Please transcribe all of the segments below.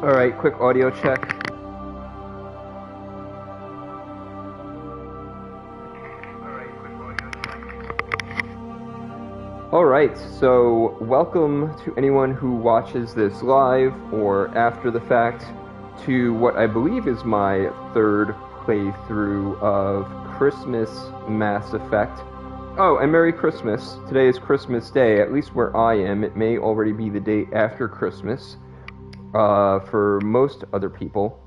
Alright, quick audio check. Alright, so welcome to anyone who watches this live or after the fact to what I believe is my third playthrough of Christmas Mass Effect. Oh, and Merry Christmas. Today is Christmas Day, at least where I am. It may already be the day after Christmas for most other people.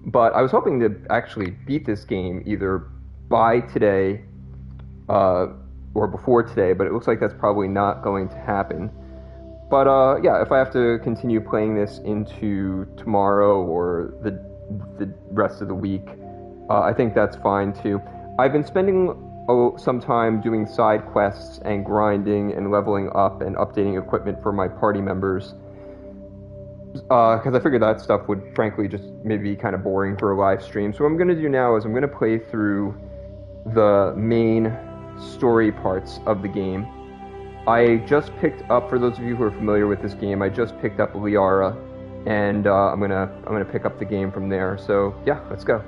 But I was hoping to actually beat this game either by today or before today, but it looks like that's probably not going to happen. But yeah, if I have to continue playing this into tomorrow or the rest of the week, I think that's fine too. I've been spending some time doing side quests and grinding and leveling up and updating equipment for my party members, because I figured that stuff would frankly just maybe be kind of boring for a live stream. So what I'm going to do now is I'm going to play through the main story parts of the game. I just picked up, for those of you who are familiar with this game, I just picked up Liara, and I'm gonna pick up the game from there. So yeah, let's go.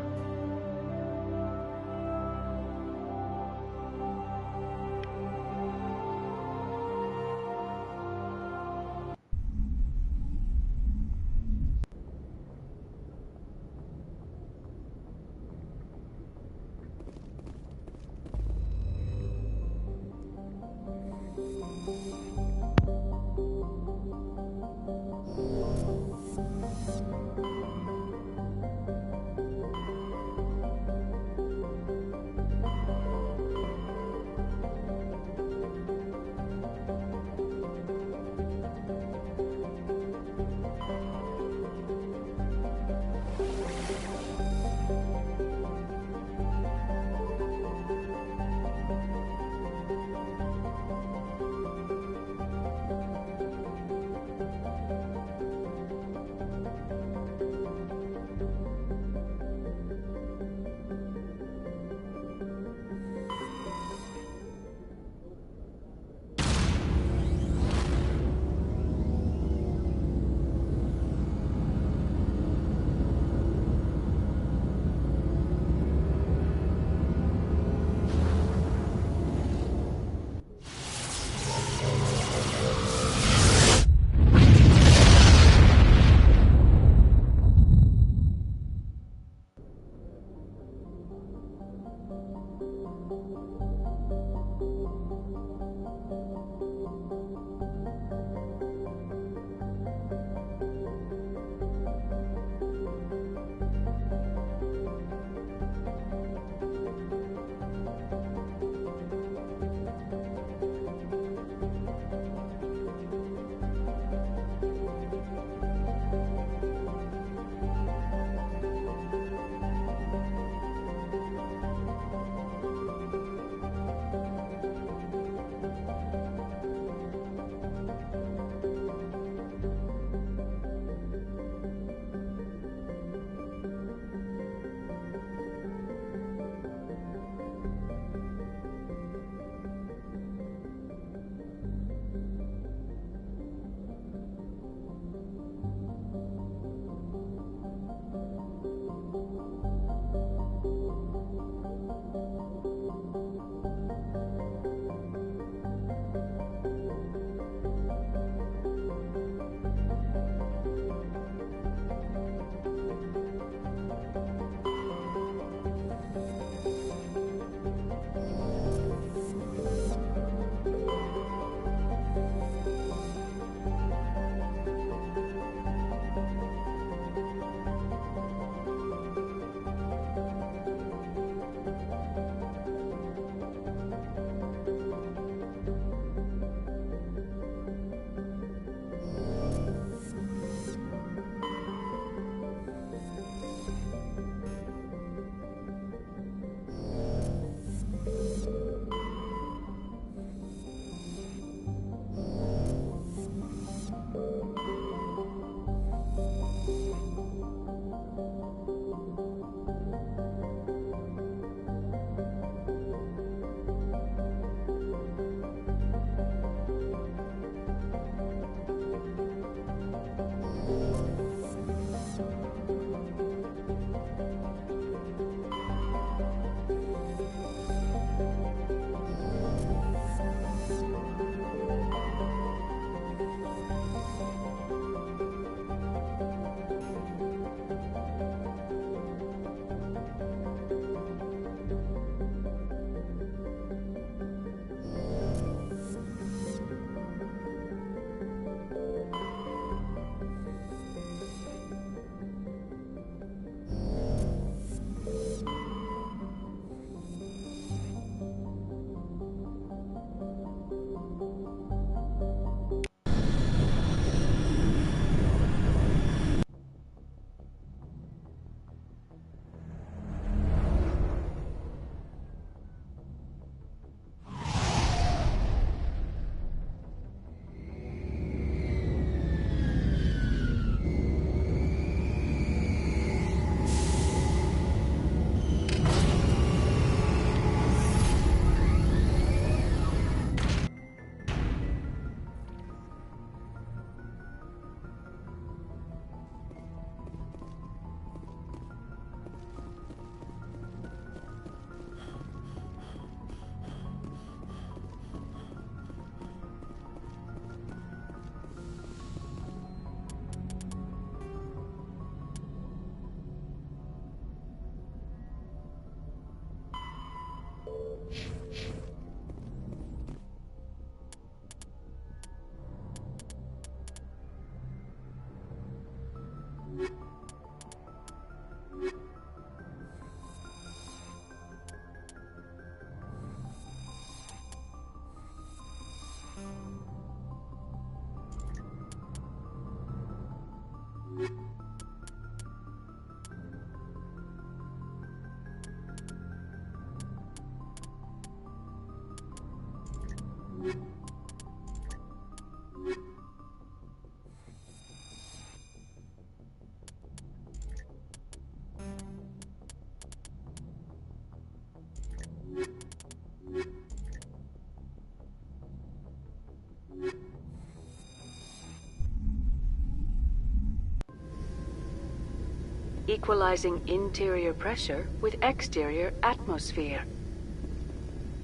Equalizing interior pressure with exterior atmosphere.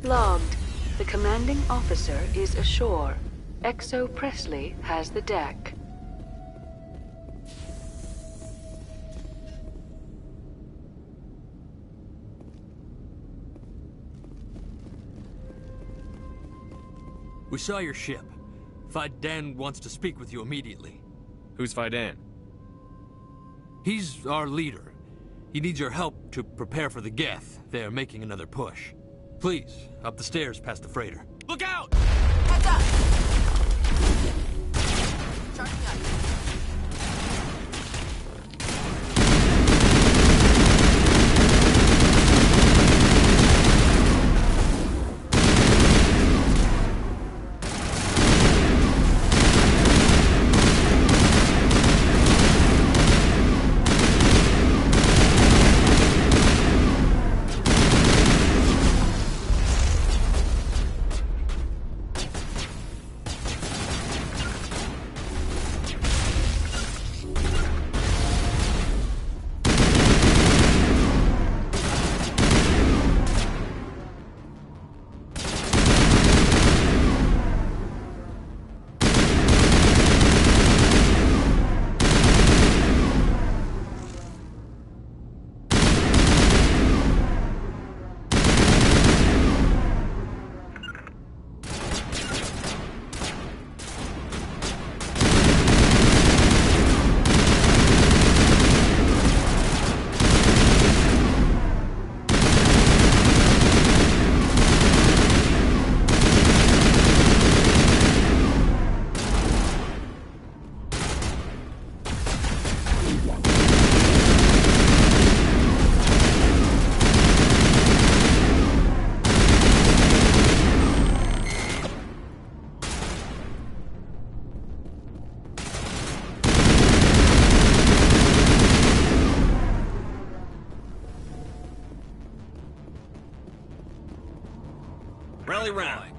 Logged. The commanding officer is ashore. Exo Presley has the deck. We saw your ship. Fidan wants to speak with you immediately. Who's Fidan? He's our leader. He needs your help to prepare for the Geth. They're making another push. Please, up the stairs past the freighter. Look out! Heads up! Charging up. Rally round.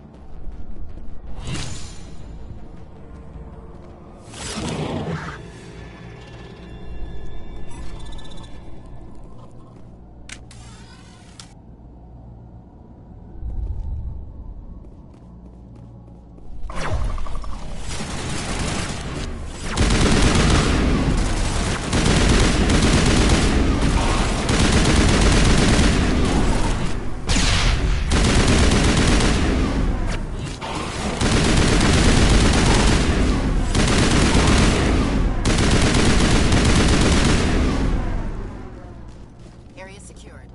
Area secured.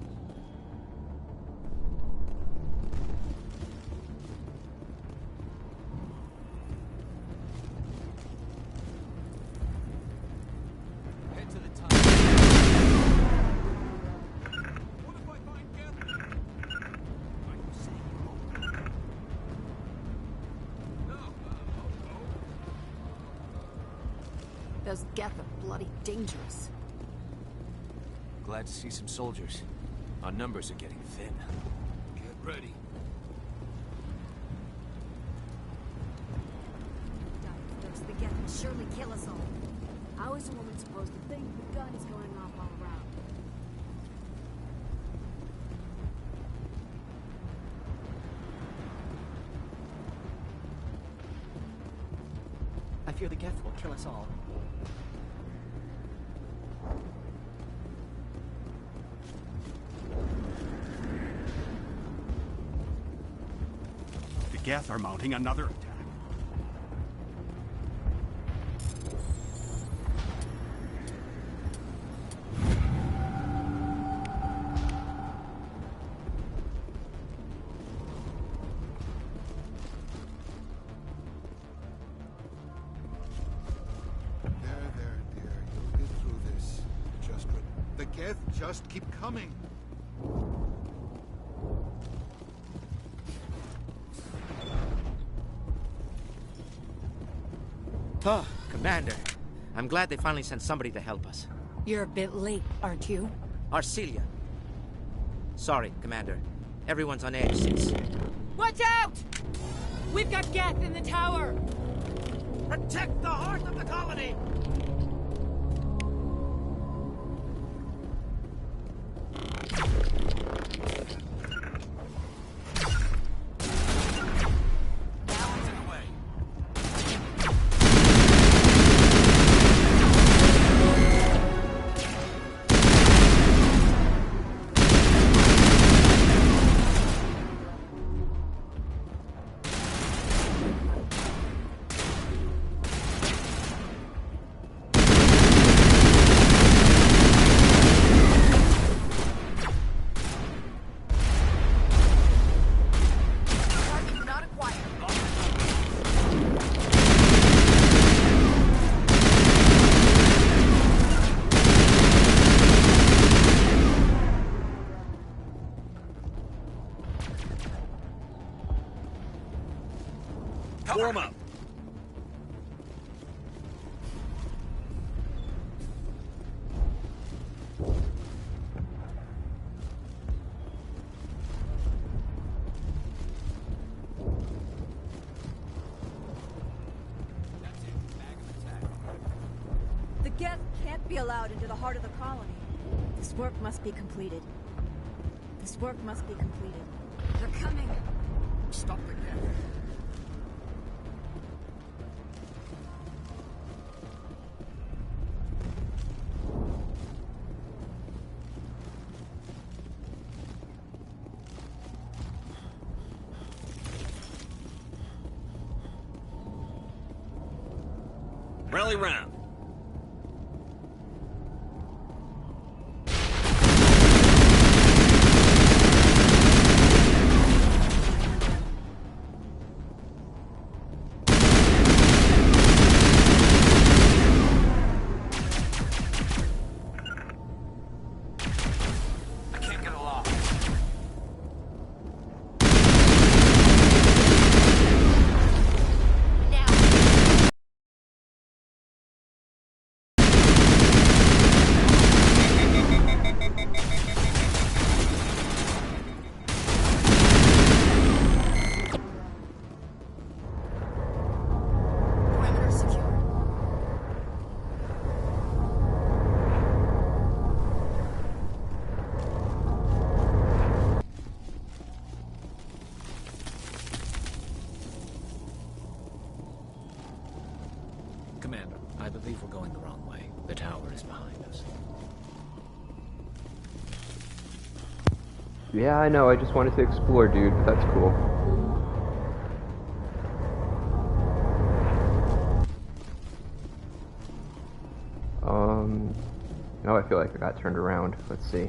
Head to the top. What if I find Geth? Are you saying you won't? No. Those Geth are bloody dangerous. Glad to see some soldiers. Our numbers are getting thin. Get ready. Those the Geth will surely kill us all. How is a woman supposed to think with guns going off all around? I fear the Geth will kill us all. The Geth are mounting another attack. There, dear. You'll get through this. Just good. The Geth just keep coming. Oh, Commander. I'm glad they finally sent somebody to help us. You're a bit late, aren't you? Arcelia. Sorry, Commander. Everyone's on edge since... Watch out! We've got Geth in the tower! Protect the heart of the colony! Warm up. The Geth can't be allowed into the heart of the colony. This work must be completed. This work must be completed. They're coming. Stop the Geth. Rally round. I can't get along. Perimeter secure. Commander, I believe we're going the wrong way. The tower is behind us. Yeah, I know, I just wanted to explore, dude, but that's cool. Oh, I feel like I got turned around. Let's see.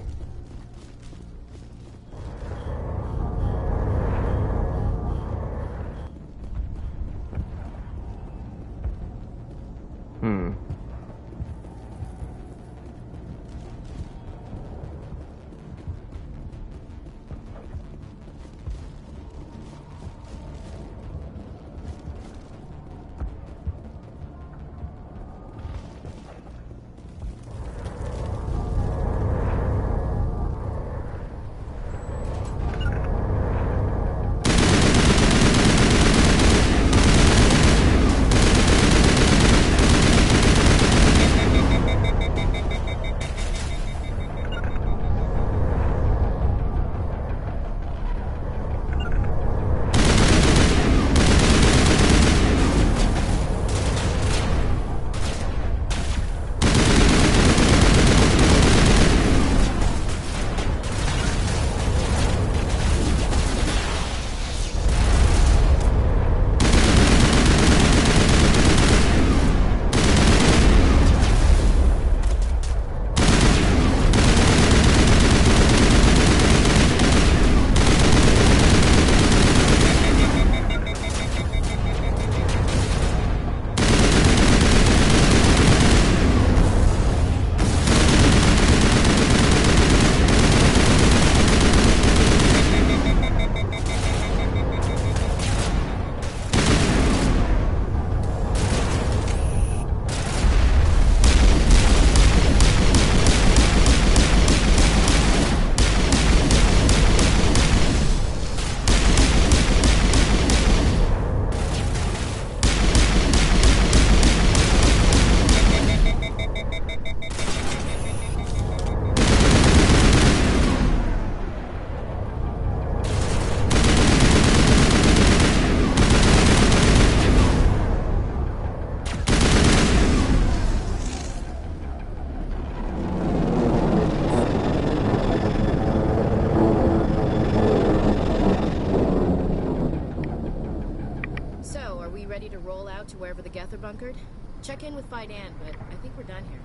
ready to roll out to wherever the Geth are bunkered? Check in with Fidan, but I think we're done here.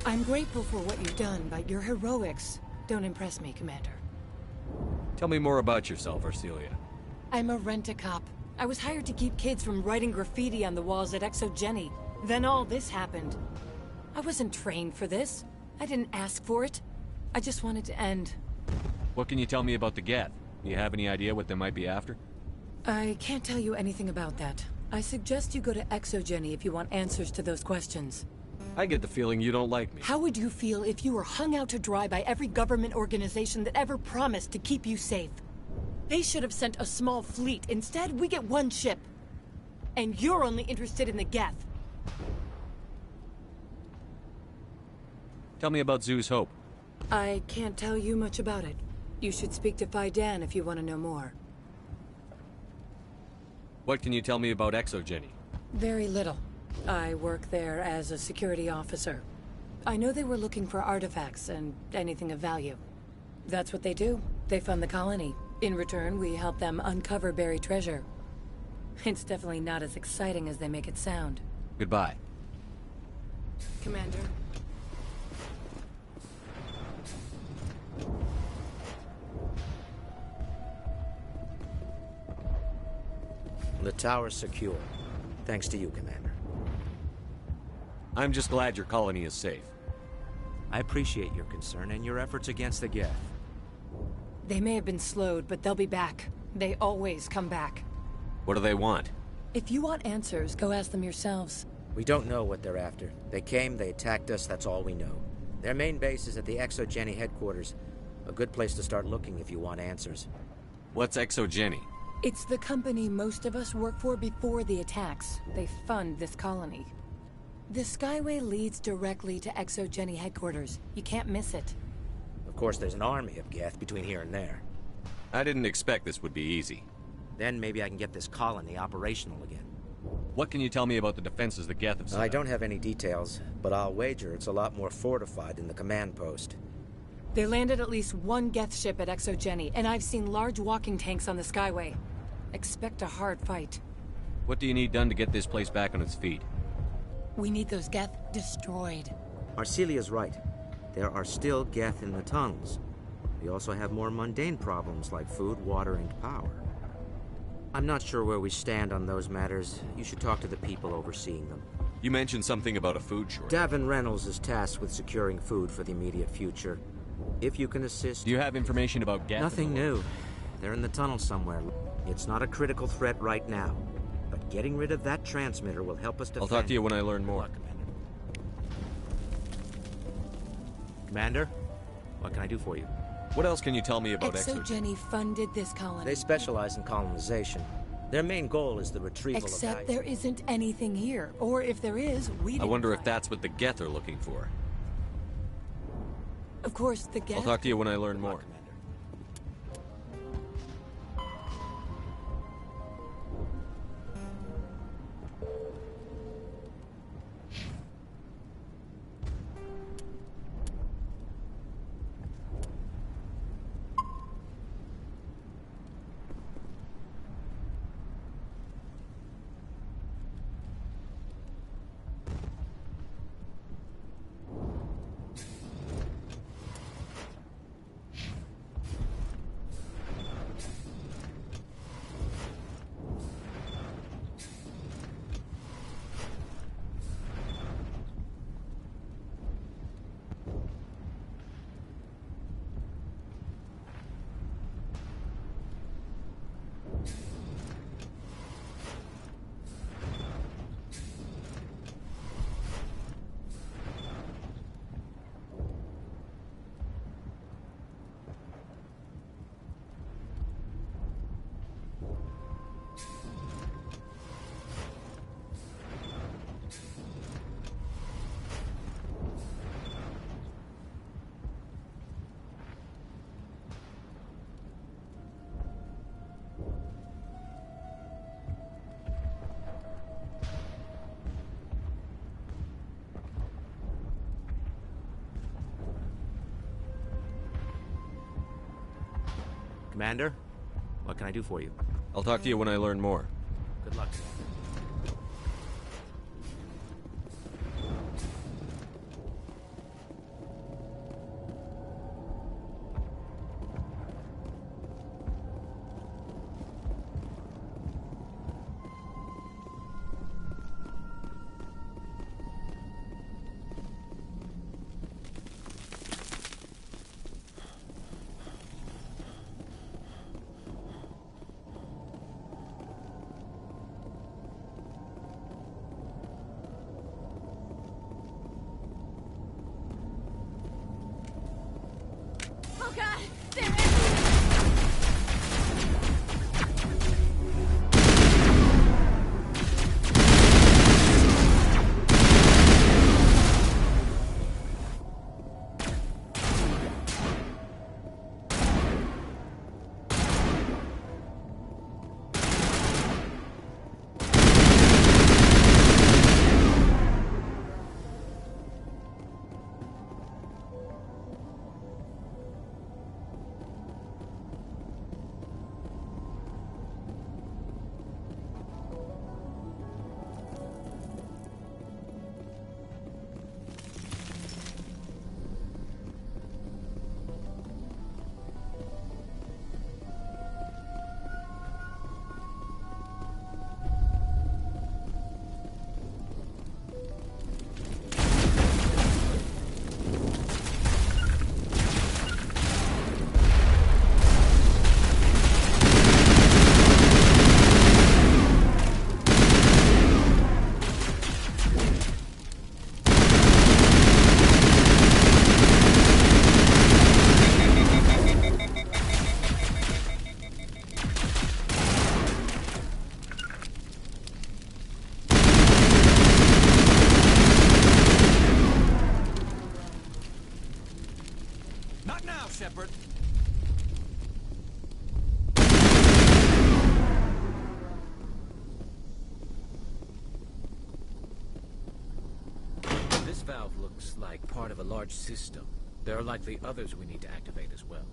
I'm grateful for what you've done, but your heroics don't impress me, Commander. Tell me more about yourself, Arcelia. I'm a rent-a-cop. I was hired to keep kids from writing graffiti on the walls at Exogeny. Then all this happened. I wasn't trained for this. I didn't ask for it. I just wanted to end. What can you tell me about the Geth? Do you have any idea what they might be after? I can't tell you anything about that. I suggest you go to Exogeny if you want answers to those questions. I get the feeling you don't like me. How would you feel if you were hung out to dry by every government organization that ever promised to keep you safe? They should have sent a small fleet. Instead, we get one ship. And you're only interested in the Geth. Tell me about Zoo's Hope. I can't tell you much about it. You should speak to Fidan if you want to know more. What can you tell me about Exogeny? Very little. I work there as a security officer. I know they were looking for artifacts and anything of value. That's what they do. They fund the colony. In return, we help them uncover buried treasure. It's definitely not as exciting as they make it sound. Goodbye. Commander. The tower's secure. Thanks to you, Commander. I'm just glad your colony is safe. I appreciate your concern and your efforts against the Geth. They may have been slowed, but they'll be back. They always come back. What do they want? If you want answers, go ask them yourselves. We don't know what they're after. They came, they attacked us, that's all we know. Their main base is at the Exogeny headquarters. A good place to start looking if you want answers. What's Exogeny? It's the company most of us work for before the attacks. They fund this colony. The Skyway leads directly to Exogeny headquarters. You can't miss it. Of course, there's an army of Geth between here and there. I didn't expect this would be easy. Then maybe I can get this colony operational again. What can you tell me about the defenses the Geth have set I up? don't have any details, but I'll wager it's a lot more fortified than the command post. They landed at least one Geth ship at Exogeny, and I've seen large walking tanks on the Skyway. Expect a hard fight. What do you need done to get this place back on its feet? We need those Geth destroyed. Arcelia's right. There are still Geth in the tunnels. We also have more mundane problems like food, water, and power. I'm not sure where we stand on those matters. You should talk to the people overseeing them. You mentioned something about a food shortage. Davin Reynolds is tasked with securing food for the immediate future. If you can assist... Do you have information about Geth? Nothing new. They're in the tunnel somewhere. It's not a critical threat right now. But getting rid of that transmitter will help us defend... I'll talk to you when I learn more. Commander, what can I do for you? What else can you tell me about Exogeny? Exogeny funded this colony. They specialize in colonization. Their main goal is the retrieval Except of... there isn't anything here. Or if there is, we didn't I wonder if find that's what the Geth are looking for. Of course, the Geth... I'll talk to you when I learn more. Commander, what can I do for you? I'll talk to you when I learn more. Good luck. Oh god! They're Not now, Shepard. This valve looks like part of a large system. There are likely others we need to activate as well.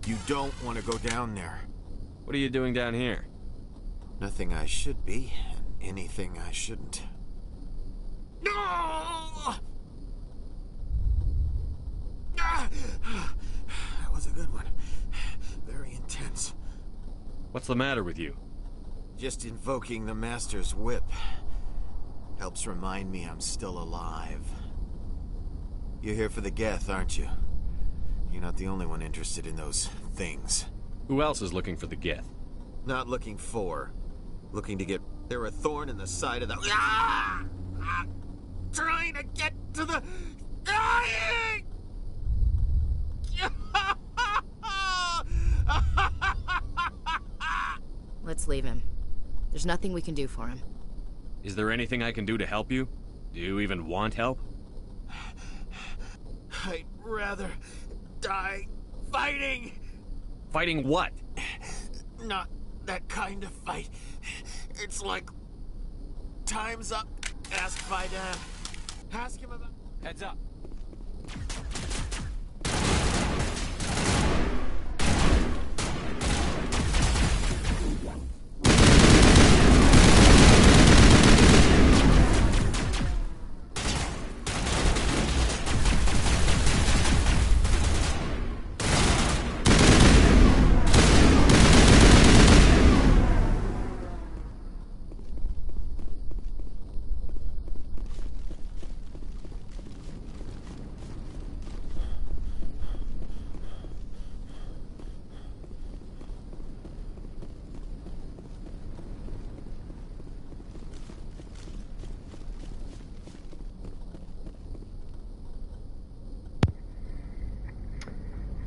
You don't want to go down there. What are you doing down here? Nothing I should be, and anything I shouldn't. No! That was a good one. Very intense. What's the matter with you? Just invoking the Master's whip helps remind me I'm still alive. You're here for the Geth, aren't you? You're not the only one interested in those things. Who else is looking for the Geth? Not looking for. Looking to get... They're a thorn in the side of the... Ah! Ah! Trying to get to the... Dying! Let's leave him. There's nothing we can do for him. Is there anything I can do to help you? Do you even want help? I'd rather die fighting. Fighting what? Not that kind of fight. It's like Time's up. Ask Fidan. Ask him about... Heads up.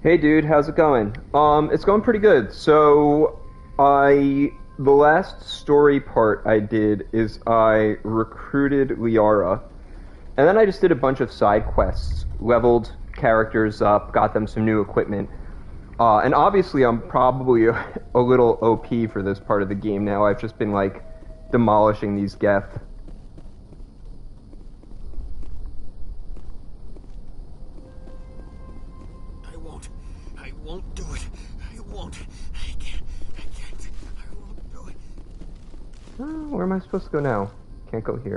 Hey dude, how's it going? It's going pretty good. So, the last story part I did is I recruited Liara, and then I just did a bunch of side quests, leveled characters up, got them some new equipment, and obviously I'm probably a little OP for this part of the game now. I've just been, like, demolishing these Geth. I won't do it. I won't. I can't. I won't do it. Oh, where am I supposed to go now? Can't go here.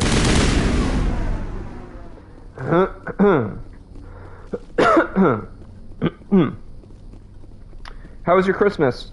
How was your Christmas?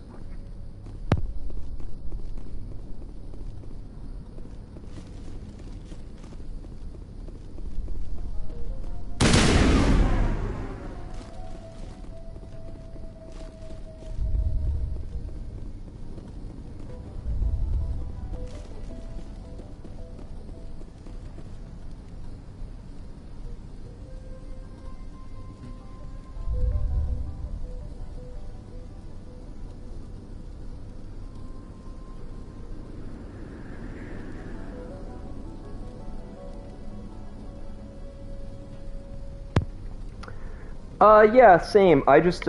Yeah, same. I just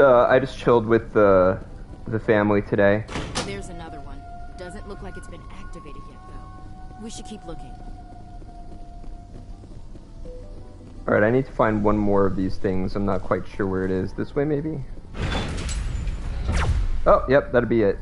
chilled with the family today. There's another one. Doesn't look like it's been activated yet, though. We should keep looking. Alright, I need to find one more of these things. I'm not quite sure where it is. This way, maybe? Oh, yep, that'd be it.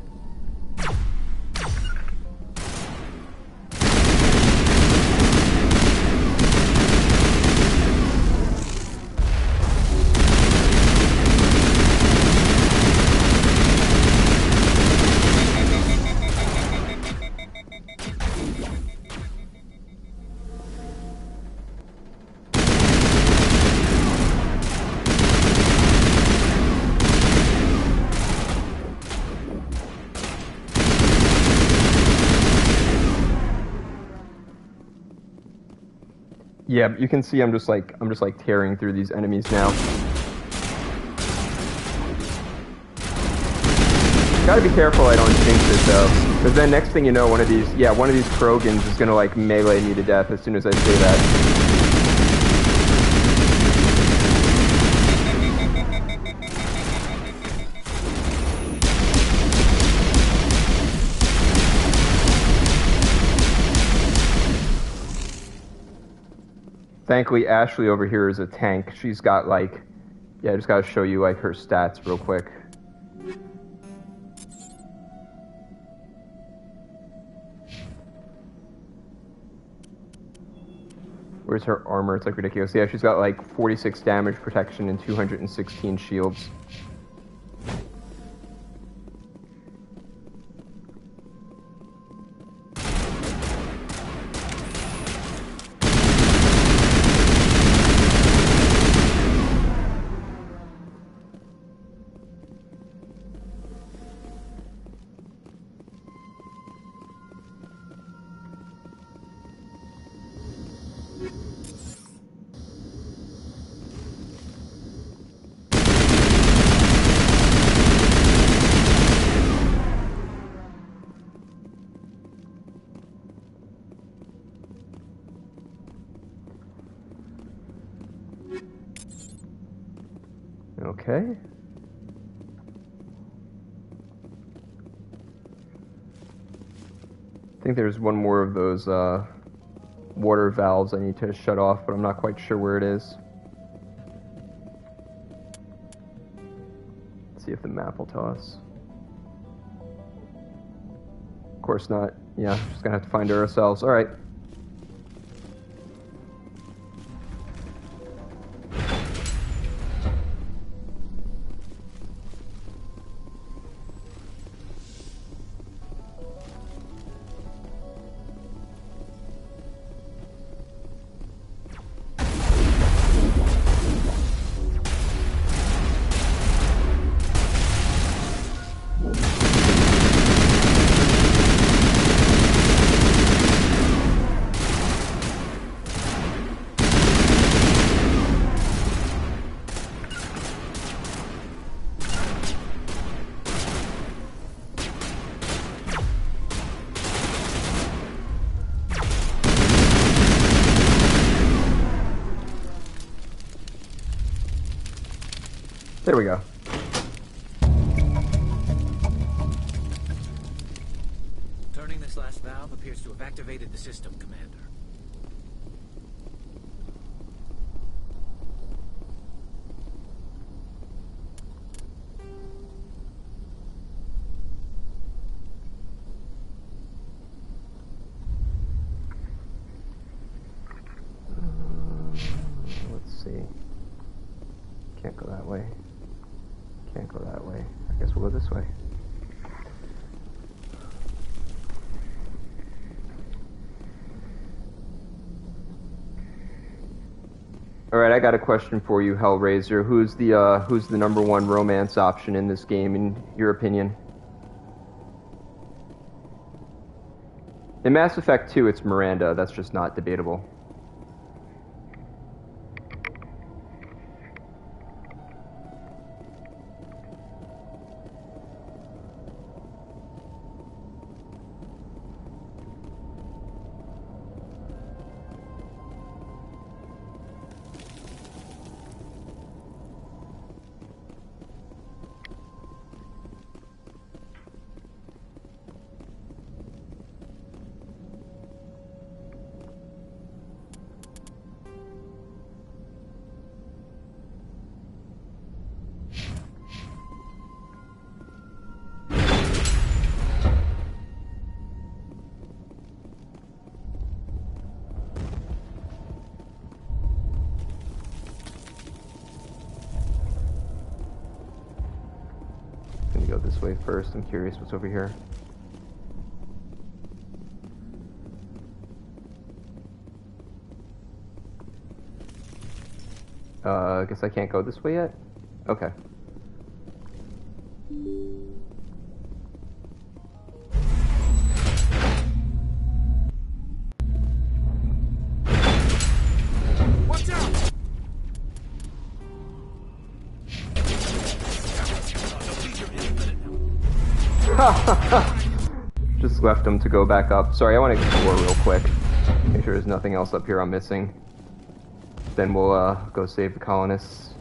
Yeah, you can see I'm just like tearing through these enemies now. Gotta be careful I don't jinx it though, because then next thing you know, one of these Krogans is gonna like melee me to death as soon as I say that. Thankfully, Ashley over here is a tank. She's got like, yeah, I just gotta show you like her stats real quick. Where's her armor? It's like ridiculous. Yeah, she's got like 46 damage protection and 216 shields. Okay. I think there's one more of those water valves I need to shut off, but I'm not quite sure where it is. Let's see if the map will tell us. Of course not. Yeah, just gonna have to find it ourselves. Alright. There we go. Turning this last valve appears to have activated the system, Commander. Let's see. Can't go that way. Can't go that way. I guess we'll go this way. Alright, I got a question for you, Hellraiser. Who's the #1 romance option in this game, in your opinion? In Mass Effect 2, it's Miranda. That's just not debatable. Go this way first. I'm curious what's over here. I guess I can't go this way yet? Okay. Watch out! Just left him to go back up. Sorry, I want to explore real quick. Make sure there's nothing else up here I'm missing. Then we'll go save the colonists.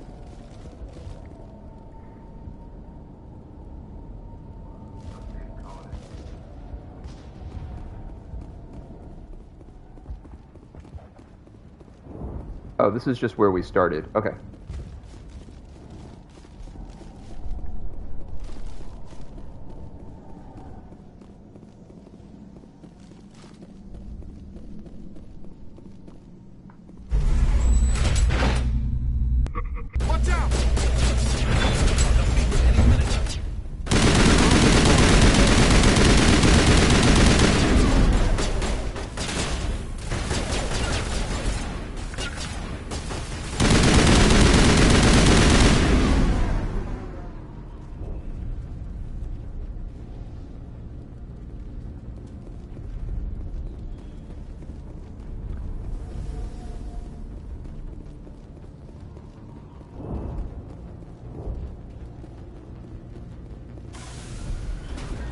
Oh, this is just where we started. Okay. Watch out!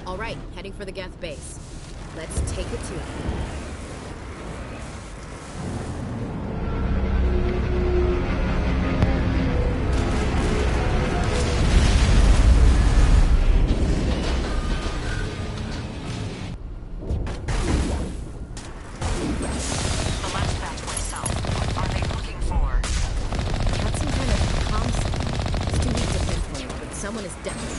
All right, heading for the Geth base. Let's take it to it. The Someone is definitely.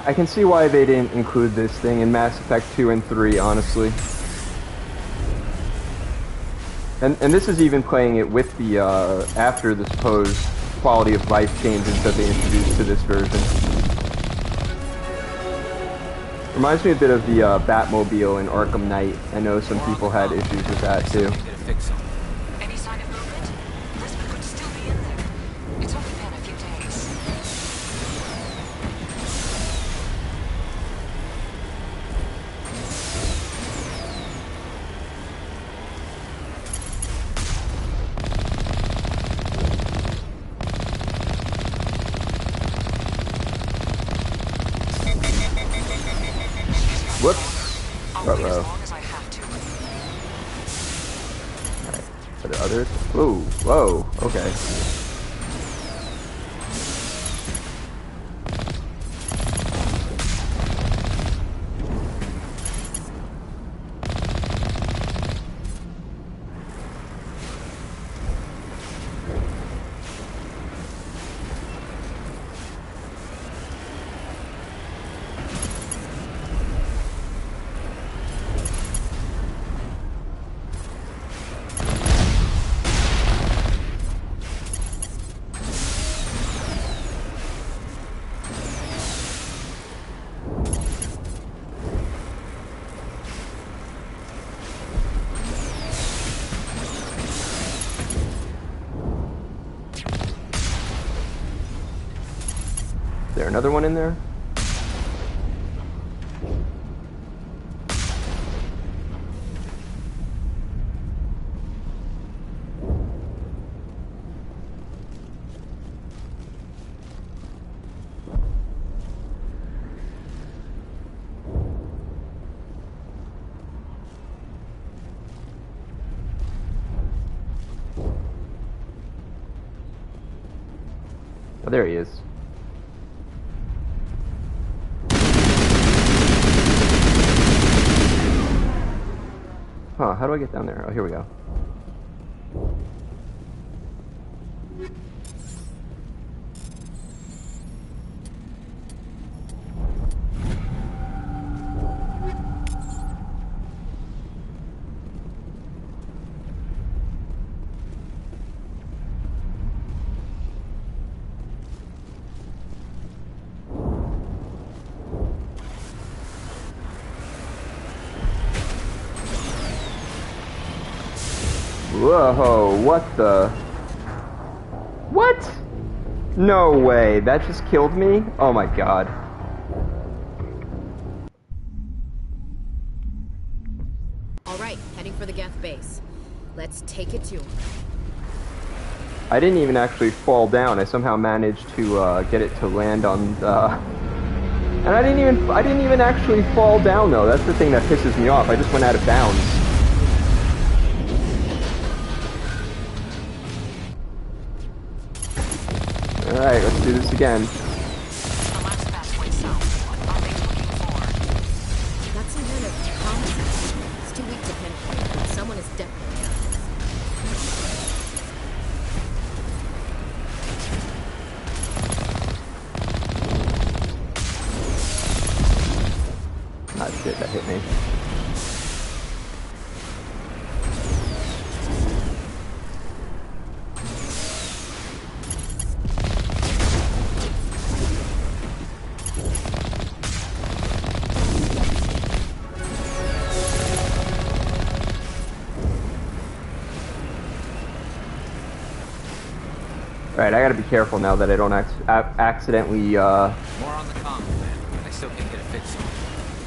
I can see why they didn't include this thing in Mass Effect 2 and 3, honestly. And this is even playing it with the, after the supposed quality of life changes that they introduced to this version. Reminds me a bit of the, Batmobile in Arkham Knight. I know some people had issues with that, too. Any sign of movement? Lisbon could still be in there. It's only been a few days. Whoops. Only as Uh-oh. long as I have to. Alright. Are there others? Whoa. Whoa. Okay. Is there another one in there? Oh, there he is. Huh, how do I get down there? Oh, here we go. Whoa, what the? What? No way, that just killed me? Oh my god. Alright, heading for the Geth base. Let's take it to him. I didn't even actually fall down. I somehow managed to get it to land on and I didn't even actually fall down though. That's the thing that pisses me off. I just went out of bounds. Alright, let's do this again. The last pathway south. What are they looking for? Got some kind of common. It's too weak to pinpoint, but someone is definitely out Ah, shit, that hit me. Alright, I gotta be careful now that I don't accidentally, More on the comm, man. I still can't get a fix on it.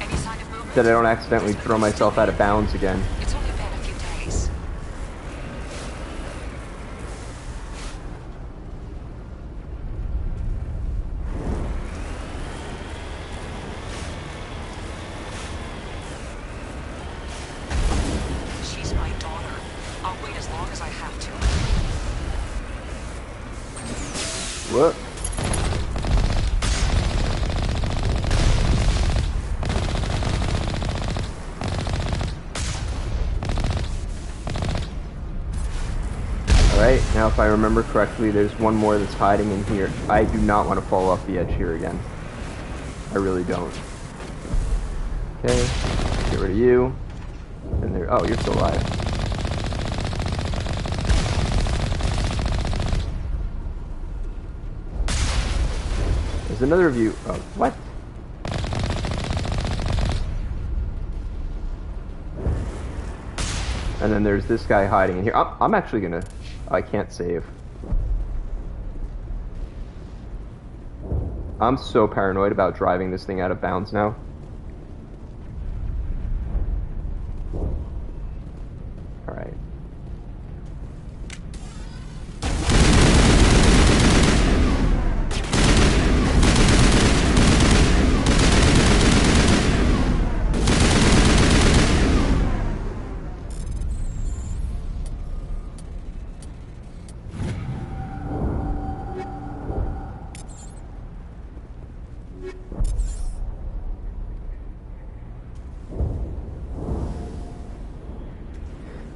Any sign of movement? that I don't accidentally throw myself out of bounds again. It's only been a few days. She's my daughter. as I have to. What? Alright, now if I remember correctly, there's one more that's hiding in here. I do not want to fall off the edge here again. I really don't. Okay, get rid of you. And there, oh, you're still alive. There's another of you. Oh, what? And then there's this guy hiding in here. I'm actually gonna... I can't save. I'm so paranoid about driving this thing out of bounds now. Alright.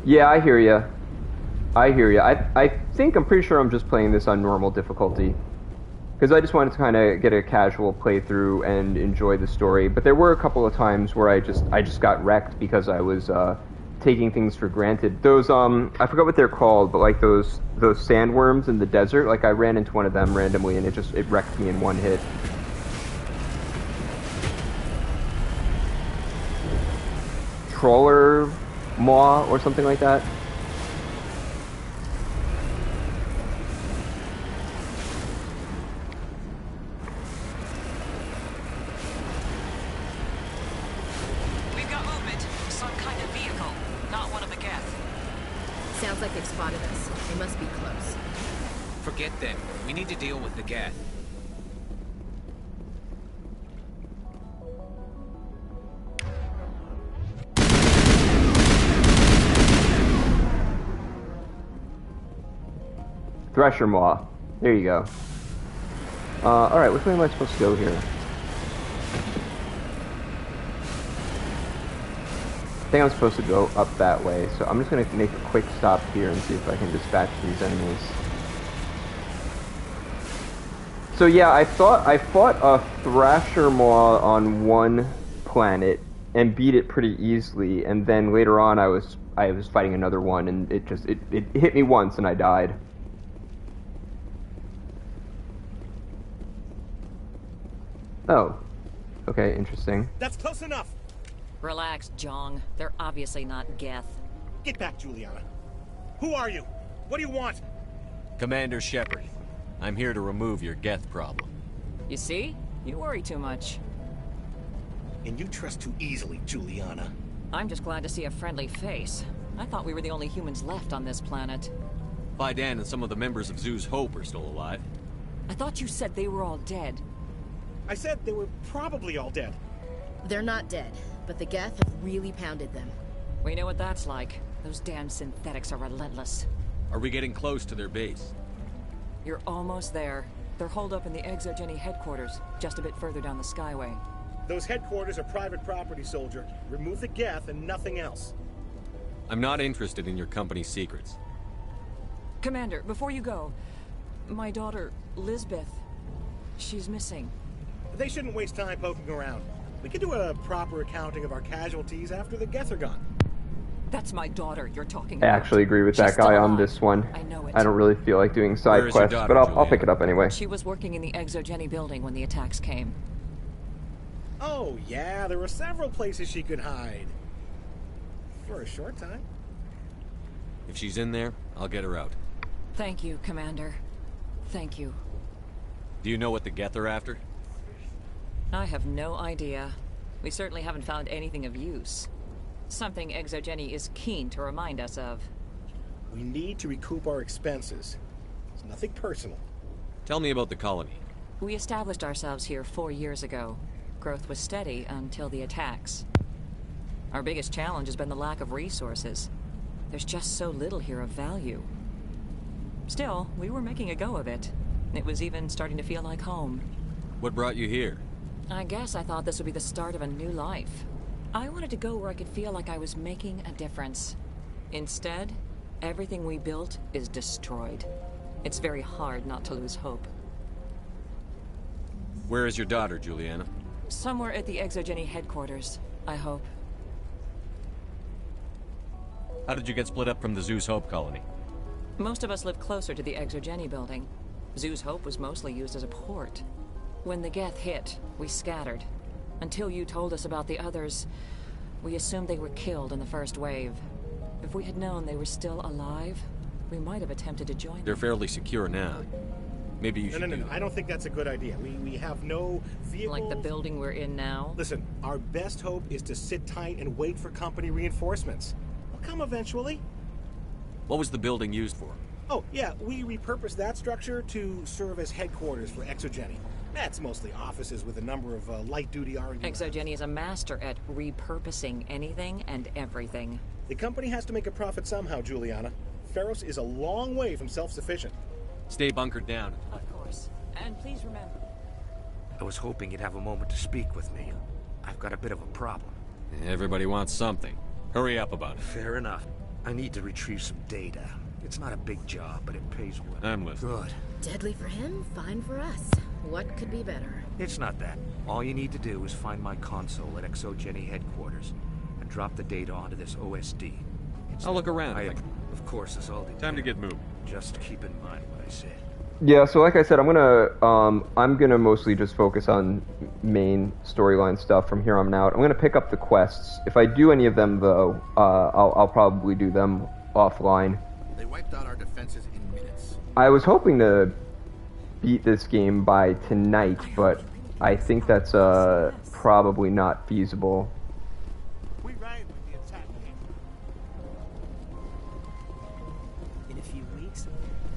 Yeah, I hear ya. I hear ya. I think I'm pretty sure I'm just playing this on normal difficulty. Because I just wanted to kind of get a casual playthrough and enjoy the story. But there were a couple of times where I just got wrecked because I was taking things for granted. Those, I forgot what they're called, but like those sandworms in the desert, like I ran into one of them randomly and it wrecked me in one hit. Trawler maw or something like that. We've got movement. Some kind of vehicle. Not one of the Geth. Sounds like they've spotted us. They must be close. Forget them. We need to deal with the Geth. Thresher Maw. There you go. Alright, which way am I supposed to go here? I think I'm supposed to go up that way, so I'm just going to make a quick stop here and see if I can dispatch these enemies. So yeah, I fought a Thrasher Maw on one planet and beat it pretty easily, and then later on I was fighting another one, and it hit me once and I died. Oh. Okay, interesting. That's close enough! Relax, Jong. They're obviously not Geth. Get back, Juliana. Who are you? What do you want? Commander Shepard, I'm here to remove your Geth problem. You see? You worry too much. And you trust too easily, Juliana. I'm just glad to see a friendly face. I thought we were the only humans left on this planet. Fidan and some of the members of Zoo's Hope are still alive. I thought you said they were all dead. I said they were probably all dead. They're not dead, but the Geth have really pounded them. We know what that's like. Those damn synthetics are relentless. Are we getting close to their base? You're almost there. They're holed up in the Exogeny headquarters, just a bit further down the Skyway. Those headquarters are private property, soldier. Remove the Geth and nothing else. I'm not interested in your company's secrets. Commander, before you go, my daughter, Lisbeth, she's missing. They shouldn't waste time poking around. We can do a proper accounting of our casualties after the Geth are gone. That's my daughter you're talking I about. actually agree with that guy on this one. I know it. I don't really feel like doing side quests, but I'll pick it up anyway. She was working in the Exogeny building when the attacks came. Oh, yeah, there were several places she could hide. For a short time. If she's in there, I'll get her out. Thank you, Commander. Thank you. Do you know what the Geth are after? I have no idea. We certainly haven't found anything of use. Something Exogeny is keen to remind us of. We need to recoup our expenses. It's nothing personal. Tell me about the colony. We established ourselves here 4 years ago. Growth was steady until the attacks. Our biggest challenge has been the lack of resources. There's just so little here of value. Still, we were making a go of it. It was even starting to feel like home. What brought you here? I guess I thought this would be the start of a new life. I wanted to go where I could feel like I was making a difference. Instead, everything we built is destroyed. It's very hard not to lose hope. Where is your daughter, Juliana? Somewhere at the Exogeny headquarters, I hope. How did you get split up from the Zeus Hope colony? Most of us live closer to the Exogeny building. Zeus Hope was mostly used as a port. When the Geth hit, we scattered. Until you told us about the others, we assumed they were killed in the first wave. If we had known they were still alive, we might have attempted to join They're them. fairly secure now. Maybe you should No. I don't think that's a good idea. We have no vehicles. Like the building we're in now? Listen, our best hope is to sit tight and wait for company reinforcements. They'll come eventually. What was the building used for? Oh, yeah, we repurposed that structure to serve as headquarters for Exogeny. That's mostly offices with a number of light-duty R&D. Exogeny is a master at repurposing anything and everything. The company has to make a profit somehow, Juliana. Feros is a long way from self-sufficient. Stay bunkered down. Of course. And please remember... I was hoping you'd have a moment to speak with me. I've got a bit of a problem. Everybody wants something. Hurry up about it. Fair enough. I need to retrieve some data. It's not a big job, but it pays well. I'm listening. Good. Deadly for him, fine for us. What could be better? It's not that. All you need to do is find my console at Exogeny headquarters and drop the data onto this OSD. I'll look around. Of course, this all depends. Time to get moving. Just keep in mind what I said. Yeah, so like I said, I'm gonna mostly just focus on main storyline stuff from here on out. I'm gonna pick up the quests. If I do any of them, though, I'll probably do them offline. They wiped out our defenses in minutes. I was hoping to beat this game by tonight, but I think that's probably not feasible. We ride with the attack team. In a few weeks,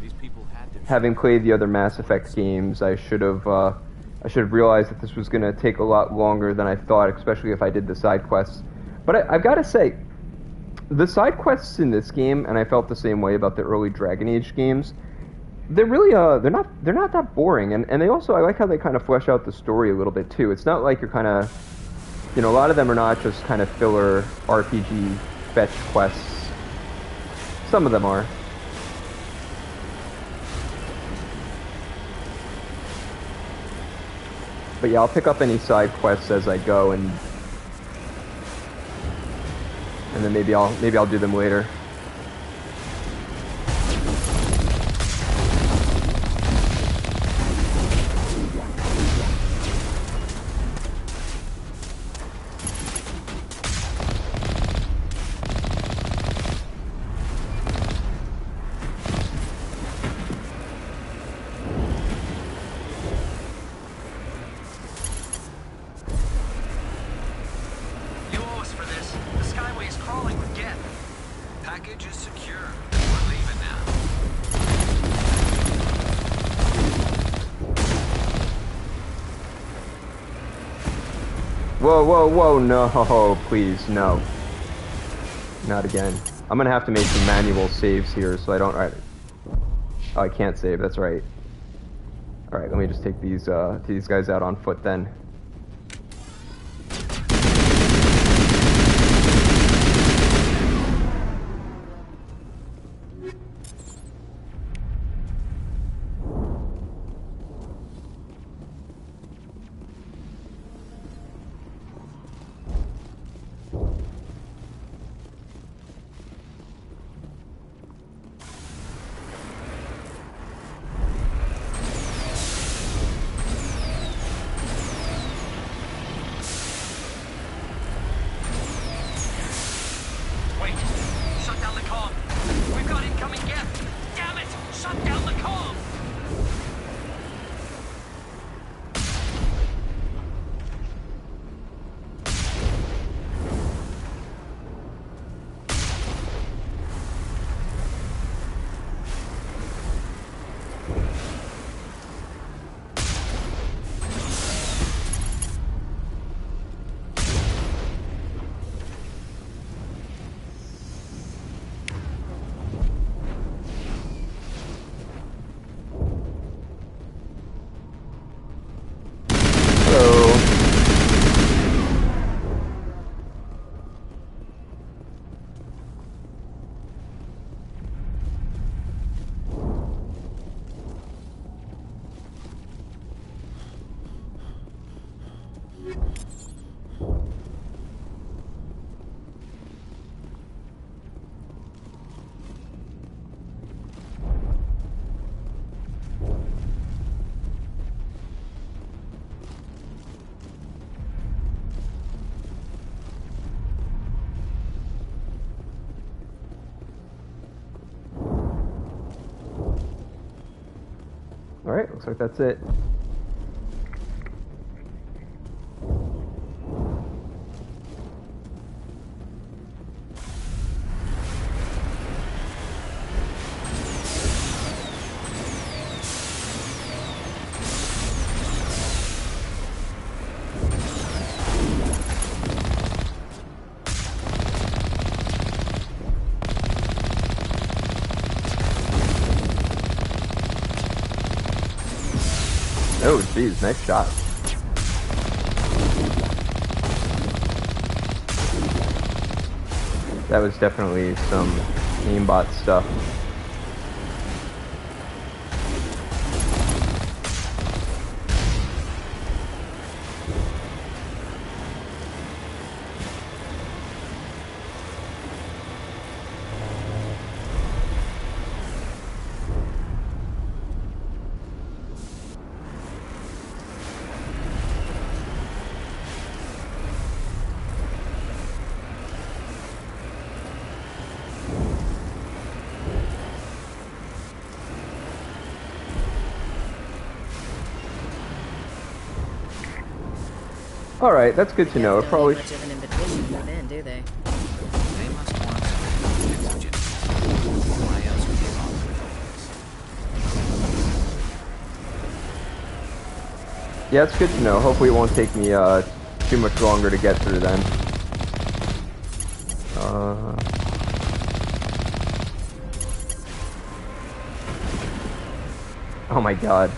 These people had to... Having played the other Mass Effect games, I should have realized that this was going to take a lot longer than I thought, especially if I did the side quests. But I've got to say, the side quests in this game, and I felt the same way about the early Dragon Age games, they're really they're not that boring, and they also, I like how they kind of flesh out the story a little bit too. It's not like you're kind of, a lot of them are not just kind of filler RPG fetch quests. Some of them are. But yeah, I'll pick up any side quests as I go, and then maybe I'll do them later. Whoa, no, please, no. Not again. I'm gonna have to make some manual saves here so I don't... Oh, I can't save, that's right. Alright, let me just take these guys out on foot then. Alright, looks like that's it. Oh, geez, nice shot. That was definitely some aimbot stuff. Alright, that's good to know. It probably... Much of an invitation to move in, do they? They must want exogen. Why else would they offer? Yeah, it's good to know. Hopefully it won't take me too much longer to get through then. Oh my god.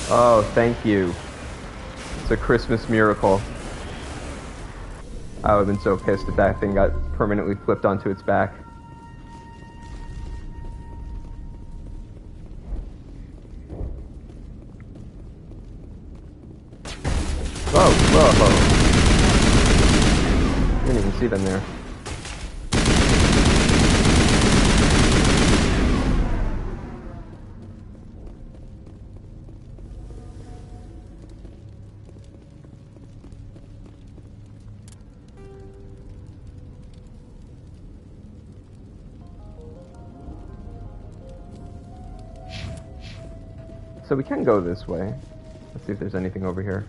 Oh, thank you. It's a Christmas miracle. I would have been so pissed if that thing got permanently flipped onto its back. Whoa, whoa, whoa. Didn't even see them there. So we can go this way. Let's see if there's anything over here.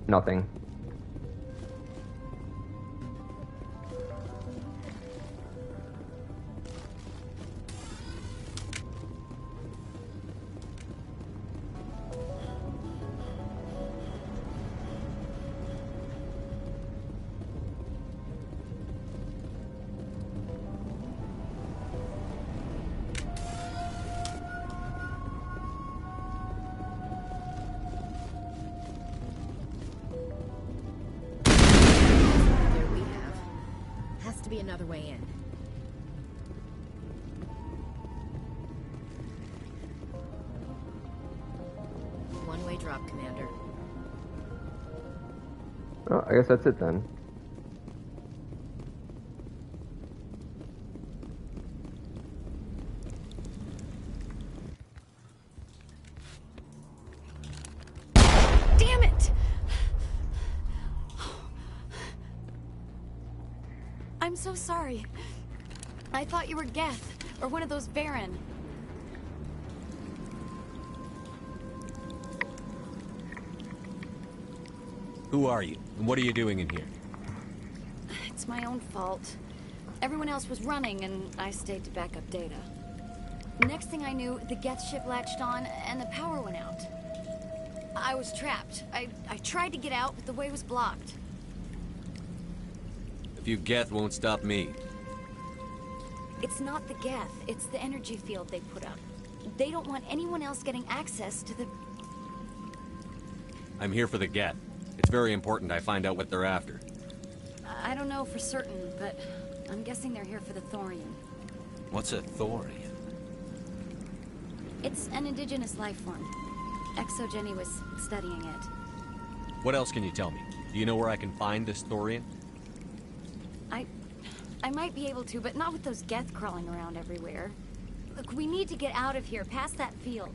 Nothing. Be another way in. One-way drop, Commander. Oh, I guess that's it then. Damn it! I'm so sorry. I thought you were Geth, or one of those Varen. Who are you, and what are you doing in here? It's my own fault. Everyone else was running, and I stayed to back up data. Next thing I knew, the Geth ship latched on, and the power went out. I was trapped. I tried to get out, but the way was blocked. A few Geth won't stop me. It's not the Geth, it's the energy field they put up. They don't want anyone else getting access to the... I'm here for the Geth. It's very important I find out what they're after. I don't know for certain, but I'm guessing they're here for the Thorian. What's a Thorian? It's an indigenous life form. Exogeny was studying it. What else can you tell me? Do you know where I can find this Thorian? I might be able to, but not with those Geth crawling around everywhere. Look, we need to get out of here, past that field.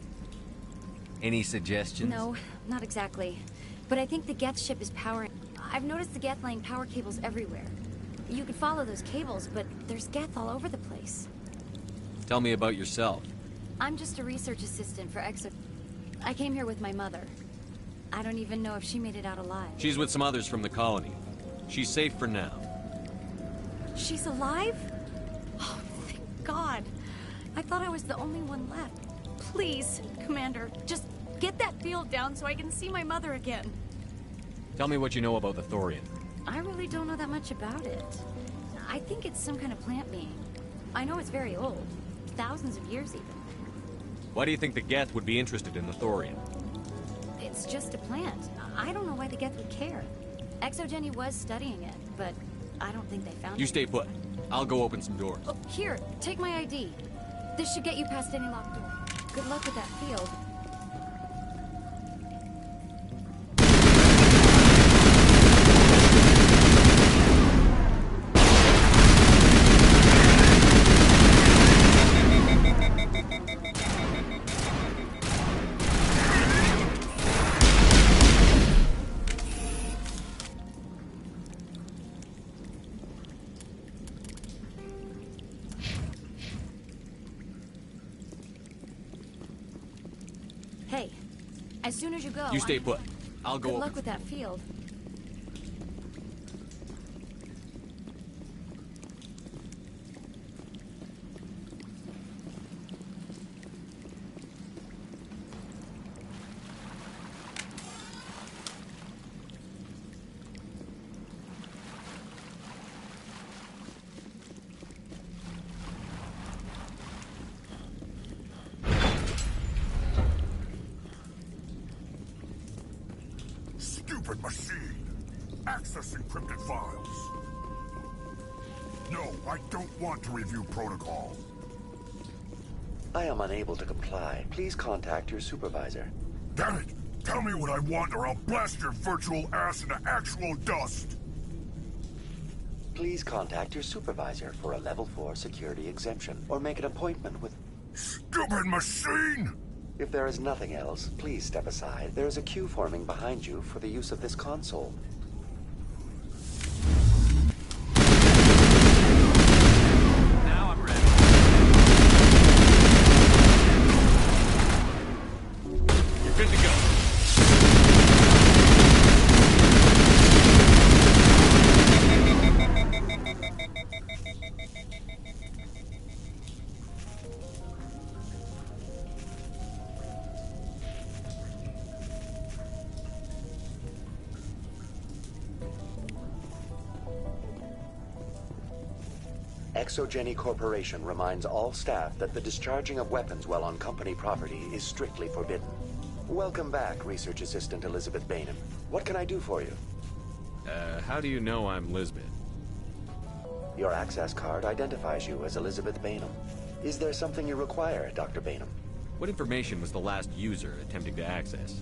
Any suggestions? No, not exactly. But I think the Geth ship is powering. I've noticed the Geth laying power cables everywhere. You could follow those cables, but there's Geth all over the place. Tell me about yourself. I'm just a research assistant for Exo. I came here with my mother. I don't even know if she made it out alive. She's with some others from the colony. She's safe for now. She's alive? Oh, thank God. I thought I was the only one left. Please, Commander, just get that field down so I can see my mother again. Tell me what you know about the Thorian. I really don't know that much about it. I think it's some kind of plant being. I know it's very old. Thousands of years even. Why do you think the Geth would be interested in the Thorian? It's just a plant. I don't know why the Geth would care. Exogeny was studying it, but I don't think they found it. You stay put. I'll go open some doors. Oh, here, take my ID. This should get you past any locked door. Good luck with that field. Hey, as soon as you go... You stay put. I'll go Good open. luck with that field. Stupid machine! Access encrypted files! No, I don't want to review protocol. I am unable to comply. Please contact your supervisor. Damn it! Tell me what I want or I'll blast your virtual ass into actual dust! Please contact your supervisor for a level 4 security exemption, or make an appointment with... Stupid machine! If there is nothing else, please step aside. There is a queue forming behind you for the use of this console. Now I'm ready. You're good to go. Exogeny Corporation reminds all staff that the discharging of weapons while on company property is strictly forbidden. Welcome back, Research Assistant Elizabeth Bainham. What can I do for you? How do you know I'm Lisbeth? Your access card identifies you as Elizabeth Bainham. Is there something you require, Dr. Bainham? What information was the last user attempting to access?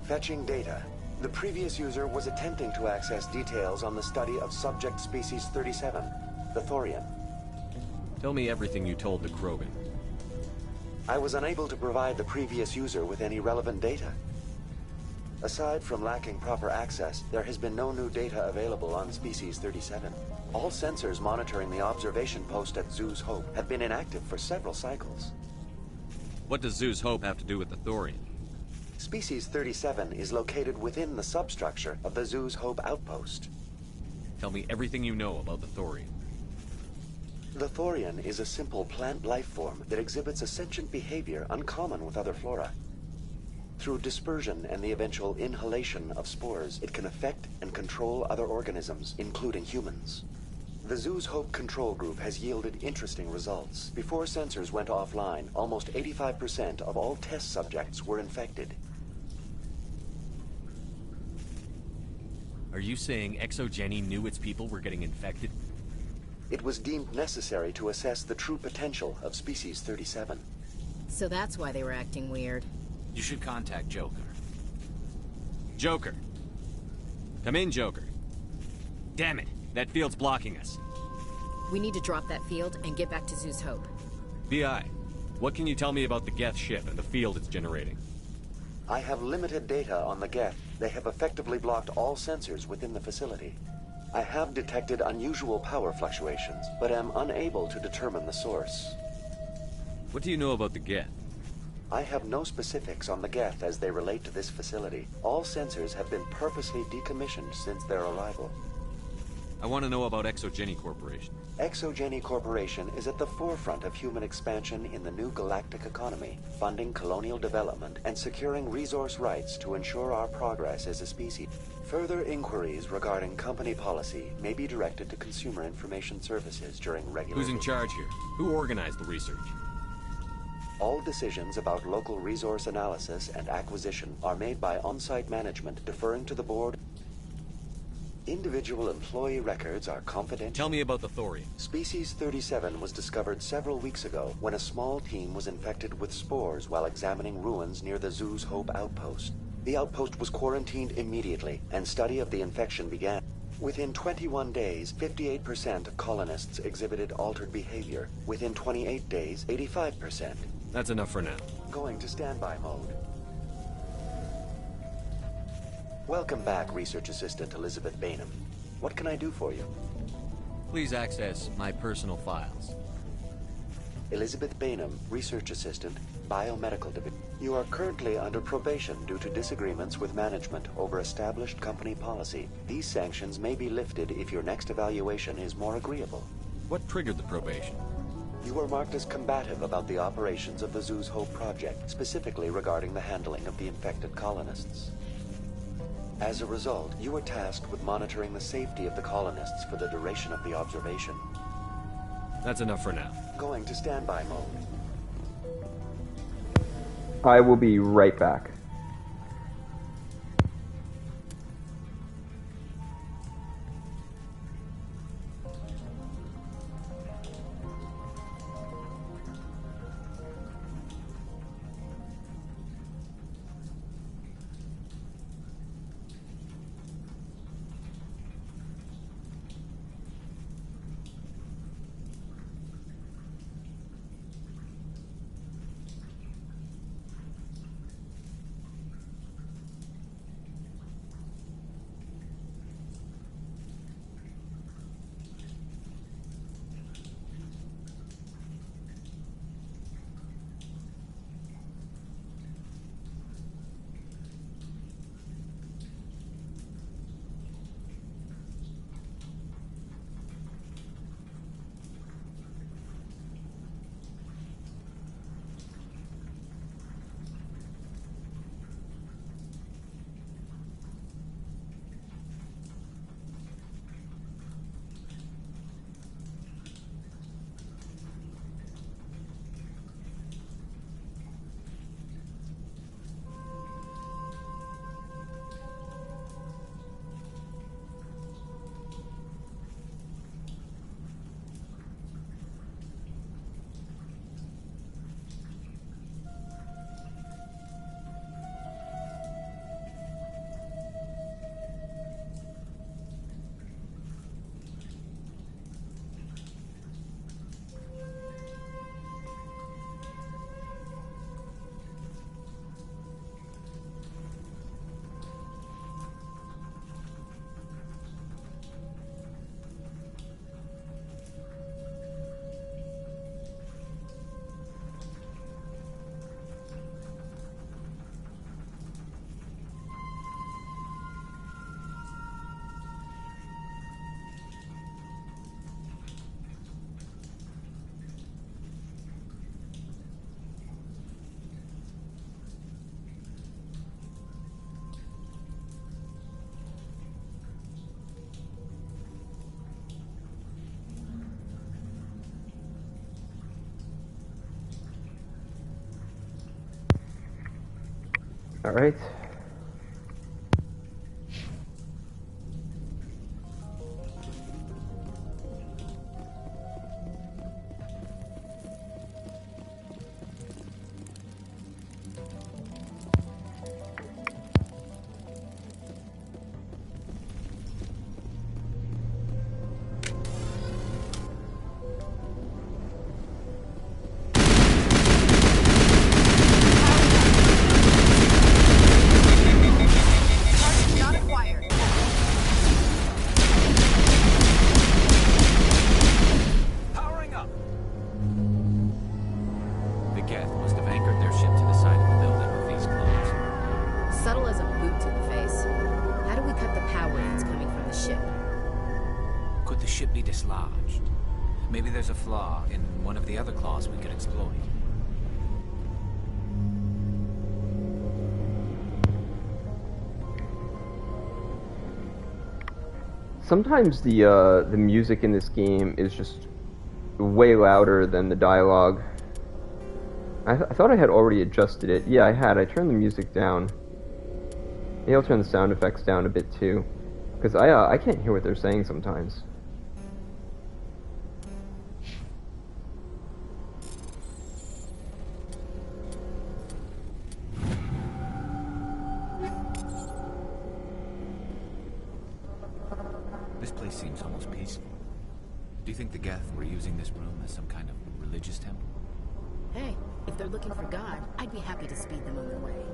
Fetching data. The previous user was attempting to access details on the study of subject species 37, the Thorian. Tell me everything you told the Krogan. I was unable to provide the previous user with any relevant data. Aside from lacking proper access, there has been no new data available on Species 37. All sensors monitoring the observation post at Zoo's Hope have been inactive for several cycles. What does Zoo's Hope have to do with the Thorian? Species 37 is located within the substructure of the Zoo's Hope outpost. Tell me everything you know about the Thorian. The Thorian is a simple plant life form that exhibits a sentient behavior uncommon with other flora. Through dispersion and the eventual inhalation of spores, it can affect and control other organisms, including humans. The Zoo's Hope control group has yielded interesting results. Before sensors went offline, almost 85% of all test subjects were infected. Are you saying Exogeny knew its people were getting infected? It was deemed necessary to assess the true potential of Species 37. So that's why they were acting weird. You should contact Joker. Joker! Come in, Joker. Damn it! That field's blocking us. We need to drop that field and get back to Zoo's Hope. VI, what can you tell me about the Geth ship and the field it's generating? I have limited data on the Geth. They have effectively blocked all sensors within the facility. I have detected unusual power fluctuations, but am unable to determine the source. What do you know about the Geth? I have no specifics on the Geth as they relate to this facility. All sensors have been purposely decommissioned since their arrival. I want to know about Exogeny Corporation. Exogeny Corporation is at the forefront of human expansion in the new galactic economy, funding colonial development and securing resource rights to ensure our progress as a species. Further inquiries regarding company policy may be directed to Consumer Information Services during regular... Who's in charge here? Who organized the research? All decisions about local resource analysis and acquisition are made by on-site management, deferring to the board. Individual employee records are confidential. Tell me about the thorium. Species 37 was discovered several weeks ago when a small team was infected with spores while examining ruins near the Zoo's Hope outpost. The outpost was quarantined immediately, and study of the infection began. Within 21 days, 58% of colonists exhibited altered behavior. Within 28 days, 85%. That's enough for now. Going to standby mode. Welcome back, Research Assistant Elizabeth Bainham. What can I do for you? Please access my personal files. Elizabeth Bainham, Research Assistant, Biomedical Division. You are currently under probation due to disagreements with management over established company policy. These sanctions may be lifted if your next evaluation is more agreeable. What triggered the probation? You were marked as combative about the operations of the Zoo's Hope project, specifically regarding the handling of the infected colonists. As a result, you were tasked with monitoring the safety of the colonists for the duration of the observation. That's enough for now. Going to standby mode. I will be right back. All right. ship be dislodged. Maybe there's a flaw in one of the other claws we could exploit. Sometimes the music in this game is just way louder than the dialogue. I thought I had already adjusted it. Yeah, I had. I turned the music down. Maybe I'll turn the sound effects down a bit too, because I can't hear what they're saying sometimes. This place seems almost peaceful. Do you think the Geth were using this room as some kind of religious temple? Hey, if they're looking for God, I'd be happy to speed them on their way.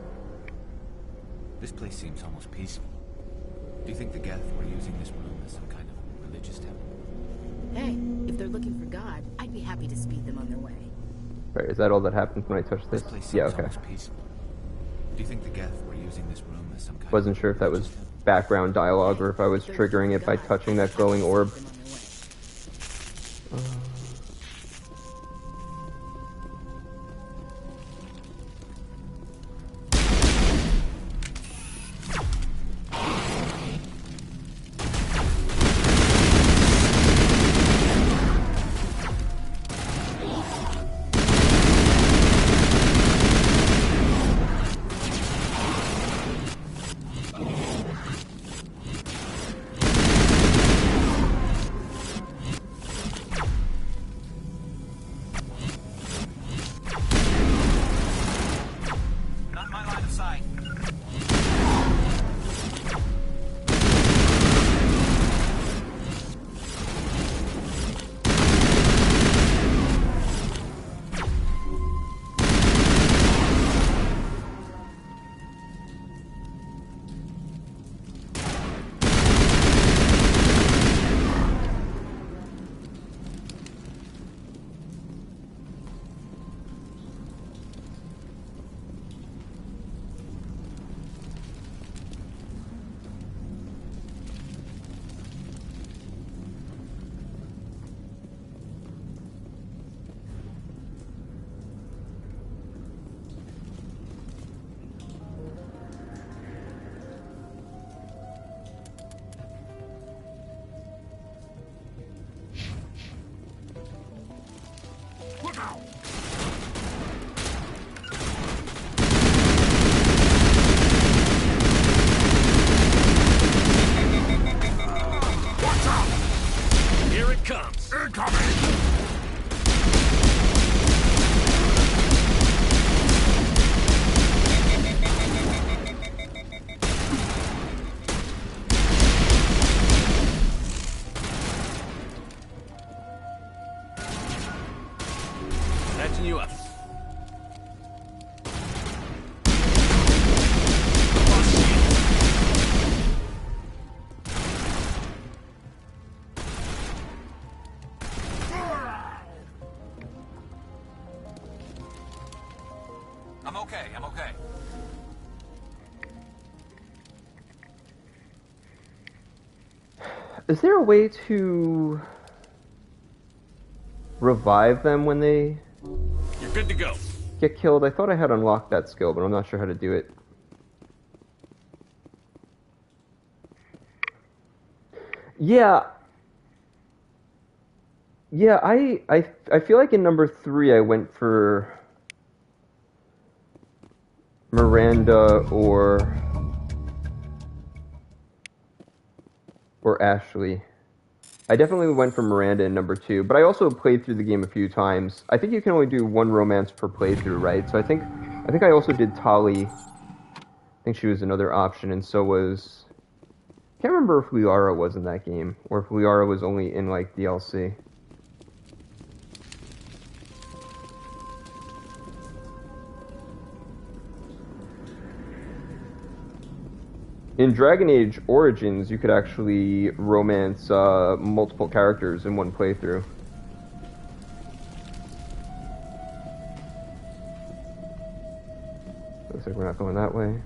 This place seems almost peaceful. Do you think the Geth were using this room as some kind of religious temple? Hey, if they're looking for God, I'd be happy to speed them on their way. Right, is that all that happens when I touch this? Yeah, okay. Do you think the Geth were using this room as some kind Wasn't sure if that was background dialogue or if I was triggering it by touching that glowing orb. Patching you up. I'm okay, I'm okay. Is there a way to revive them when they You're good to go. get killed? I thought I had unlocked that skill, but I'm not sure how to do it. Yeah. Yeah, I feel like in number 3 I went for Miranda or Ashley. I definitely went for Miranda in number 2, but I also played through the game a few times. I think you can only do one romance per playthrough, right? So I think I also did Tali. I think she was another option, and so was... I can't remember if Liara was in that game, or if Liara was only in, like, DLC. In Dragon Age Origins, you could actually romance multiple characters in one playthrough. Looks like we're not going that way.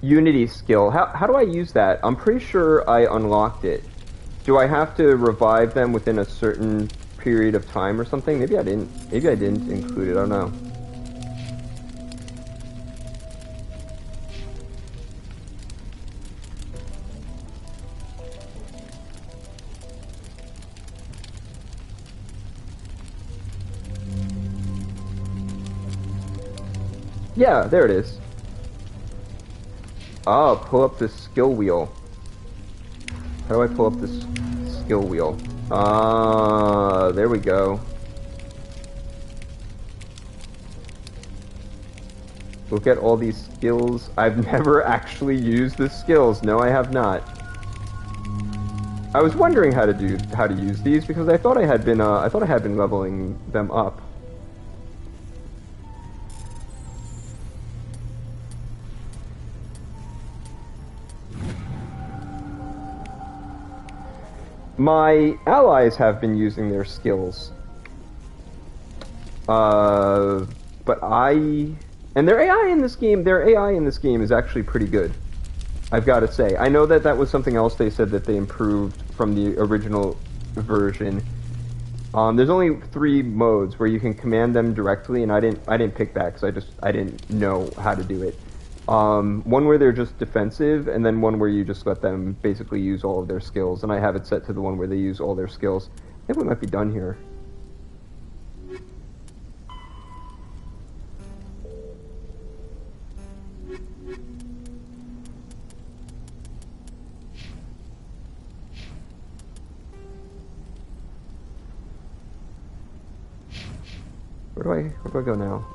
Unity skill. How do I use that? I'm pretty sure I unlocked it. Do I have to revive them within a certain period of time or something? Maybe I didn't. Maybe I didn't include it. I don't know. Yeah, there it is. Oh, pull up this skill wheel. How do I pull up this skill wheel? There we go. Look at all these skills. I've never actually used the skills. No, I have not. I was wondering how to use these because I thought I had been leveling them up. My allies have been using their skills. But their AI in this game is actually pretty good. I've got to say. I know that was something else they said that they improved from the original version. There's only 3 modes where you can command them directly, and I didn't pick that because I didn't know how to do it. One where they're just defensive, and then one where you just let them basically use all of their skills. And I have it set to the one where they use all their skills. I think we might be done here. Where do I go now?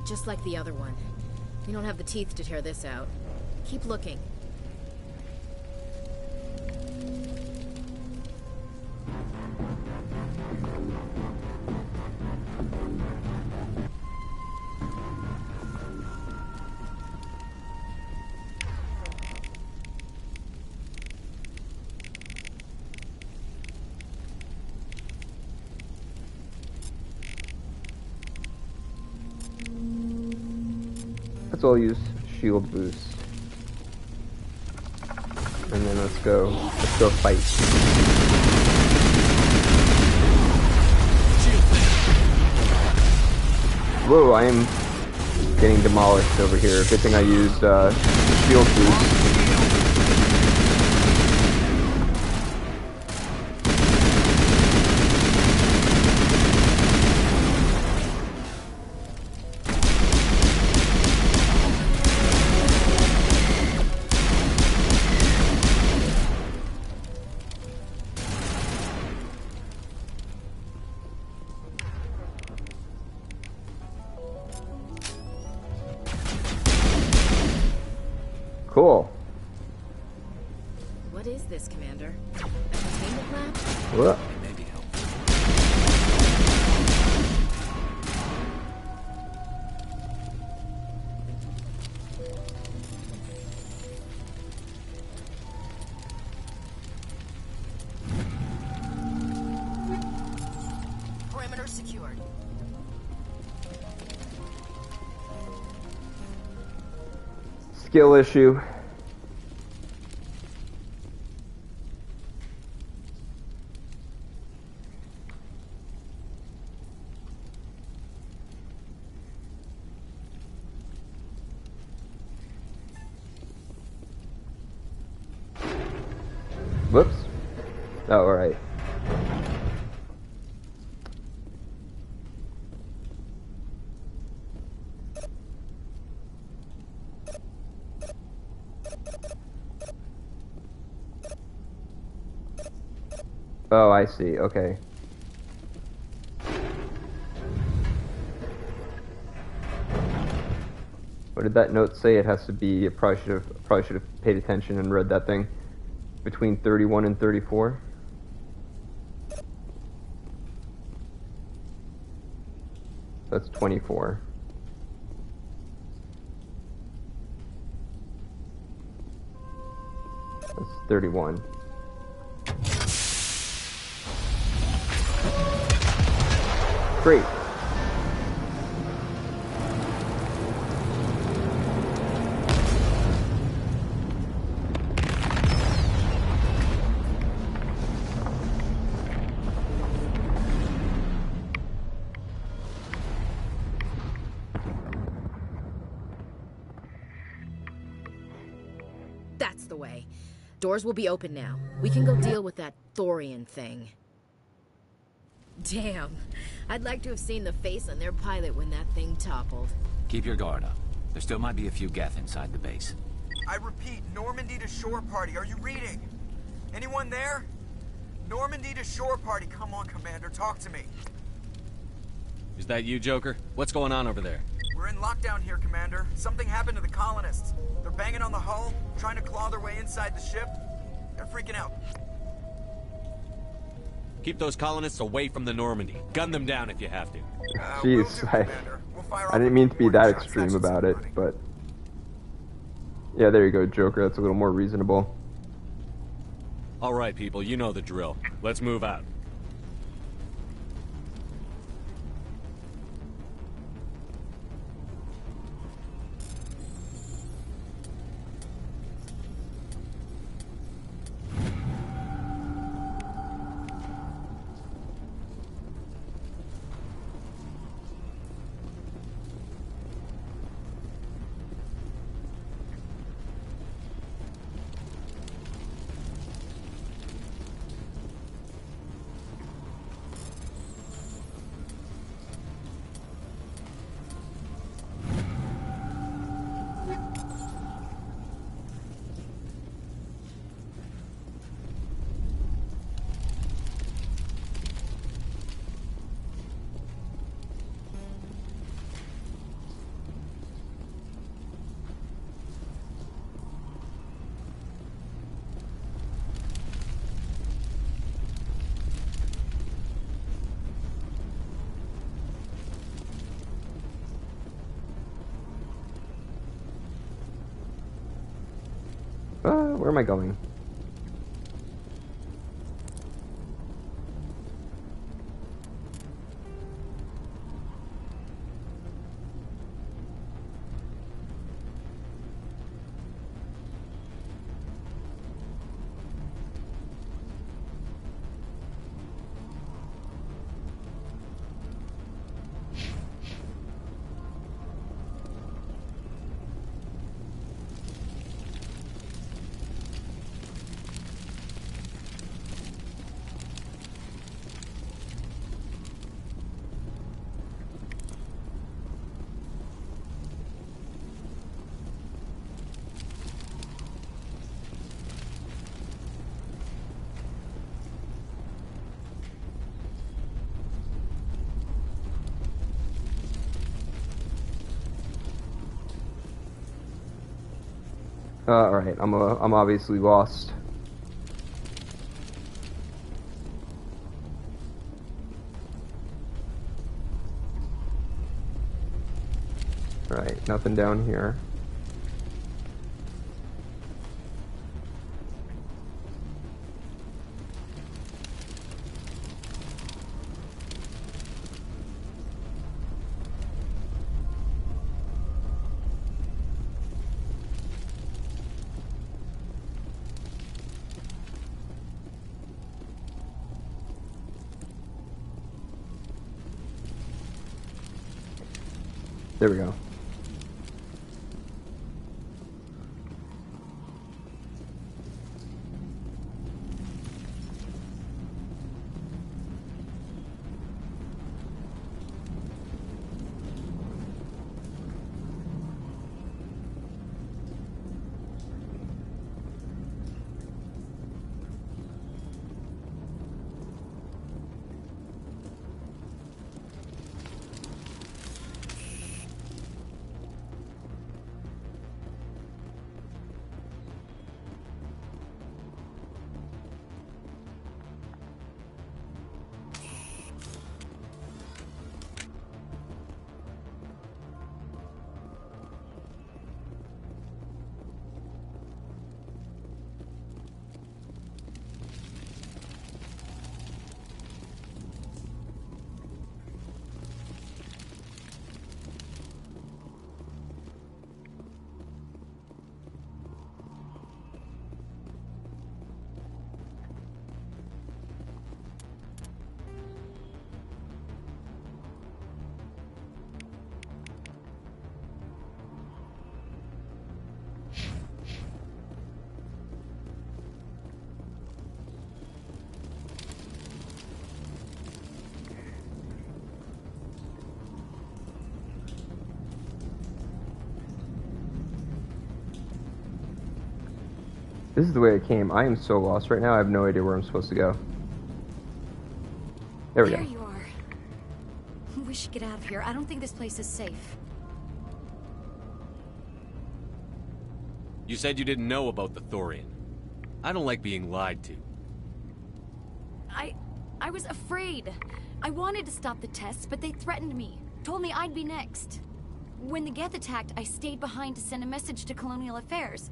Just like the other one. We don't have the teeth to tear this out. Keep looking. Let's all use shield boost. And then let's go fight. Whoa, I am getting demolished over here. Good thing I used shield boost. Cool. What is this, Commander? A containment lab? What? Maybe help. Perimeter secured. Skill issue. Whoops. Oh, alright. Oh, I see. Okay. What did that note say? It has to be. I probably should have paid attention and read that thing. Between 31 and 34. That's 24. That's 31. Great. That's the way. Doors will be open now. We can go deal with that Thorian thing. Damn. I'd like to have seen the face on their pilot when that thing toppled. Keep your guard up. There still might be a few Geth inside the base. I repeat, Normandy to shore party. Are you reading? Anyone there? Normandy to shore party. Come on, Commander. Talk to me. Is that you, Joker? What's going on over there? We're in lockdown here, Commander. Something happened to the colonists. They're banging on the hull, trying to claw their way inside the ship. They're freaking out. Keep those colonists away from the Normandy. Gun them down if you have to. Jeez, I didn't mean to be that extreme about it, but... Yeah, there you go, Joker. That's a little more reasonable. All right, people, you know the drill. Let's move out. Where am I going? Alright, I'm obviously lost. Alright, nothing down here. There we go. This is the way I came. I am so lost right now. I have no idea where I'm supposed to go. There we go. There you are. We should get out of here. I don't think this place is safe. You said you didn't know about the Thorian. I don't like being lied to. I was afraid. I wanted to stop the tests, but they threatened me. Told me I'd be next. When the Geth attacked, I stayed behind to send a message to Colonial Affairs.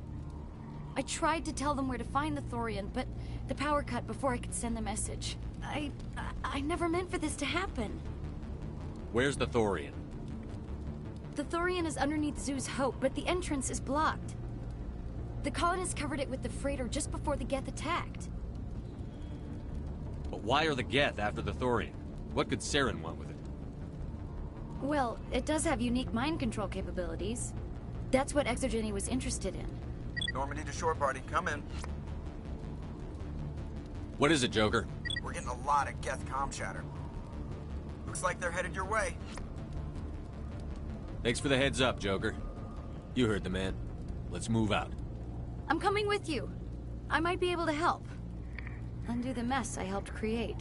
I tried to tell them where to find the Thorian, but the power cut before I could send the message. I never meant for this to happen. Where's the Thorian? The Thorian is underneath Zoo's Hope, but the entrance is blocked. The colonists covered it with the freighter just before the Geth attacked. But why are the Geth after the Thorian? What could Saren want with it? Well, it does have unique mind control capabilities. That's what Exogeny was interested in. Normandy to shore party, come in. What is it, Joker? We're getting a lot of Geth comm chatter. Looks like they're headed your way. Thanks for the heads up, Joker. You heard the man. Let's move out. I'm coming with you. I might be able to help. Undo the mess I helped create.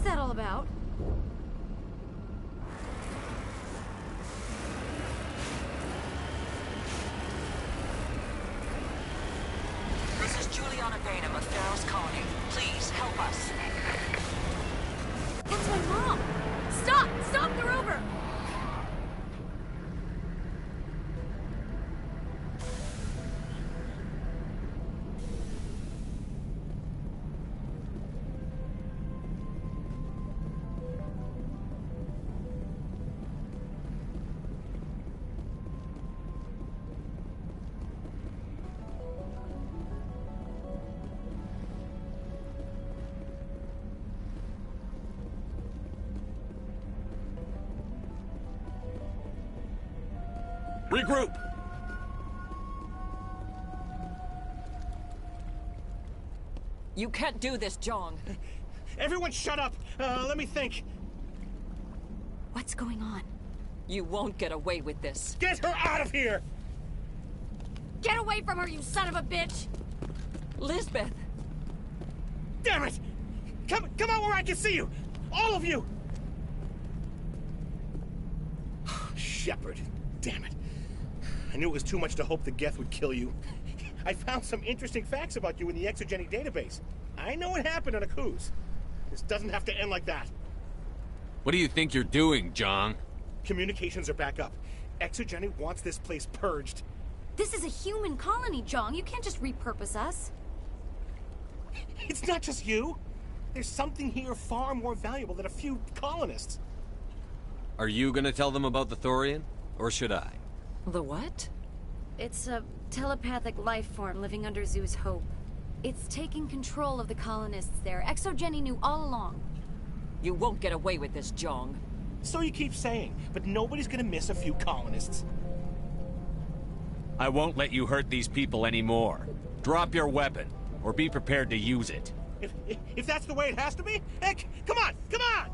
What's that all about? This is Juliana Bainham of Feros Colony. Please help us. That's my mom! Stop! Stop the rover! Regroup! You can't do this, Jong. Everyone shut up! Let me think. What's going on? You won't get away with this. Get her out of here! Get away from her, you son of a bitch! Lisbeth! Damn it! Come out where I can see you! All of you! Shepard, damn it. I knew it was too much to hope the Geth would kill you. I found some interesting facts about you in the Exogeny database. I know it happened on a cruise. This doesn't have to end like that. What do you think you're doing, Jong? Communications are back up. Exogeny wants this place purged. This is a human colony, Jong. You can't just repurpose us. It's not just you. There's something here far more valuable than a few colonists. Are you gonna tell them about the Thorian? Or should I? The what? It's a telepathic life form living under Zeus' Hope. It's taking control of the colonists there. Exogeny knew all along. You won't get away with this, Jong. So you keep saying, but nobody's gonna miss a few colonists. I won't let you hurt these people anymore. Drop your weapon, or be prepared to use it. If that's the way it has to be, heck, come on, come on!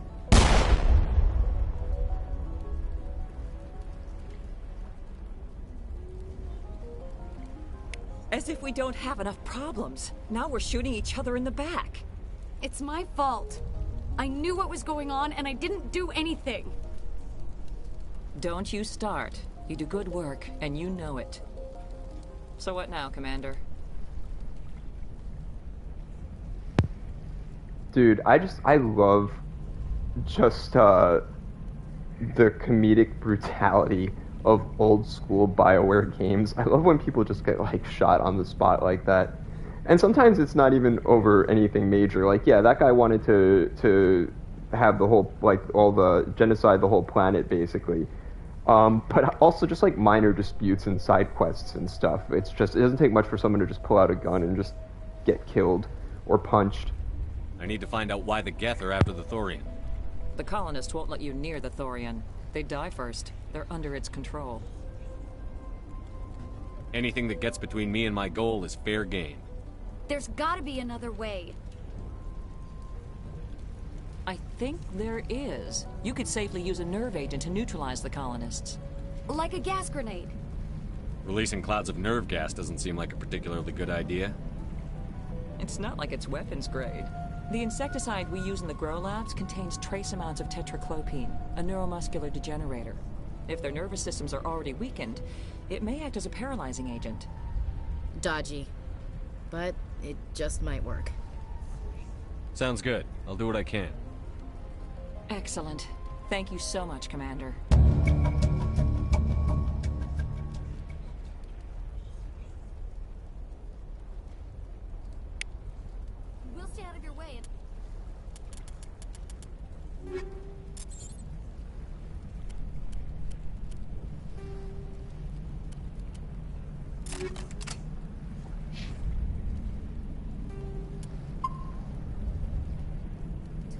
As if we don't have enough problems. Now we're shooting each other in the back. It's my fault. I knew what was going on, and I didn't do anything. Don't you start. You do good work, and you know it. So what now, Commander? Dude, I love just the comedic brutality of old school BioWare games. I love when people just get like shot on the spot like that. And sometimes it's not even over anything major. Like, yeah, that guy wanted to have the whole, like, all the genocide, the whole planet, basically. But also just like minor disputes and side quests and stuff. It doesn't take much for someone to just pull out a gun and just get killed or punched. I need to find out why the Geth are after the Thorian. The colonists won't let you near the Thorian. They die first. They're under its control. Anything that gets between me and my goal is fair game. There's gotta be another way. I think there is. You could safely use a nerve agent to neutralize the colonists. Like a gas grenade. Releasing clouds of nerve gas doesn't seem like a particularly good idea. It's not like it's weapons grade. The insecticide we use in the grow labs contains trace amounts of tetraclopine, a neuromuscular degenerator. If their nervous systems are already weakened, it may act as a paralyzing agent. Dodgy. But it just might work. Sounds good. I'll do what I can. Excellent. Thank you so much, Commander. We'll stay out of your way and... Until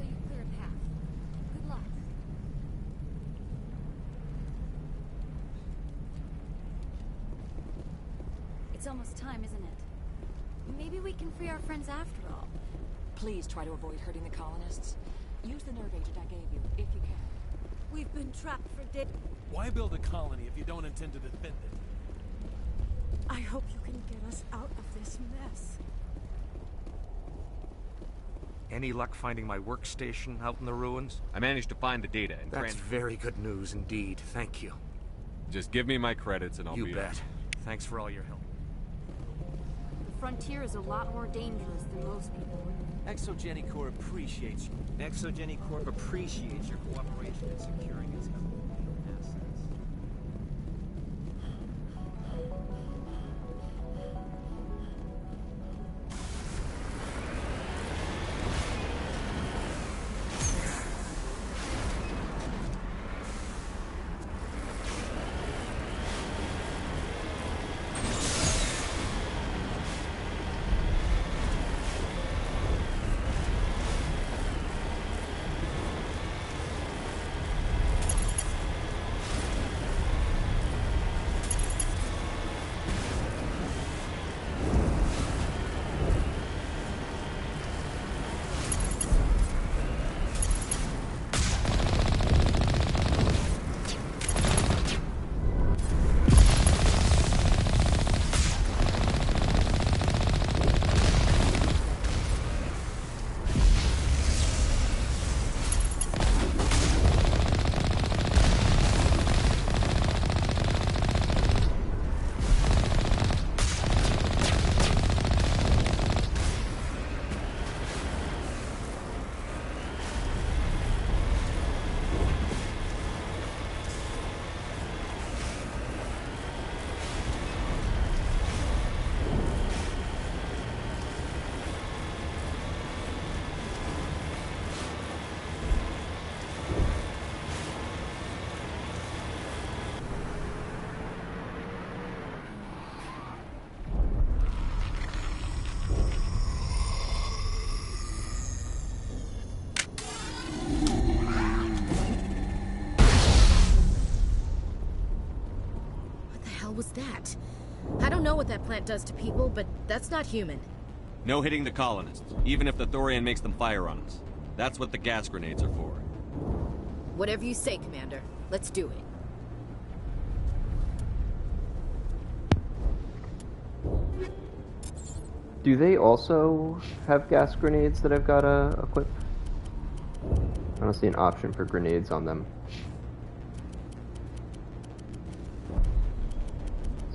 you clear a path. Good luck. It's almost time, isn't it? Maybe we can free our friends after all. Please try to avoid hurting the colonists. Use the nerve agent I gave you, if you can. We've been trapped for dead. Why build a colony if you don't intend to defend it? I hope you can get us out of this mess. Any luck finding my workstation out in the ruins? I managed to find the data and That's very good news indeed. Thank you. Just give me my credits and I'll be... You bet. Thanks for all your help. The frontier is a lot more dangerous than most people. Exogeny Corp appreciates you. Exogeny Corp appreciates your cooperation in securing its assets. Was that? I don't know what that plant does to people, but that's not human. No hitting the colonists, even if the Thorian makes them fire on us. That's what the gas grenades are for. Whatever you say, Commander. Let's do it. Do they also have gas grenades that I've got to equip? I don't see an option for grenades on them.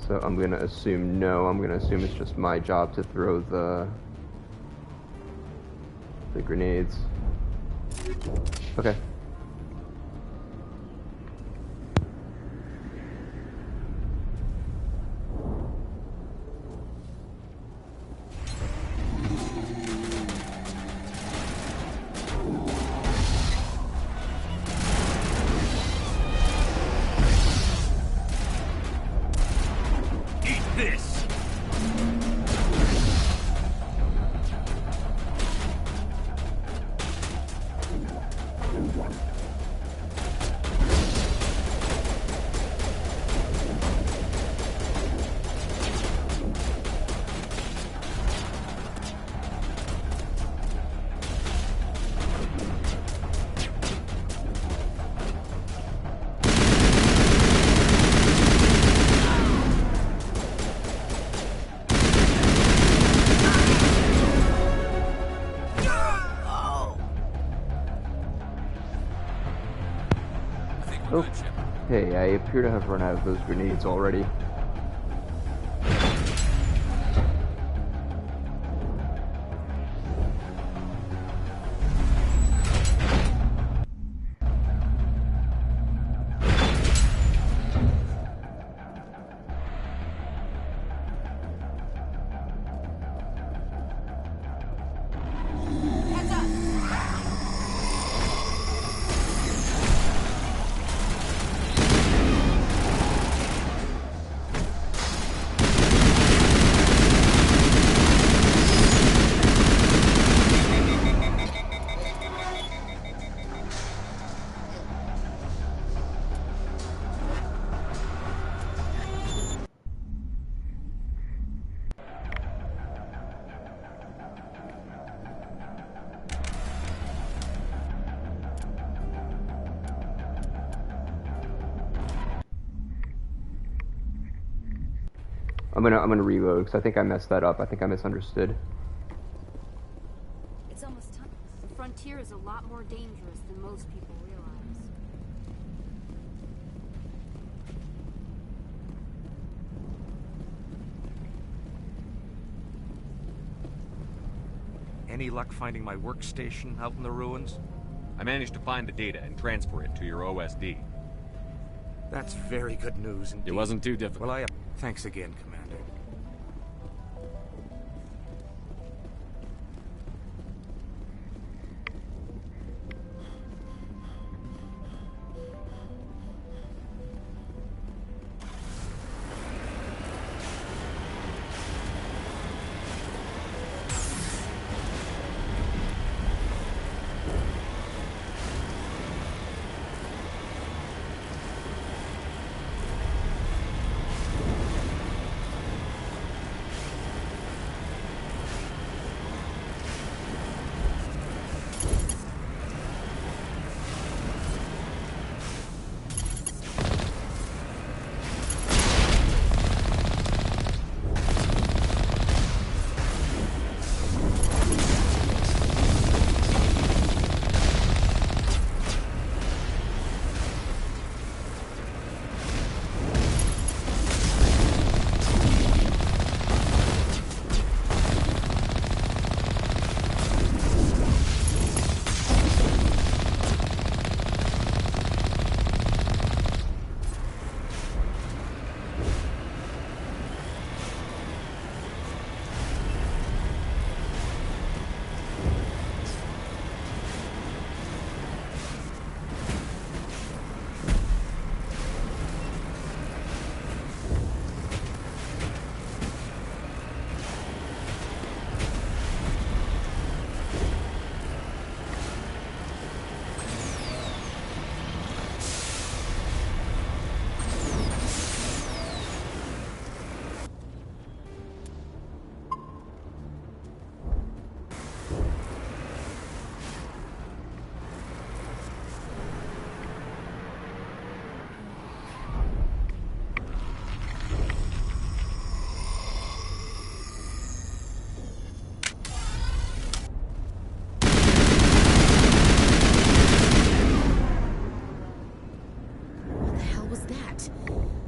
So I'm gonna assume no. I'm gonna assume it's just my job to throw the grenades. Okay. Okay, I appear to have run out of those grenades already. I'm gonna reload because I think I messed that up. I think I misunderstood. It's almost time. frontier is a lot more dangerous than most people realize. Any luck finding my workstation out in the ruins? I managed to find the data and transfer it to your OSD. That's very good news indeed. It wasn't too difficult. Well, thanks again, Commander.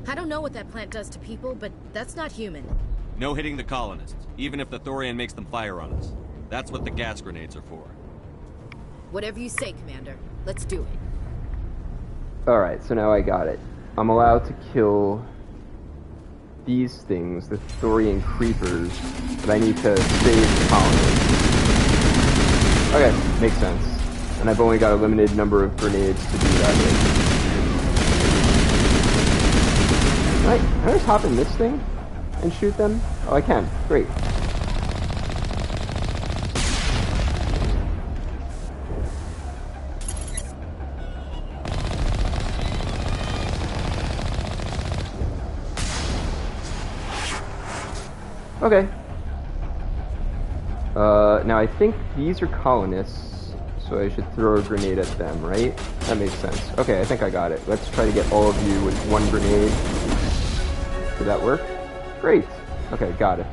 I don't know what that plant does to people, but that's not human. No hitting the colonists, even if the Thorian makes them fire on us. That's what the gas grenades are for. Whatever you say, Commander. Let's do it. Alright, so now I got it. I'm allowed to kill these things, the Thorian creepers, but I need to save the colonists. Okay, makes sense. And I've only got a limited number of grenades to do that with. Can I just hop in this thing and shoot them? Oh, I can. Great. Okay. Now I think these are colonists, so I should throw a grenade at them, right? That makes sense. Okay, I think I got it. Let's try to get all of you with one grenade. Did that work? Great. Okay, got it.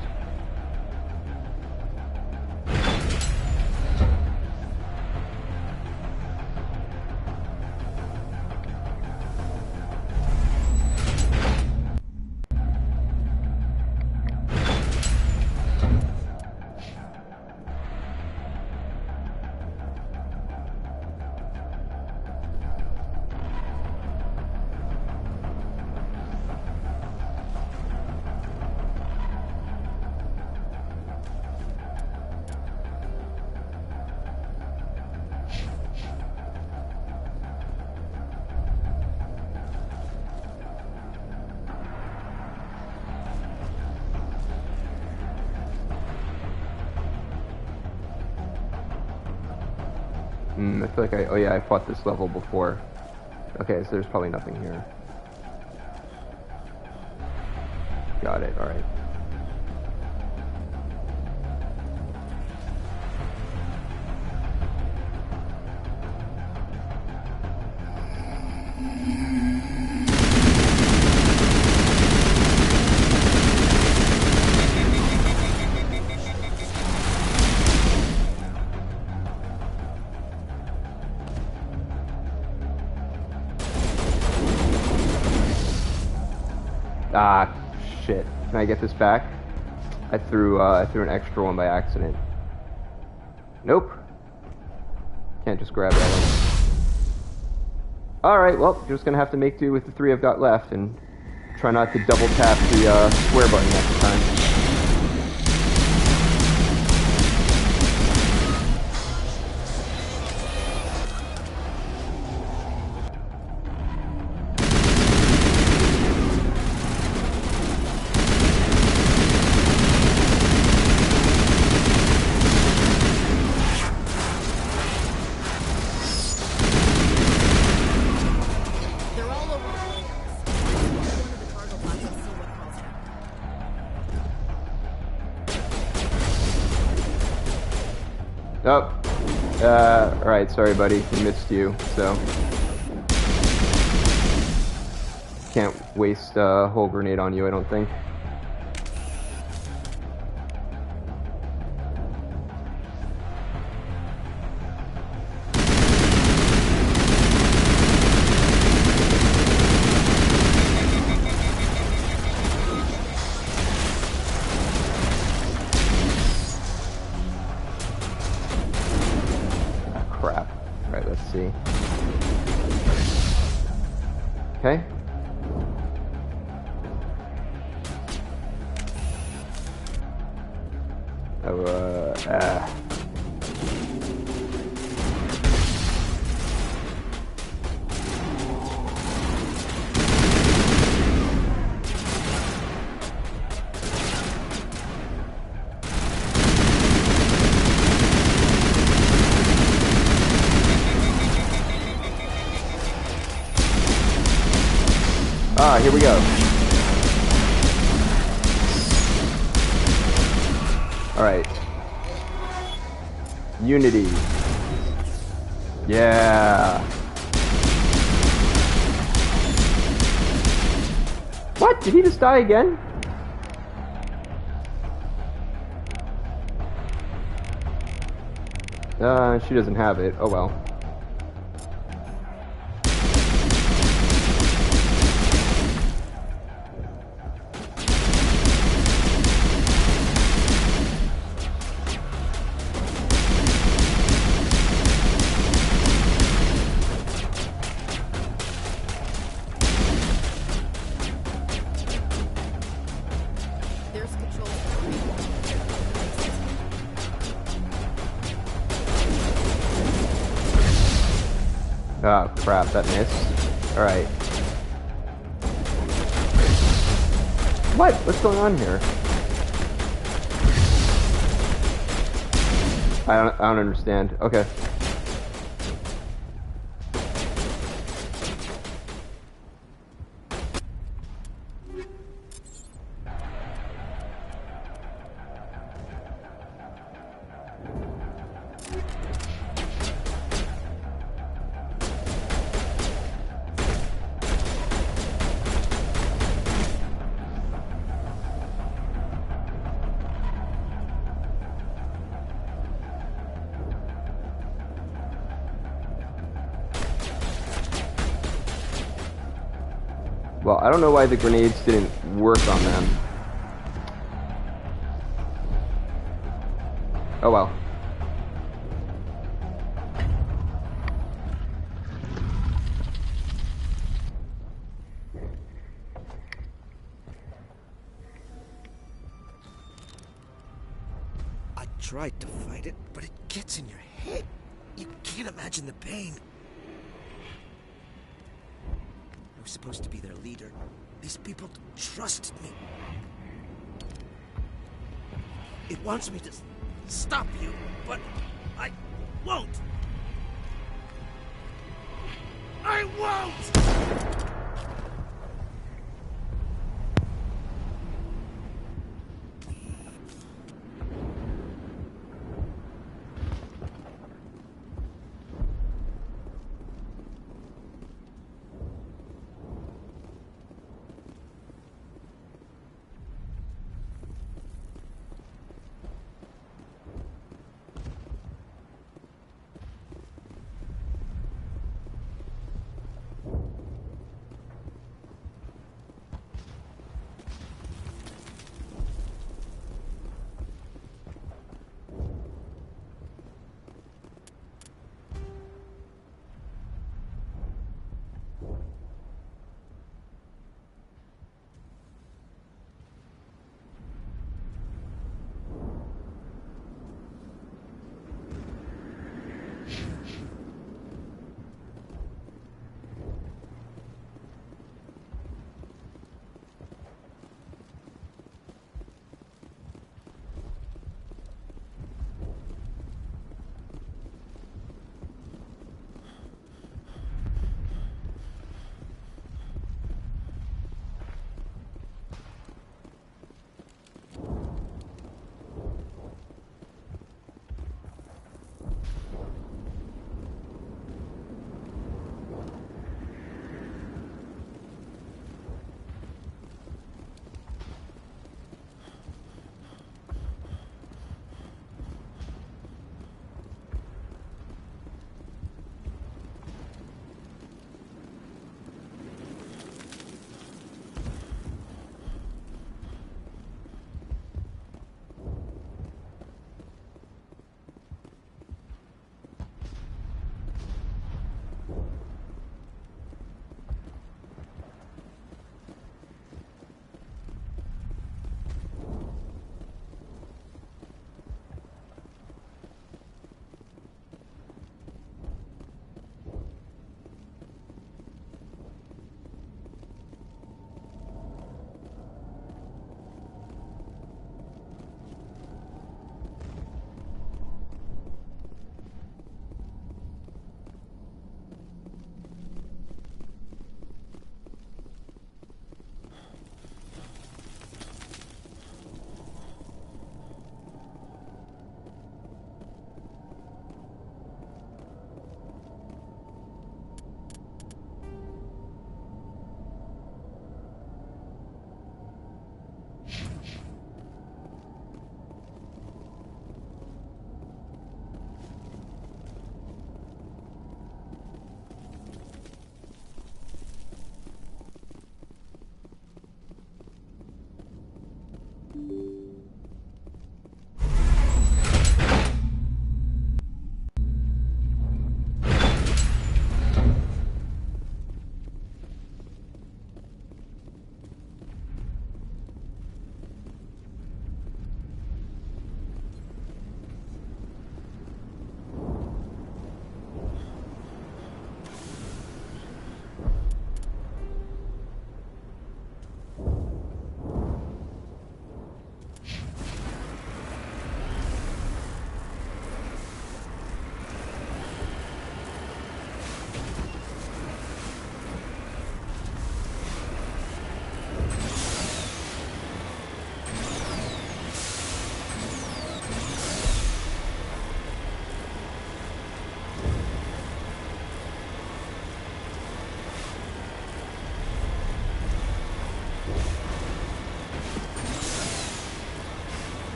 I feel like oh yeah, I fought this level before. Okay, so there's probably nothing here. Got it, alright. Ah, shit. Can I get this back? I threw an extra one by accident. Nope. Can't just grab that one. Alright, well, just gonna have to make do with the 3 I've got left and try not to double tap the square button next time. Oh. Alright, sorry buddy, we missed you, so... Can't waste a whole grenade on you, I don't think. Crap. Alright, let's see. Okay. Here we go. Alright. Unity. Yeah. What? Did he just die again? She doesn't have it. Oh well. Oh crap, that missed. Alright. What? What's going on here? I don't understand. Okay. Well, I don't know why the grenades didn't work on them. Oh well. I tried to fight it, but it gets in your head. You can't imagine the pain. I was supposed to be their leader. These people trusted me. It wants me to stop you, but I won't. I won't!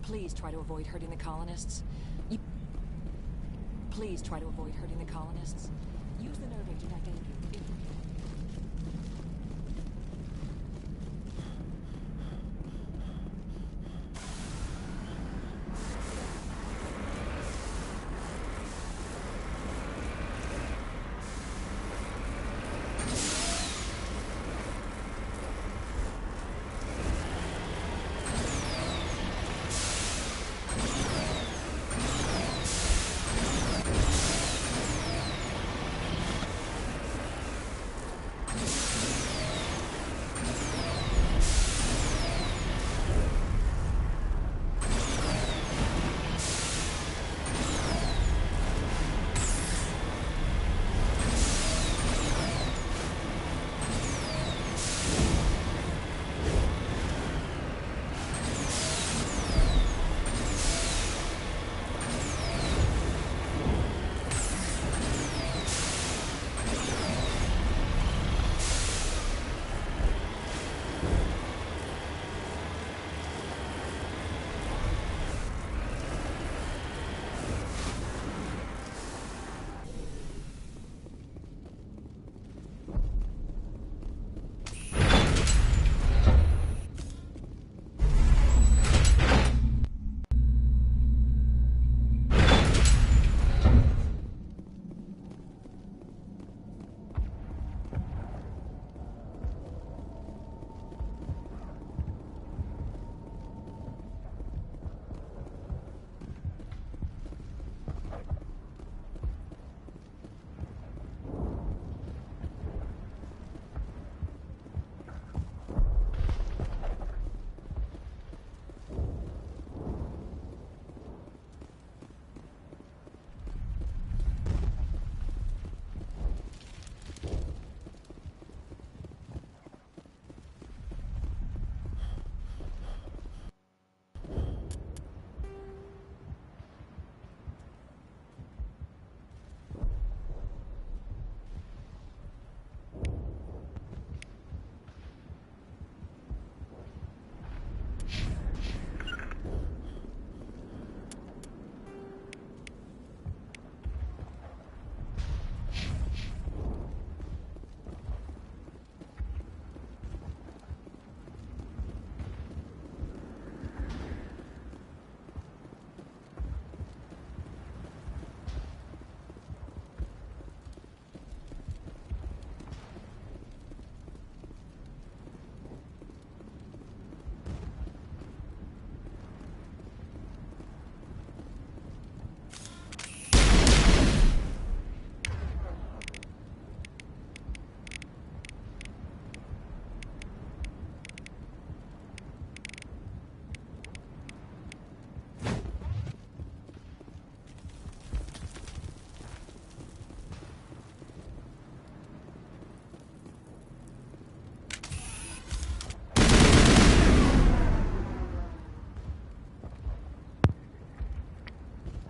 Please try to avoid hurting the colonists. Please try to avoid hurting the colonists. Use the nerve agent I gave you.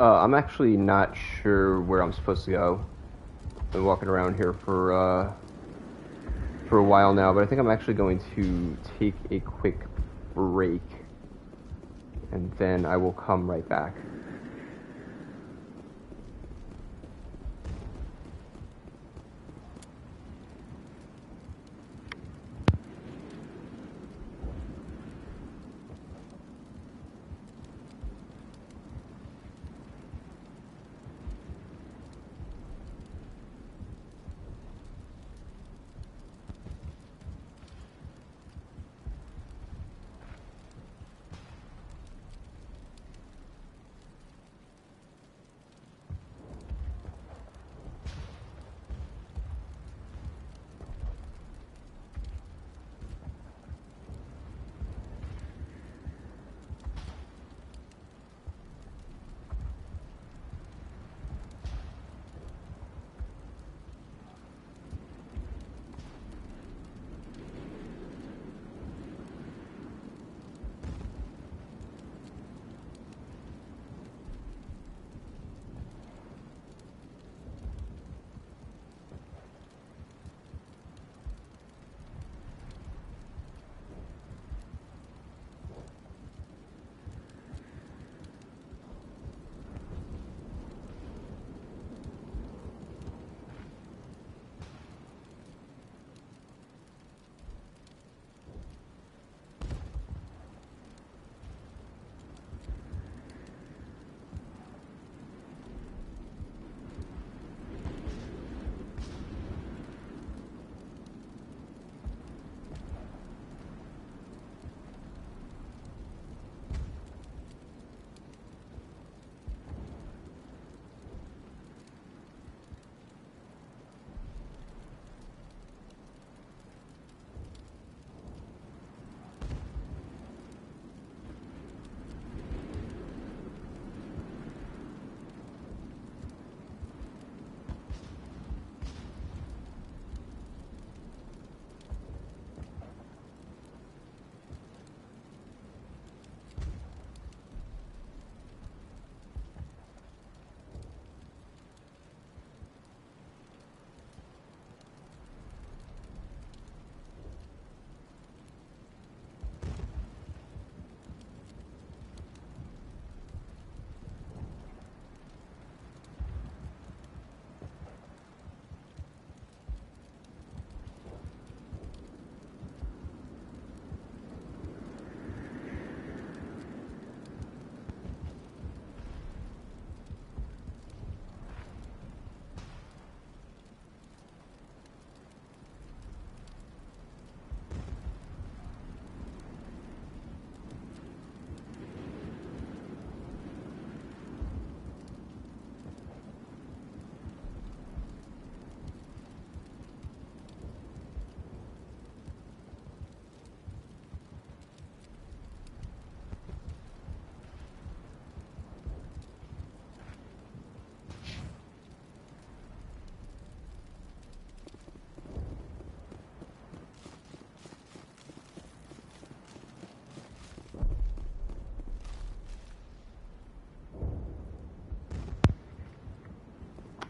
I'm actually not sure where I'm supposed to go. I've been walking around here for a while now, but I think I'm actually going to take a quick break, and then I will come right back.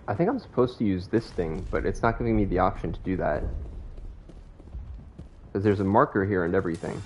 I think I'm supposed to use this thing, but it's not giving me the option to do that. Because there's a marker here and everything.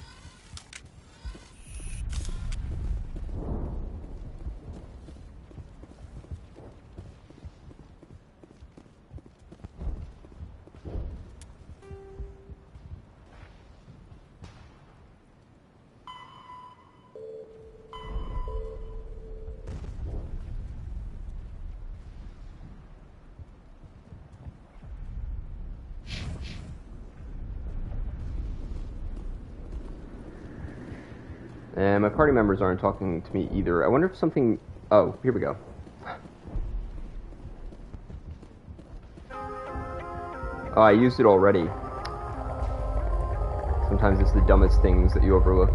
And my party members aren't talking to me either. I wonder if something... Oh, here we go. Oh, I used it already. Sometimes it's the dumbest things that you overlook.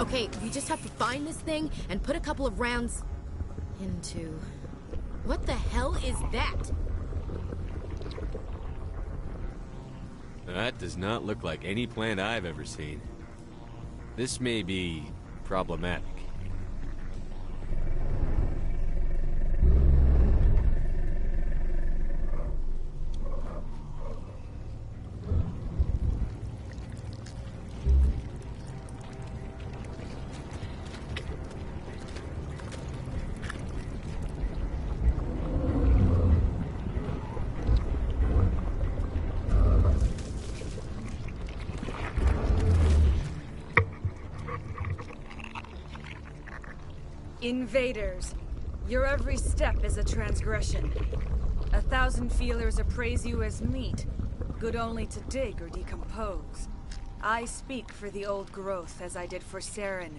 Okay, you just have to find this thing and put a couple of rounds into... What the hell is that? That does not look like any plant I've ever seen. This may be problematic. Invaders, your every step is a transgression. 1,000 feelers appraise you as meat, good only to dig or decompose. I speak for the old growth as I did for Saren.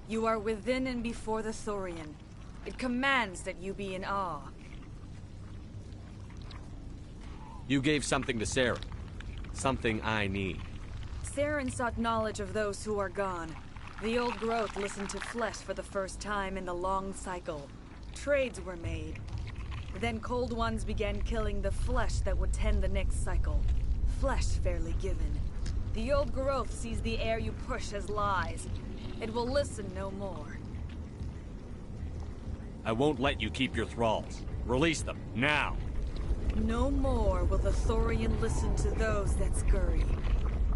You are within and before the Thorian. It commands that you be in awe. You gave something to Sarah. Something I need. Saren sought knowledge of those who are gone. The old growth listened to flesh for the first time in the long cycle. Trades were made. Then cold ones began killing the flesh that would tend the next cycle. Flesh fairly given. The old growth sees the air you push as lies. It will listen no more. I won't let you keep your thralls. Release them, now! No more will the Thorian listen to those that scurry.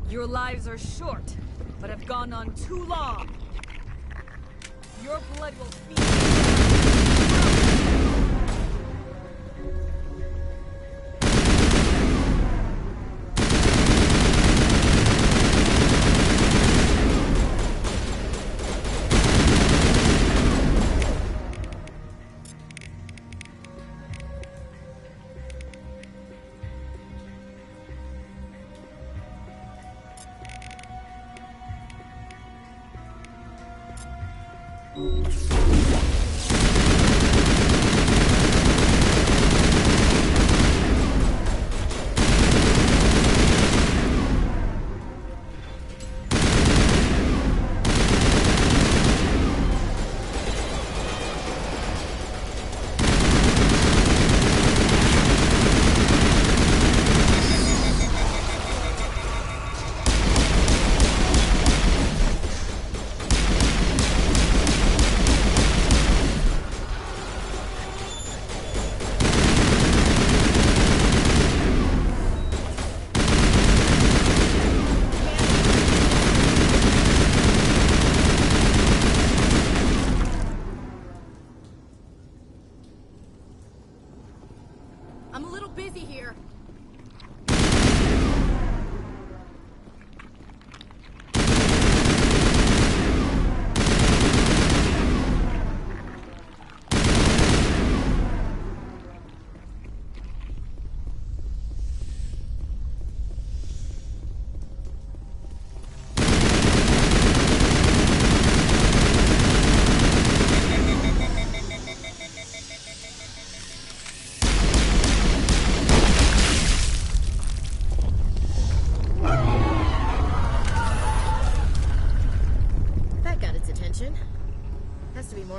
Your lives are short, but have gone on too long. Your blood will feed.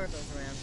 more of those around.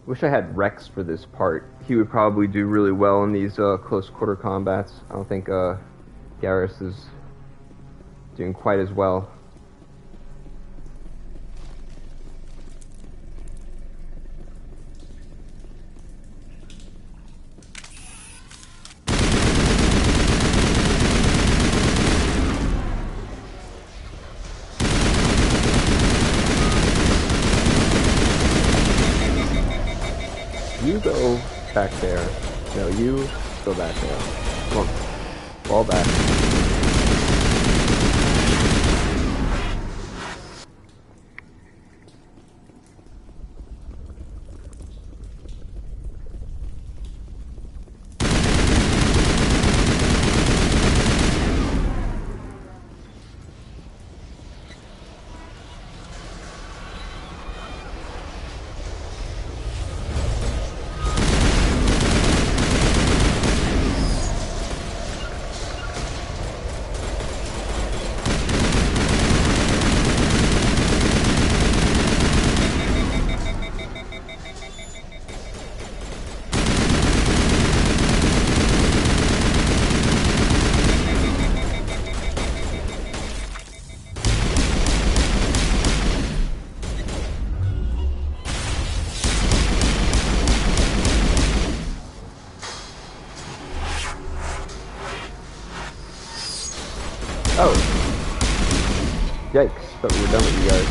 Wish I had Rex for this part. He would probably do really well in these close quarter combats. I don't think Garrus is doing quite as well. You go back there. No, you go back there. Come on. Fall back. Oh. Yikes, thought we were done with you guys.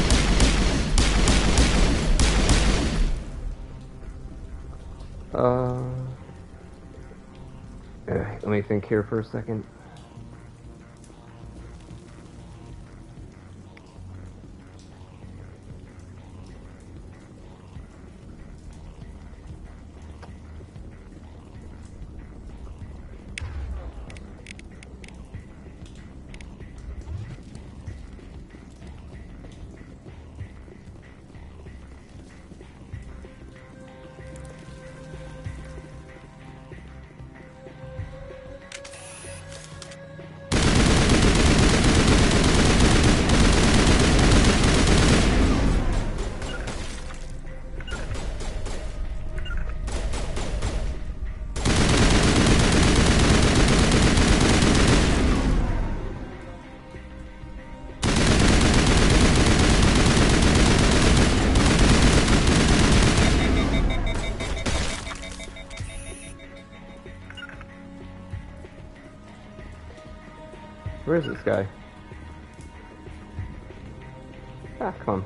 Let me think here for a second. Where is this guy? Ah, come on.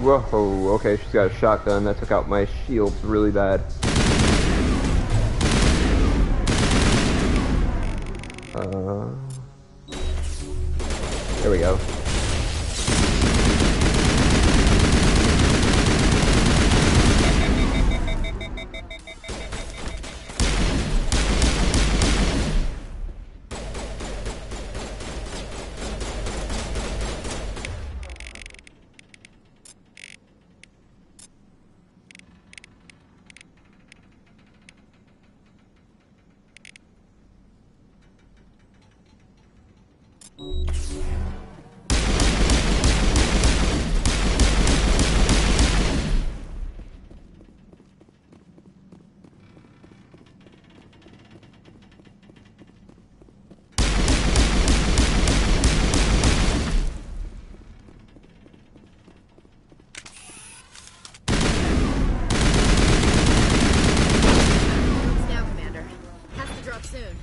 Whoa, okay, she's got a shotgun. That took out my shields really bad. There we go. Now, Commander. Has to drop soon.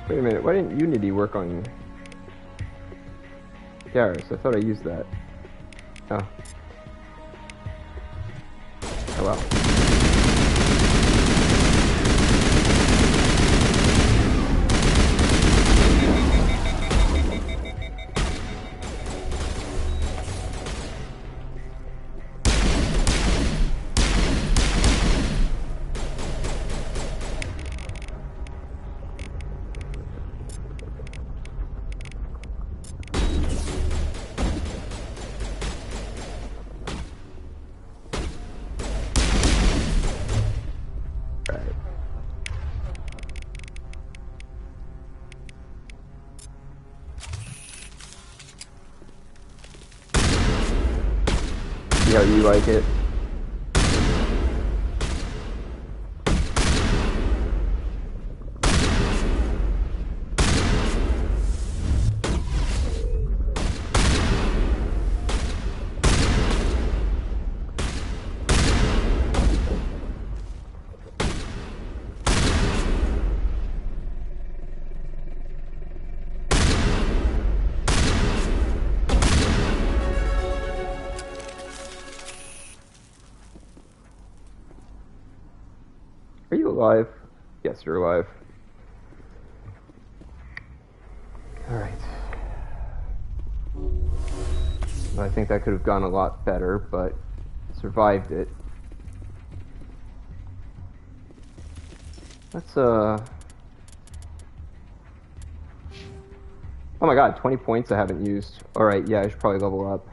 Wait a minute, why didn't Unity work on Garrus? I thought I used that. Oh. Oh well. See how you like it? Are you alive? Yes, you're alive. Alright. I think that could have gone a lot better, but survived it. Let's, oh my god, 20 points I haven't used. Alright, yeah, I should probably level up.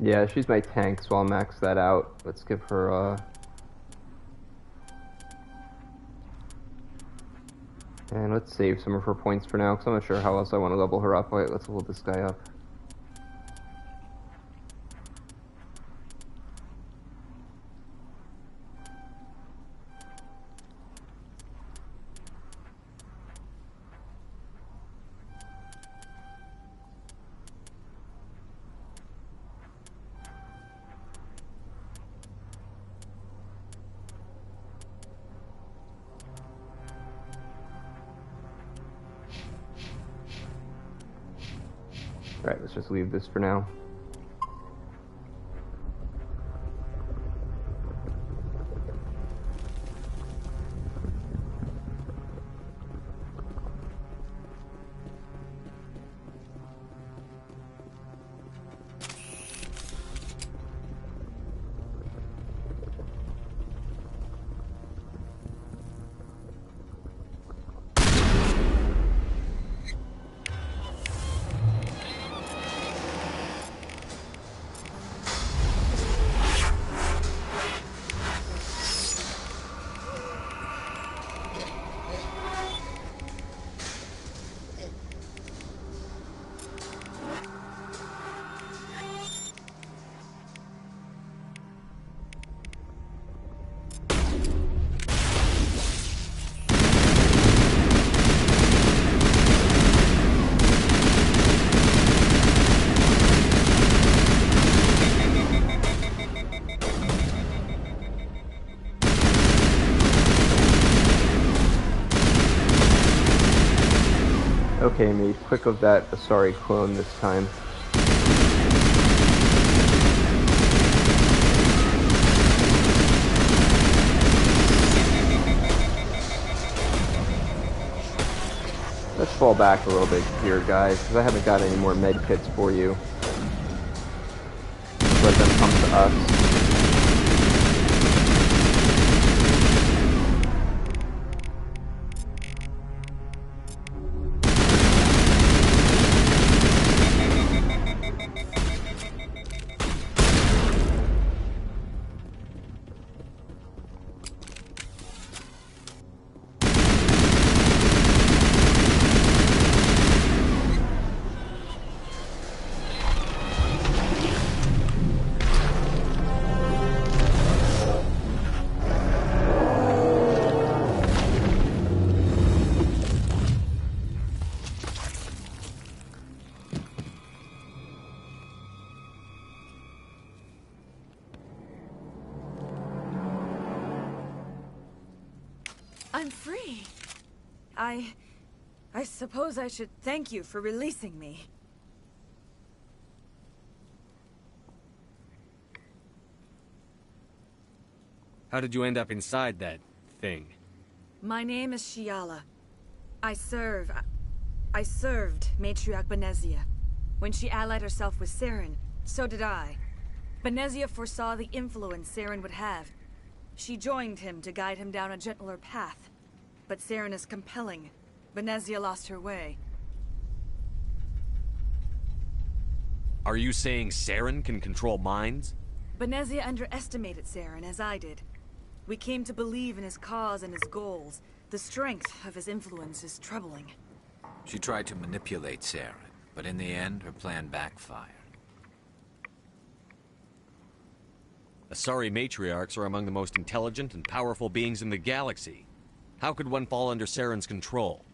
Yeah, she's my tank, so I'll max that out. Let's give her, and let's save some of her points for now, because I'm not sure how else I want to level her up. Wait, let's level this guy up. Alright, let's just leave this for now. Okay, made quick of that Asari clone this time. Let's fall back a little bit here, guys, because I haven't got any more med kits for you. Let them come to us. I'm free. I suppose I should thank you for releasing me. How did you end up inside that thing? My name is Shiala. I served Matriarch Benezia. When she allied herself with Saren, so did I. Benezia foresaw the influence Saren would have. She joined him to guide him down a gentler path. But Saren is compelling. Benezia lost her way. Are you saying Saren can control minds? Benezia underestimated Saren, as I did. We came to believe in his cause and his goals. The strength of his influence is troubling. She tried to manipulate Saren, but in the end, her plan backfired. Asari matriarchs are among the most intelligent and powerful beings in the galaxy. How could one fall under Saren's control?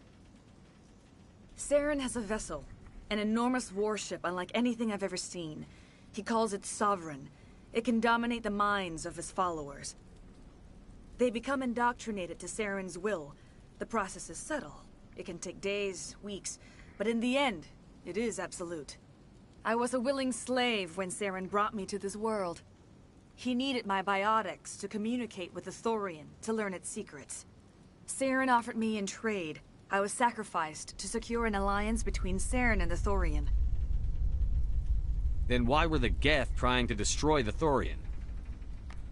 Saren has a vessel, an enormous warship unlike anything I've ever seen. He calls it Sovereign. It can dominate the minds of his followers. They become indoctrinated to Saren's will. The process is subtle. It can take days, weeks, but in the end, it is absolute. I was a willing slave when Saren brought me to this world. He needed my biotics to communicate with the Thorian, to learn its secrets. Saren offered me in trade. I was sacrificed to secure an alliance between Saren and the Thorian. Then why were the Geth trying to destroy the Thorian?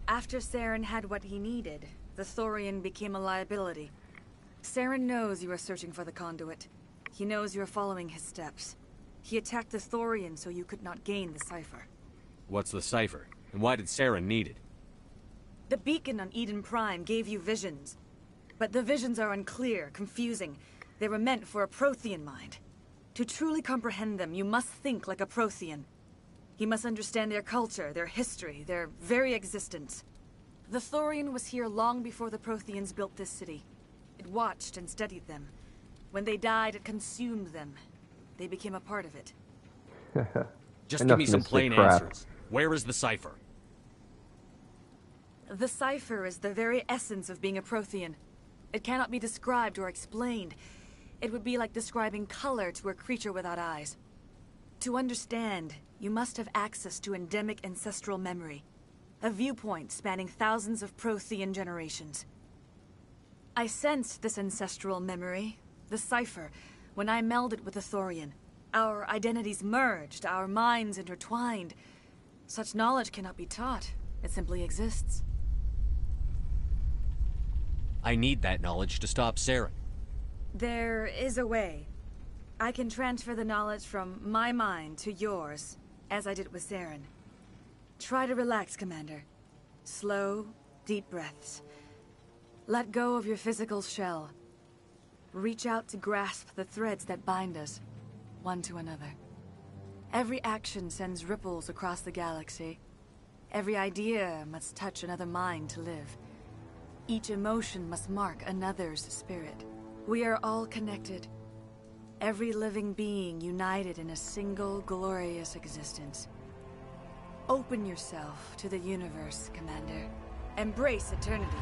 After Saren had what he needed, the Thorian became a liability. Saren knows you are searching for the conduit. He knows you are following his steps. He attacked the Thorian so you could not gain the cipher. What's the cipher? And why did Saren need it? The beacon on Eden Prime gave you visions. But the visions are unclear, confusing. They were meant for a Prothean mind. To truly comprehend them, you must think like a Prothean. You must understand their culture, their history, their very existence. The Thorian was here long before the Protheans built this city. It watched and studied them. When they died, it consumed them. They became a part of it. Just give me some plain answers. Where is the cipher? The cipher is the very essence of being a Prothean. It cannot be described or explained. It would be like describing color to a creature without eyes. To understand, you must have access to endemic ancestral memory. A viewpoint spanning thousands of Prothean generations. I sensed this ancestral memory, the cipher, when I melded with the Thorian. Our identities merged, our minds intertwined. Such knowledge cannot be taught. It simply exists. I need that knowledge to stop Saren. There is a way. I can transfer the knowledge from my mind to yours, as I did with Saren. Try to relax, Commander. Slow, deep breaths. Let go of your physical shell. Reach out to grasp the threads that bind us, one to another. Every action sends ripples across the galaxy. Every idea must touch another mind to live. Each emotion must mark another's spirit. We are all connected. Every living being united in a single glorious existence. Open yourself to the universe, Commander. Embrace eternity.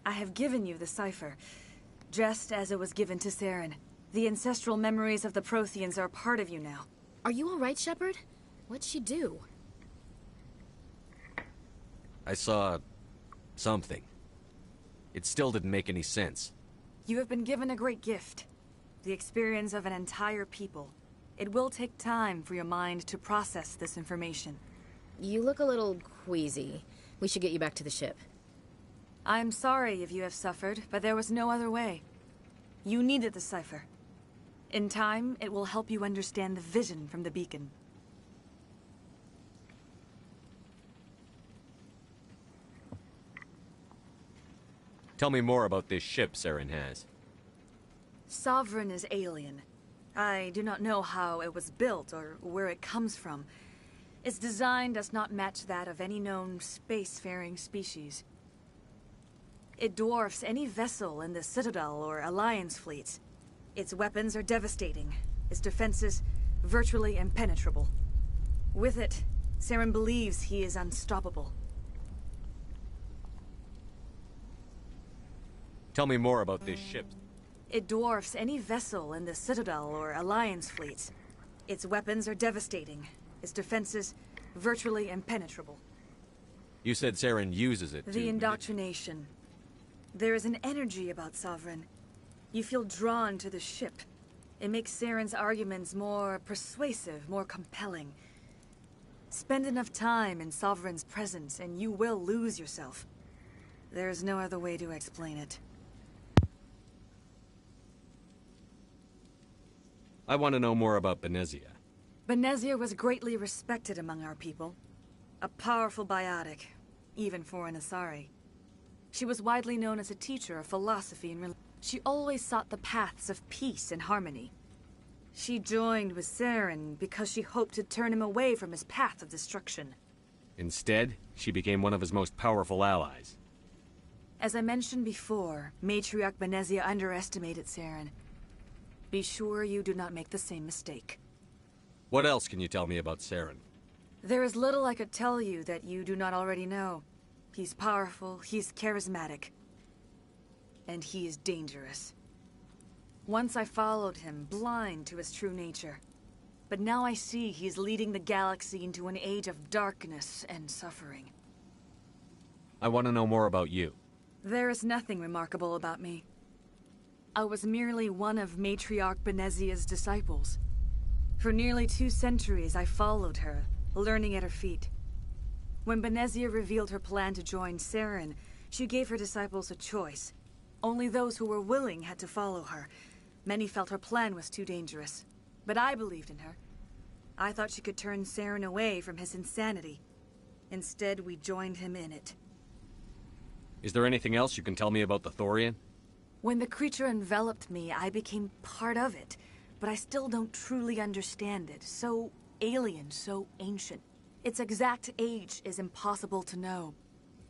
I have given you the cipher, just as it was given to Saren. The ancestral memories of the Protheans are part of you now. Are you all right, Shepard? What'd she do? I saw... something. It still didn't make any sense. You have been given a great gift. The experience of an entire people. It will take time for your mind to process this information. You look a little queasy. We should get you back to the ship. I'm sorry if you have suffered, but there was no other way. You needed the cipher. In time, it will help you understand the vision from the beacon. Tell me more about this ship Saren has. Sovereign is alien. I do not know how it was built or where it comes from. Its design does not match that of any known spacefaring species. It dwarfs any vessel in the Citadel or Alliance fleets. Its weapons are devastating, its defenses virtually impenetrable. With it, Saren believes he is unstoppable. Tell me more about this ship. It dwarfs any vessel in the Citadel or Alliance fleets. Its weapons are devastating, its defenses virtually impenetrable. You said Saren uses it The indoctrination. There is an energy about Sovereign. You feel drawn to the ship. It makes Saren's arguments more persuasive, more compelling. Spend enough time in Sovereign's presence and you will lose yourself. There is no other way to explain it. I want to know more about Benezia. Benezia was greatly respected among our people. A powerful biotic, even for an Asari. She was widely known as a teacher of philosophy and religion. She always sought the paths of peace and harmony. She joined with Saren because she hoped to turn him away from his path of destruction. Instead, she became one of his most powerful allies. As I mentioned before, Matriarch Benezia underestimated Saren. Be sure you do not make the same mistake. What else can you tell me about Saren? There is little I could tell you that you do not already know. He's powerful, he's charismatic, and he is dangerous. Once I followed him, blind to his true nature. But now I see he's leading the galaxy into an age of darkness and suffering. I want to know more about you. There is nothing remarkable about me. I was merely one of Matriarch Benezia's disciples. For nearly 2 centuries, I followed her, learning at her feet. When Benezia revealed her plan to join Saren, she gave her disciples a choice. Only those who were willing had to follow her. Many felt her plan was too dangerous, but I believed in her. I thought she could turn Saren away from his insanity. Instead, we joined him in it. Is there anything else you can tell me about the Thorian? When the creature enveloped me, I became part of it, but I still don't truly understand it. So alien, so ancient. Its exact age is impossible to know.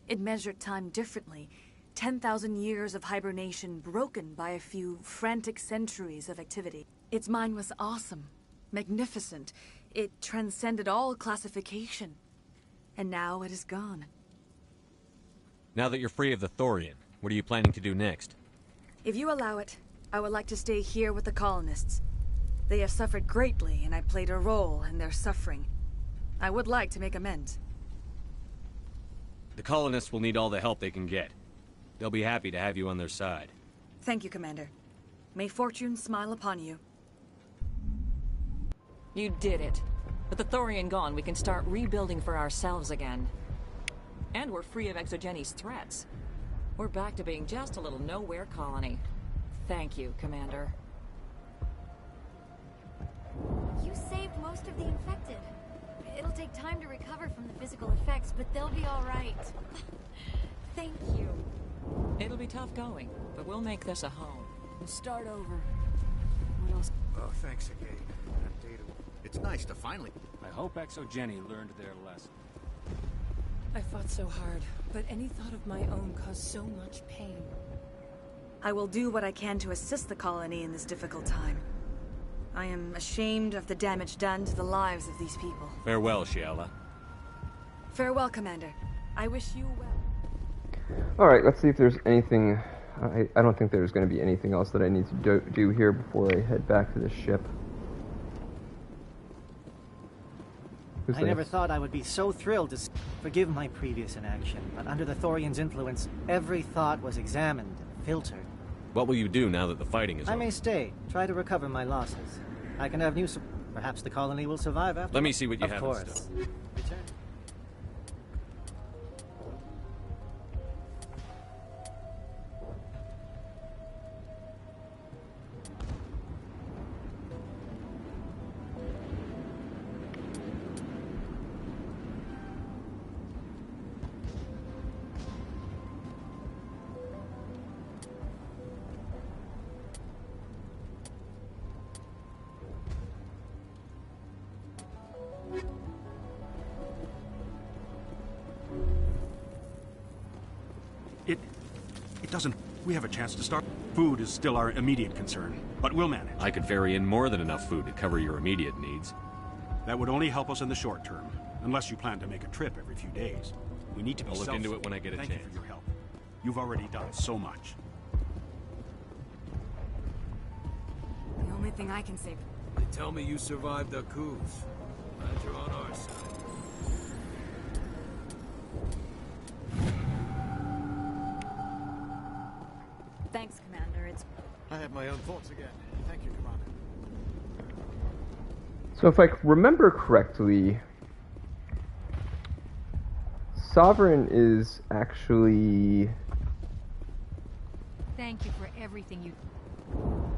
It measured time differently. 10,000 years of hibernation broken by a few frantic centuries of activity. Its mind was awesome, magnificent. It transcended all classification. And now it is gone. Now that you're free of the Thorian, what are you planning to do next? If you allow it, I would like to stay here with the colonists. They have suffered greatly, and I played a role in their suffering. I would like to make amends. The colonists will need all the help they can get. They'll be happy to have you on their side. Thank you, Commander. May fortune smile upon you. You did it. With the Thorian gone, we can start rebuilding for ourselves again. And we're free of Exogeni's threats. We're back to being just a little nowhere colony. Thank you, Commander. You saved most of the infected. It'll take time to recover from the physical effects, but they'll be all right. Thank you. It'll be tough going, but we'll make this a home. We'll start over. What else? Oh, thanks again. That data... It's nice to finally... I hope Exogeny learned their lesson. I fought so hard, but any thought of my own caused so much pain. I will do what I can to assist the colony in this difficult time. I am ashamed of the damage done to the lives of these people. Farewell, Shiala. Farewell, Commander. I wish you well. Alright, let's see if there's anything... I don't think there's going to be anything else that I need to do here before I head back to the ship. I never thought I would be so thrilled to forgive my previous inaction, but under the Thorian's influence, every thought was examined and filtered. What will you do now that the fighting is over? I may stay, try to recover my losses. I can have new perhaps the colony will survive after. Let me see what you have. Of course. Return. It doesn't... We have a chance to start. Food is still our immediate concern, but we'll manage. I could ferry in more than enough food to cover your immediate needs. That would only help us in the short term, unless you plan to make a trip every few days. We need to be I'll look into it when I get a chance. Thank you for your help. You've already done so much. The only thing I can say... They tell me you survived the coups. Glad you're on our side. Thanks, Commander. It's... I have my own thoughts again. Thank you, Commander. So if I remember correctly, Sovereign is actually... Thank you for everything you...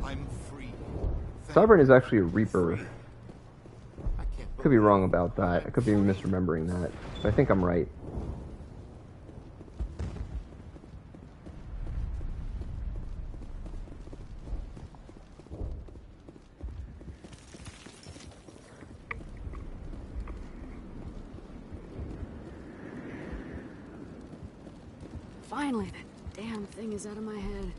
I'm free. Sovereign is actually a Reaper. Could be wrong about that. I could be misremembering that. But I think I'm right. Finally, that damn thing is out of my head.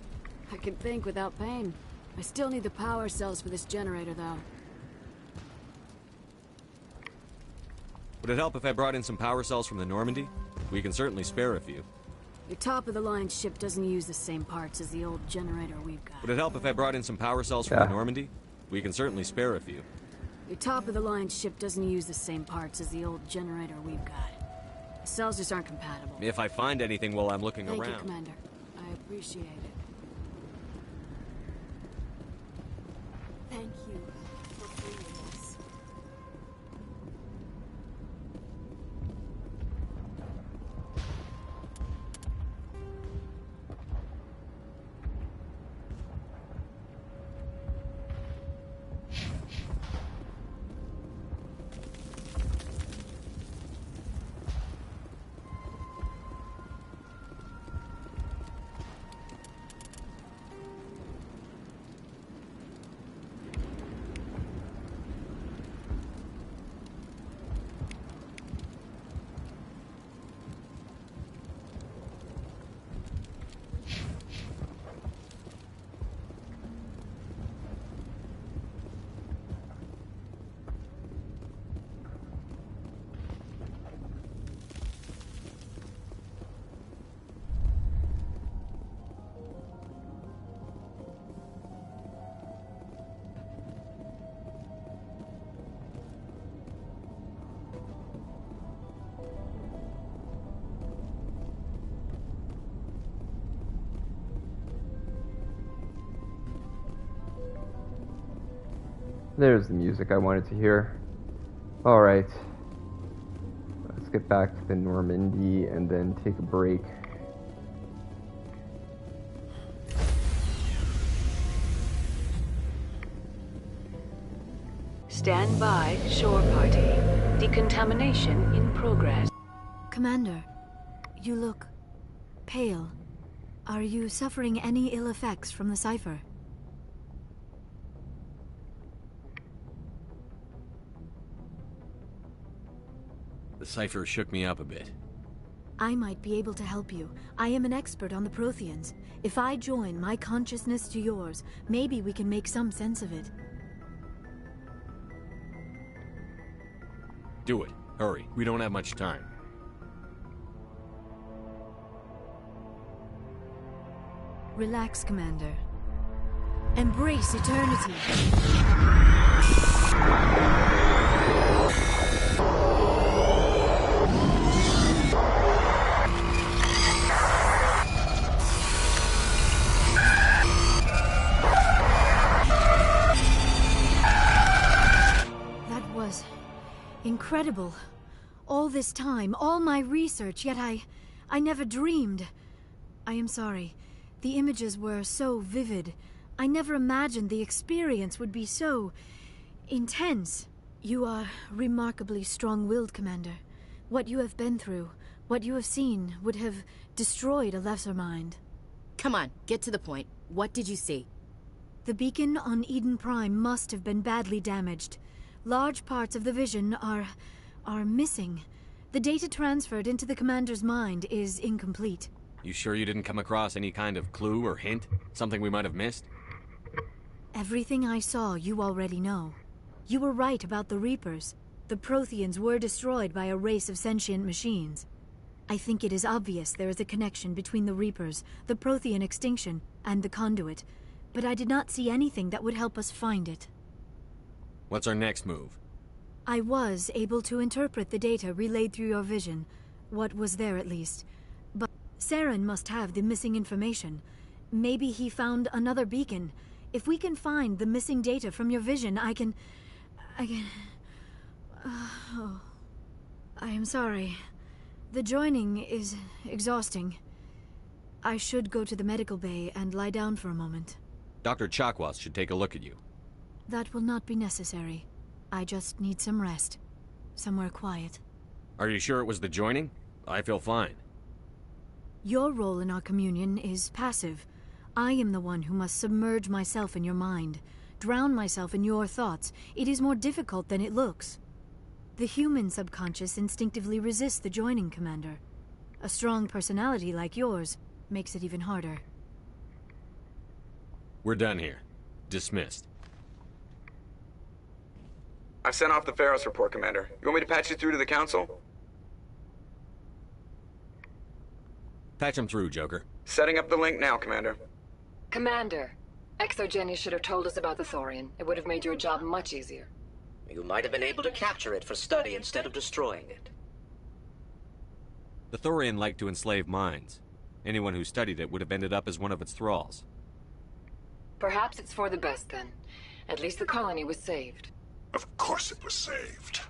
I can think without pain. I still need the power cells for this generator, though. Would it help if I brought in some power cells from the Normandy? We can certainly spare a few. Your top-of-the-line ship doesn't use the same parts as the old generator we've got. Would it help if I brought in some power cells from the Normandy? We can certainly spare a few. Your top-of-the-line ship doesn't use the same parts as the old generator we've got. The cells just aren't compatible. If I find anything while I'm looking Thank around. you, Commander. I appreciate it. Thank you for freeing us. There's the music I wanted to hear. Alright. Let's get back to the Normandy and then take a break. Stand by, shore party. Decontamination in progress. Commander, you look pale. Are you suffering any ill effects from the cipher? The cipher shook me up a bit. I might be able to help you. I am an expert on the Protheans. If I join my consciousness to yours, maybe we can make some sense of it. Do it. Hurry. We don't have much time. Relax, Commander. Embrace eternity. That was incredible. All this time, all my research, yet I never dreamed. I am sorry. The images were so vivid. I never imagined the experience would be so intense. You are remarkably strong-willed, Commander. What you have been through, what you have seen, would have destroyed a lesser mind. Come on, get to the point. What did you see? The beacon on Eden Prime must have been badly damaged. Large parts of the vision are missing. The data transferred into the Commander's mind is incomplete. You sure you didn't come across any kind of clue or hint? Something we might have missed? Everything I saw you already know. You were right about the Reapers. The Protheans were destroyed by a race of sentient machines. I think it is obvious there is a connection between the Reapers, the Prothean extinction, and the Conduit, but I did not see anything that would help us find it. What's our next move? I was able to interpret the data relayed through your vision, what was there at least. But Saren must have the missing information. Maybe he found another beacon. If we can find the missing data from your vision, I can... Oh, I am sorry. The joining is exhausting. I should go to the medical bay and lie down for a moment. Dr. Chakwas should take a look at you. That will not be necessary. I just need some rest. Somewhere quiet. Are you sure it was the joining? I feel fine. Your role in our communion is passive. I am the one who must submerge myself in your mind, drown myself in your thoughts. It is more difficult than it looks. The human subconscious instinctively resists the joining, Commander. A strong personality like yours makes it even harder. We're done here. Dismissed. I sent off the Feros report, Commander. You want me to patch you through to the Council? Patch him through, Joker. Setting up the link now, Commander. Commander, Exogeny should have told us about the Thorian. It would have made your job much easier. You might have been able to capture it for study instead of destroying it. The Thorian liked to enslave minds. Anyone who studied it would have ended up as one of its thralls. Perhaps it's for the best then. At least the colony was saved. Of course it was saved.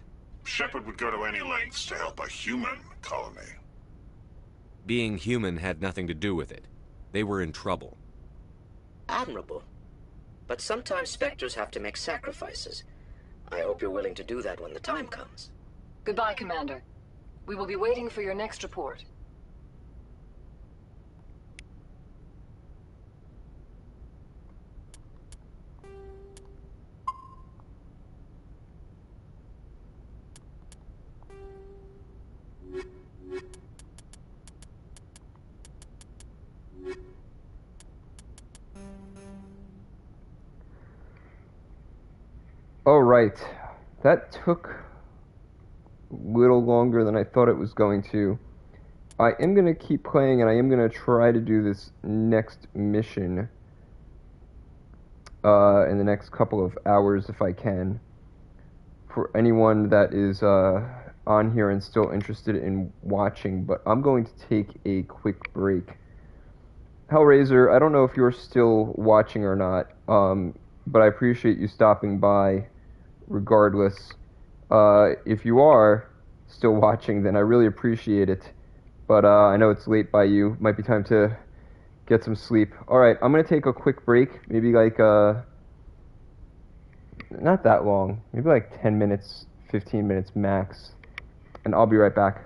Shepard would go to any lengths to help a human colony. Being human had nothing to do with it. They were in trouble. Admirable. But sometimes Spectres have to make sacrifices. I hope you're willing to do that when the time comes. Goodbye, Commander. We will be waiting for your next report. All right, that took a little longer than I thought it was going to. I am going to keep playing, and I am going to try to do this next mission in the next couple of hours if I can. For anyone that is on here and still interested in watching, but I'm going to take a quick break. Hellraiser, I don't know if you're still watching or not, but I appreciate you stopping by regardless. If you are still watching, then I really appreciate it. But I know it's late by you. Might be time to get some sleep. Alright, I'm going to take a quick break. Maybe like, not that long. Maybe like 10 minutes, 15 minutes max. And I'll be right back.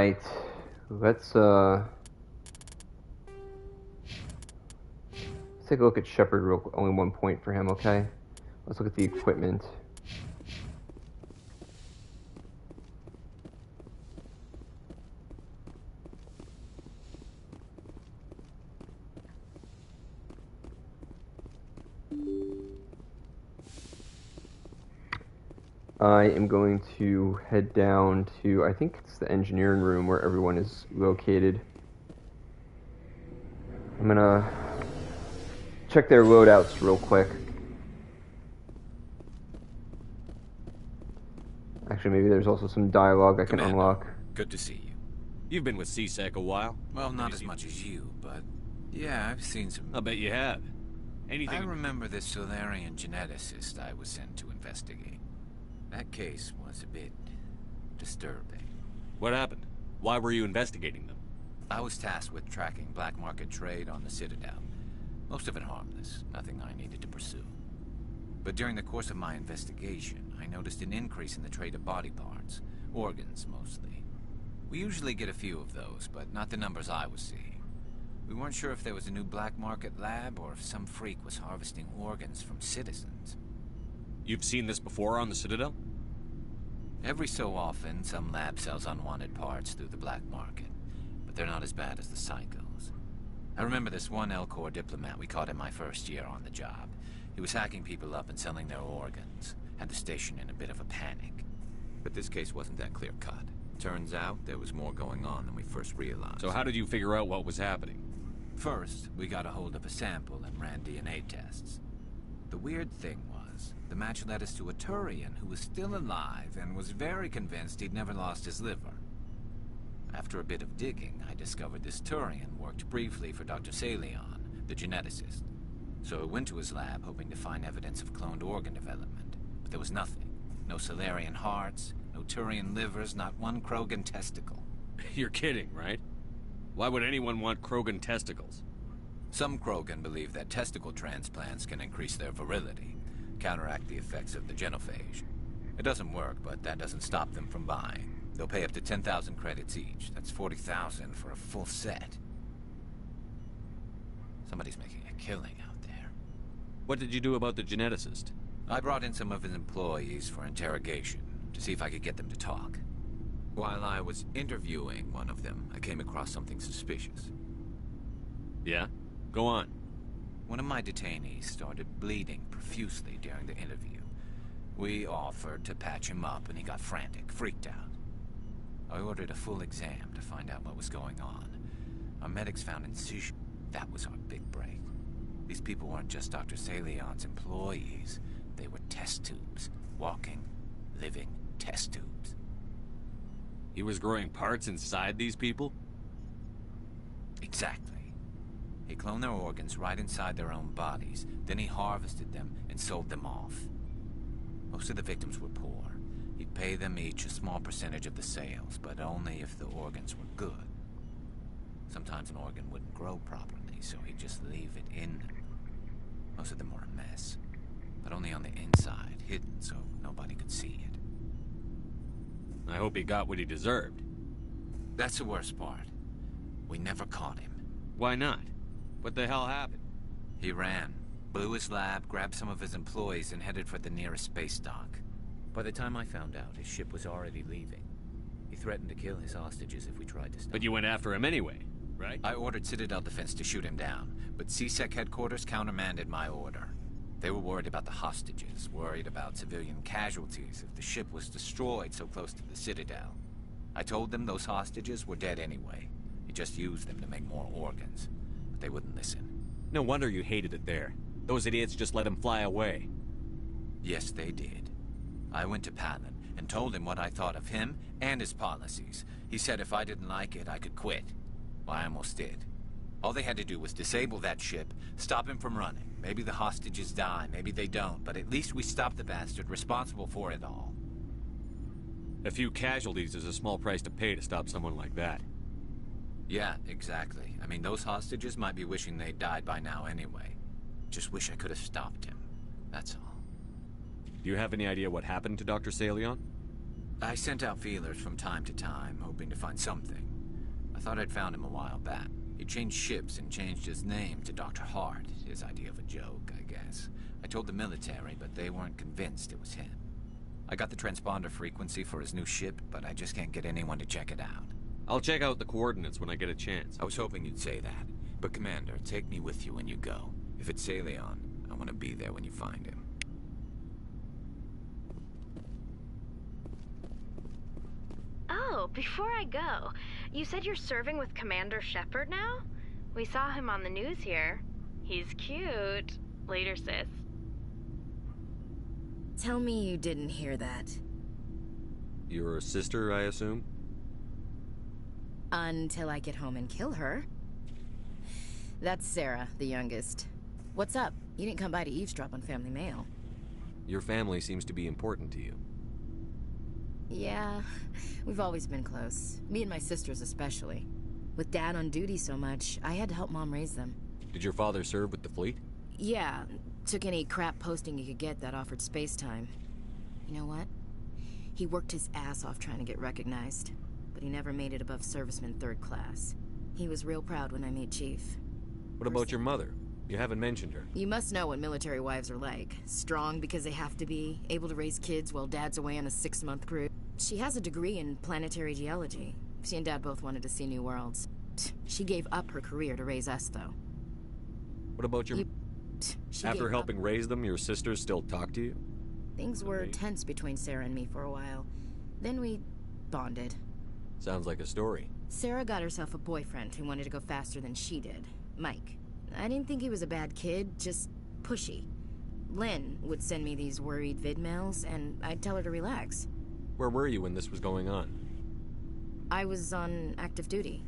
Alright. Let's take a look at Shepard real quick. Only 1 point for him, okay? Let's look at the equipment. I am going to head down to, I think it's the engineering room where everyone is located. I'm gonna check their loadouts real quick. Actually, maybe there's also some dialogue I can unlock. Good to see you. You've been with CSEC a while? Well, not as much as you, but yeah, I've seen some... I'll bet you have. Anything... I remember this Solarian geneticist I was sent to investigate. That case was a bit disturbing. What happened? Why were you investigating them? I was tasked with tracking black market trade on the Citadel. Most of it harmless, nothing I needed to pursue. But during the course of my investigation, I noticed an increase in the trade of body parts, organs mostly. We usually get a few of those, but not the numbers I was seeing. We weren't sure if there was a new black market lab or if some freak was harvesting organs from citizens. You've seen this before on the Citadel? Every so often, some lab sells unwanted parts through the black market, but they're not as bad as the psychos. I remember this one L-Corps diplomat we caught in my first year on the job. He was hacking people up and selling their organs, had the station in a bit of a panic. But this case wasn't that clear-cut. Turns out there was more going on than we first realized. So how did you figure out what was happening? First, we got a hold of a sample and ran DNA tests. The weird thing was, the match led us to a Turian who was still alive and was very convinced he'd never lost his liver. After a bit of digging, I discovered this Turian worked briefly for Dr. Salion, the geneticist. So I went to his lab hoping to find evidence of cloned organ development, but there was nothing. No Solarian hearts, no Turian livers, not one Krogan testicle. You're kidding, right? Why would anyone want Krogan testicles? Some Krogan believe that testicle transplants can increase their virility, counteract the effects of the genophage. It doesn't work, but that doesn't stop them from buying. They'll pay up to 10,000 credits each. That's 40,000 for a full set. Somebody's making a killing out there. What did you do about the geneticist? I brought in some of his employees for interrogation, to see if I could get them to talk. While I was interviewing one of them, I came across something suspicious. Yeah? Go on. One of my detainees started bleeding profusely during the interview. We offered to patch him up, and he got frantic, freaked out. I ordered a full exam to find out what was going on. Our medics found incision. That was our big break. These people weren't just Dr. Salion's employees. They were test tubes. Walking, living test tubes. He was growing parts inside these people? Exactly. He cloned their organs right inside their own bodies. Then he harvested them and sold them off. Most of the victims were poor. He'd pay them each a small percentage of the sales, but only if the organs were good. Sometimes an organ wouldn't grow properly, so he'd just leave it in them. Most of them were a mess, but only on the inside, hidden so nobody could see it. I hope he got what he deserved. That's the worst part. We never caught him. Why not? What the hell happened? He ran, blew his lab, grabbed some of his employees, and headed for the nearest space dock. By the time I found out, his ship was already leaving. He threatened to kill his hostages if we tried to stop him. But you went after him anyway, right? I ordered Citadel Defense to shoot him down, but CSEC headquarters countermanded my order. They were worried about the hostages, worried about civilian casualties if the ship was destroyed so close to the Citadel. I told them those hostages were dead anyway. He just used them to make more organs. But they wouldn't listen. No wonder you hated it there. Those idiots just let him fly away. Yes, they did. I went to Palin and told him what I thought of him and his policies. He said if I didn't like it, I could quit. Well, I almost did. All they had to do was disable that ship, stop him from running. Maybe the hostages die, maybe they don't, but at least we stopped the bastard responsible for it all. A few casualties is a small price to pay to stop someone like that. Yeah, exactly. I mean, those hostages might be wishing they'd died by now anyway. Just wish I could have stopped him. That's all. Do you have any idea what happened to Dr. Salion? I sent out feelers from time to time, hoping to find something. I thought I'd found him a while back. He changed ships and changed his name to Dr. Hart, his idea of a joke, I guess. I told the military, but they weren't convinced it was him. I got the transponder frequency for his new ship, but I just can't get anyone to check it out. I'll check out the coordinates when I get a chance. I was hoping you'd say that. But Commander, take me with you when you go. If it's Saleon, I want to be there when you find him. Oh, before I go, you said you're serving with Commander Shepard now? We saw him on the news here. He's cute. Later, sis. Tell me you didn't hear that. Your sister, I assume? Until I get home and kill her. That's Sarah, the youngest. What's up? You didn't come by to eavesdrop on family mail. Your family seems to be important to you. Yeah, we've always been close. Me and my sisters especially. With Dad on duty so much, I had to help Mom raise them. Did your father serve with the fleet? Yeah, took any crap posting he could get that offered space time. You know what? He worked his ass off trying to get recognized, but he never made it above serviceman 3rd class. He was real proud when I made Chief. What about your mother? You haven't mentioned her. You must know what military wives are like. Strong because they have to be, able to raise kids while Dad's away on a 6-month cruise. She has a degree in planetary geology. She and Dad both wanted to see new worlds. She gave up her career to raise us, though. What about your... After helping raise them, your sisters still talk to you? Things were tense between Sarah and me for a while. Then we bonded. Sounds like a story. Sarah got herself a boyfriend who wanted to go faster than she did. Mike. I didn't think he was a bad kid, just pushy. Lynn would send me these worried vid mails, and I'd tell her to relax. Where were you when this was going on? I was on active duty.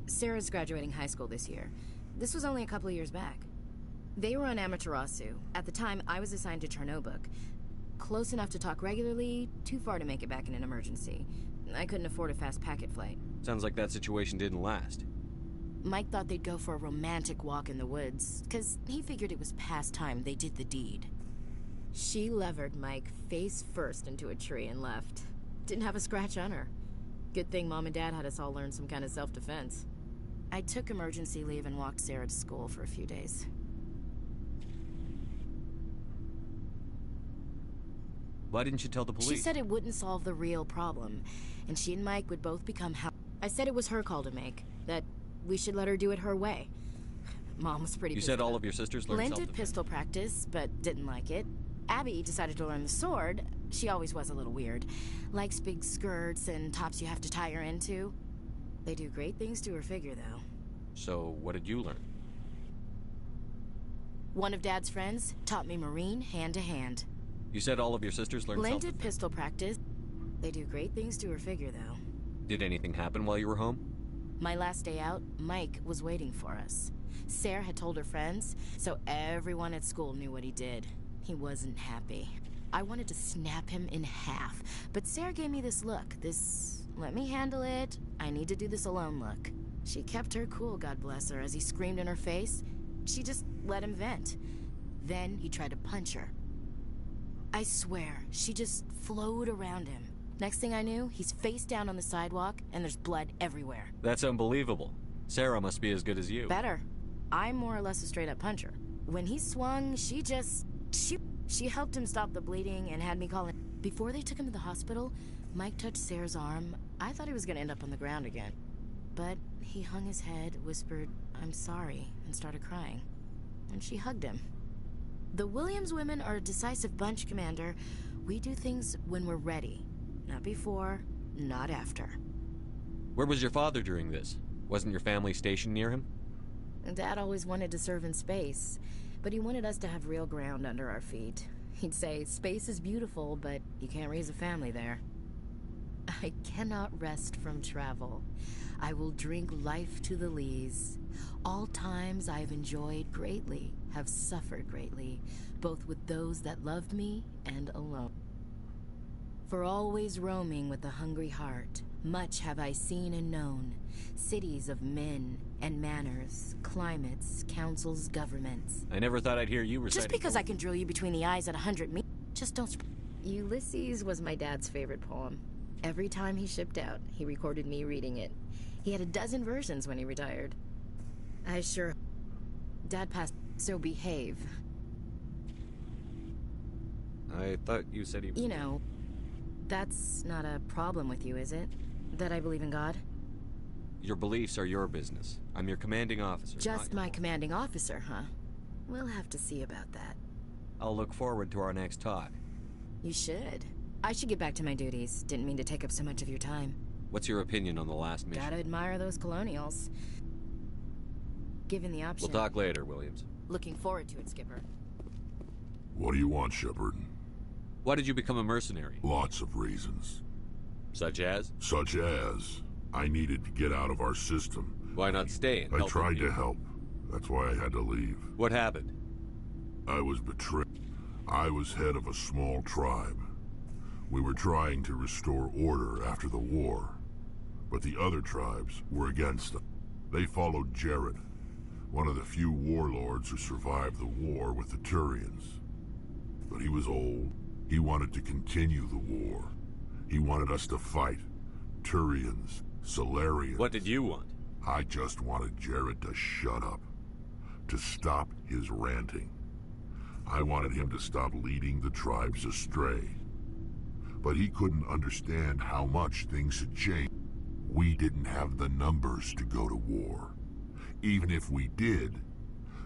Sarah's graduating high school this year. This was only a couple of years back. They were on Amaterasu. At the time, I was assigned to Chernobog. Close enough to talk regularly, too far to make it back in an emergency. I couldn't afford a fast packet flight. Sounds like that situation didn't last. Mike thought they'd go for a romantic walk in the woods, because he figured it was past time they did the deed. She levered Mike face first into a tree and left. Didn't have a scratch on her. Good thing Mom and Dad had us all learn some kind of self-defense. I took emergency leave and walked Sarah to school for a few days. Why didn't you tell the police? She said it wouldn't solve the real problem, and she and Mike would both become I said it was her call to make, that we should let her do it her way. Mom was pretty You pissed said all off. of your sisters learned Lynn did self-defense. pistol practice, but didn't like it. Abby decided to learn the sword. She always was a little weird. Likes big skirts and tops you have to tie her into. They do great things to her figure, though. So, what did you learn? One of Dad's friends taught me Marine hand-to-hand. You said all of your sisters learned Lynn self-defense. did pistol practice. They do great things to her figure, though. Did anything happen while you were home? My last day out, Mike was waiting for us. Sarah had told her friends, so everyone at school knew what he did. He wasn't happy. I wanted to snap him in half, but Sarah gave me this look, this let me handle it, I need to do this alone look. She kept her cool, God bless her, as he screamed in her face. She just let him vent. Then he tried to punch her. I swear, she just flowed around him. Next thing I knew, he's face down on the sidewalk, and there's blood everywhere. That's unbelievable. Sarah must be as good as you. Better. I'm more or less a straight-up puncher. When he swung, she helped him stop the bleeding and had me call in. Before they took him to the hospital, Mike touched Sarah's arm. I thought he was gonna end up on the ground again. But he hung his head, whispered, "I'm sorry," and started crying. And she hugged him. The Williams women are a decisive bunch, Commander. We do things when we're ready. Not before, not after. Where was your father during this? Wasn't your family stationed near him? Dad always wanted to serve in space, but he wanted us to have real ground under our feet. He'd say, space is beautiful, but you can't raise a family there. I cannot rest from travel. I will drink life to the lees. All times I have enjoyed greatly, have suffered greatly, both with those that loved me and alone. For always roaming with a hungry heart, much have I seen and known, cities of men and manners, climates, councils, governments. I never thought I'd hear you reciting. Just because I can drill you between the eyes at 100 meters, just don't. Ulysses was my dad's favorite poem. Every time he shipped out, he recorded me reading it. He had a dozen versions when he retired. I sure... Dad passed, so behave. I thought you said he was... You know, that's not a problem with you, is it? That I believe in God? Your beliefs are your business. I'm your commanding officer. Just my commanding officer, huh? We'll have to see about that. I'll look forward to our next talk. You should. I should get back to my duties. Didn't mean to take up so much of your time. What's your opinion on the last mission? Gotta admire those colonials. Given the option... We'll talk later, Williams. Looking forward to it, Skipper. What do you want, Shepard? Why did you become a mercenary? Lots of reasons. Such as? Such as, I needed to get out of our system. Why not stay and I help tried you? to help. That's why I had to leave. What happened? I was betrayed. I was head of a small tribe. We were trying to restore order after the war, but the other tribes were against them. They followed Jared, one of the few warlords who survived the war with the Turians. But he was old. He wanted to continue the war. He wanted us to fight. Turians, Solarians. What did you want? I just wanted Jared to shut up. To stop his ranting. I wanted him to stop leading the tribes astray. But he couldn't understand how much things had changed. We didn't have the numbers to go to war. Even if we did,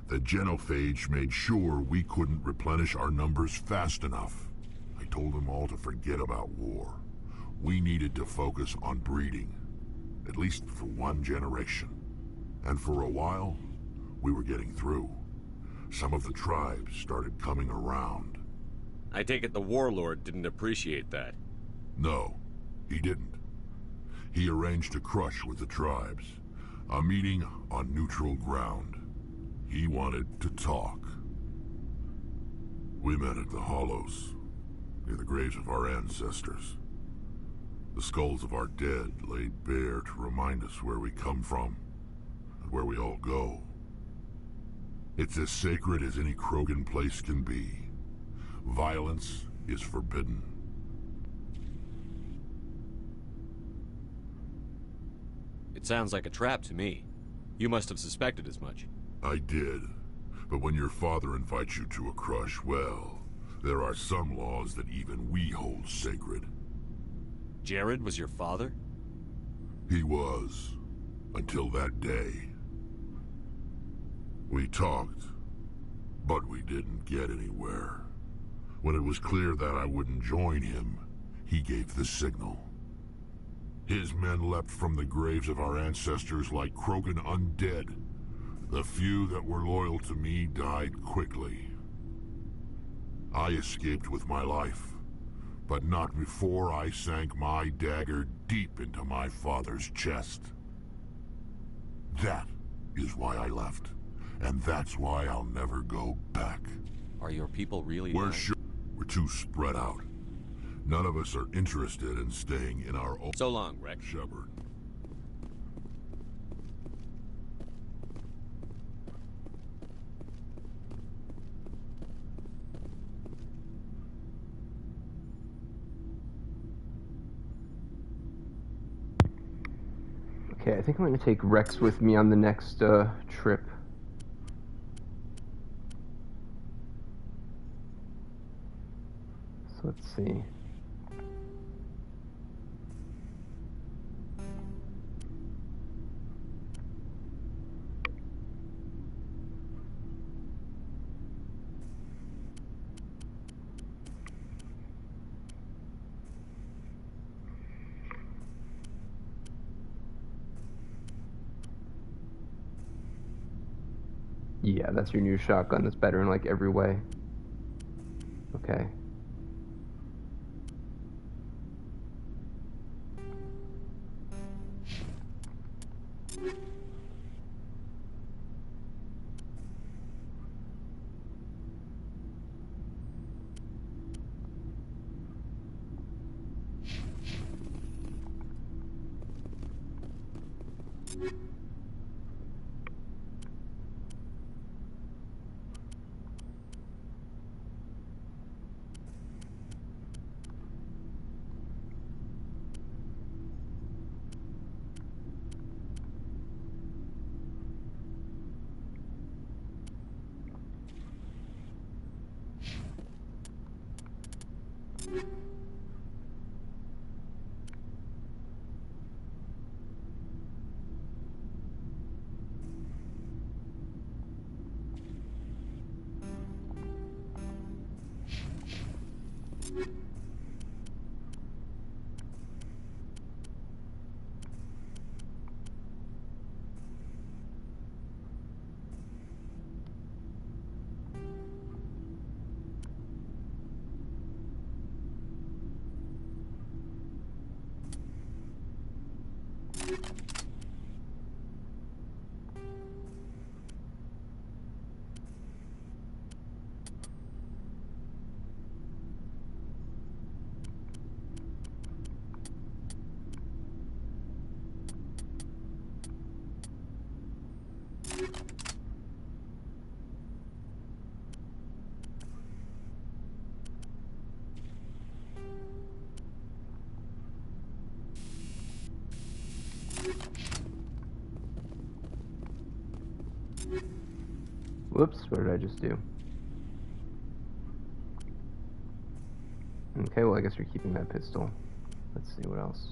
the genophage made sure we couldn't replenish our numbers fast enough. I told them all to forget about war. We needed to focus on breeding, at least for one generation. And for a while, we were getting through. Some of the tribes started coming around. I take it the warlord didn't appreciate that. No, he didn't. He arranged a crush with the tribes. A meeting on neutral ground. He wanted to talk. We met at the Hollows, near the graves of our ancestors. The skulls of our dead laid bare to remind us where we come from, and where we all go. It's as sacred as any Krogan place can be. Violence is forbidden. It sounds like a trap to me. You must have suspected as much. I did. But when your father invites you to a crush, well, there are some laws that even we hold sacred. Jared was your father? He was. Until that day. We talked, but we didn't get anywhere. When it was clear that I wouldn't join him, he gave the signal. His men leapt from the graves of our ancestors like Krogan undead. The few that were loyal to me died quickly. I escaped with my life, but not before I sank my dagger deep into my father's chest. That is why I left, and that's why I'll never go back. Are your people really We're dying? sure we're too spread out. None of us are interested in staying in our own... So long, Rex. Shepard. Okay, I think I'm going to take Rex with me on the next trip. So let's see. Yeah, that's your new shotgun. That's better in like every way. Okay. Whoops, what did I just do? Okay, well I guess we're keeping that pistol. Let's see what else.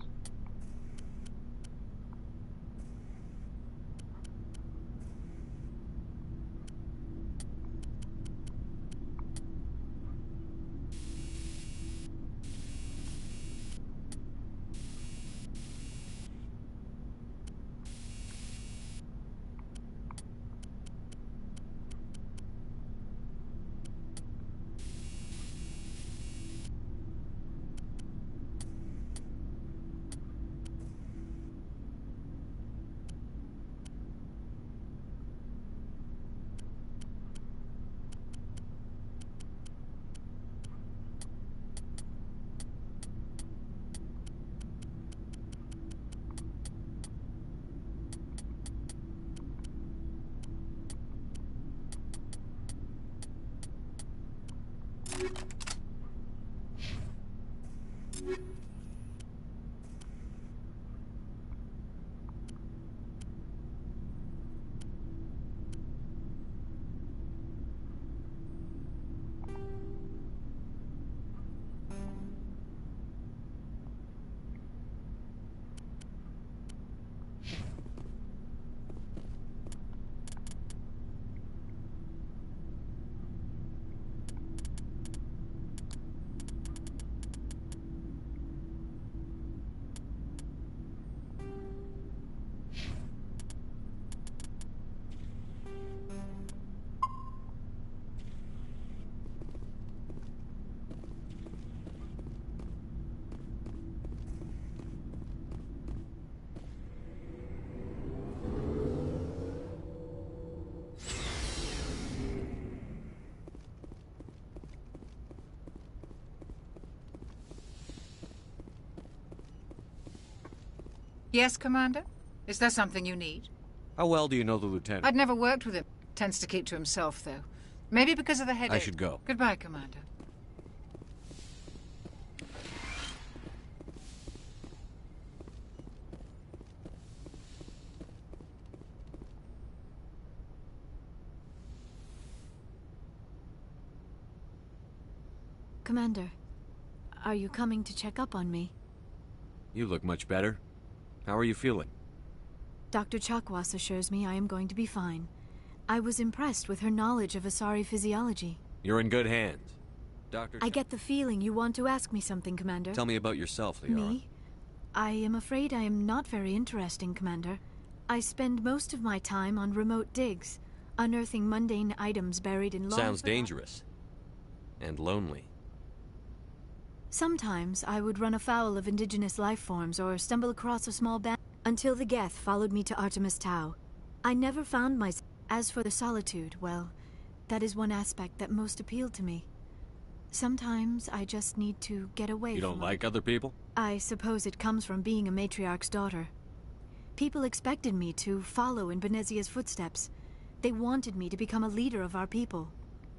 Yes, Commander? Is there something you need? How well do you know the lieutenant? I'd never worked with him. Tends to keep to himself, though. Maybe because of the headache. I should go. Goodbye, Commander. Commander, are you coming to check up on me? You look much better. How are you feeling? Dr. Chakwas assures me I am going to be fine. I was impressed with her knowledge of Asari physiology. You're in good hands. I get the feeling you want to ask me something, Commander. Tell me about yourself, Liara. Me? I am afraid I am not very interesting, Commander. I spend most of my time on remote digs, unearthing mundane items buried in long... Sounds dangerous. And lonely. Sometimes I would run afoul of indigenous life forms or stumble across a small band until the Geth followed me to Artemis Tau. I never found myself. As for the solitude, well, that is one aspect that most appealed to me. Sometimes I just need to get away from... You don't like other people? I suppose it comes from being a matriarch's daughter. People expected me to follow in Benezia's footsteps. They wanted me to become a leader of our people.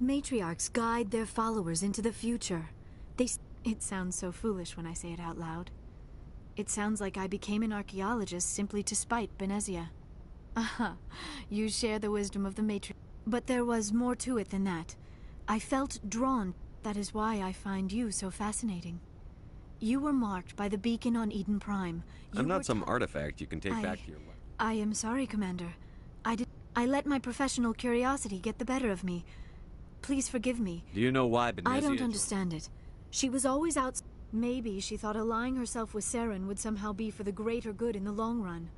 Matriarchs guide their followers into the future. It sounds so foolish when I say it out loud. It sounds like I became an archaeologist simply to spite Benezia. Aha, you share the wisdom of the matriarch. But there was more to it than that. I felt drawn. That is why I find you so fascinating. You were marked by the beacon on Eden Prime. I'm not some artifact you can take back to your life. I am sorry, Commander. I let my professional curiosity get the better of me. Please forgive me. Do you know why Benezia... I don't understand it. She was always out... Maybe she thought allying herself with Saren would somehow be for the greater good in the long run.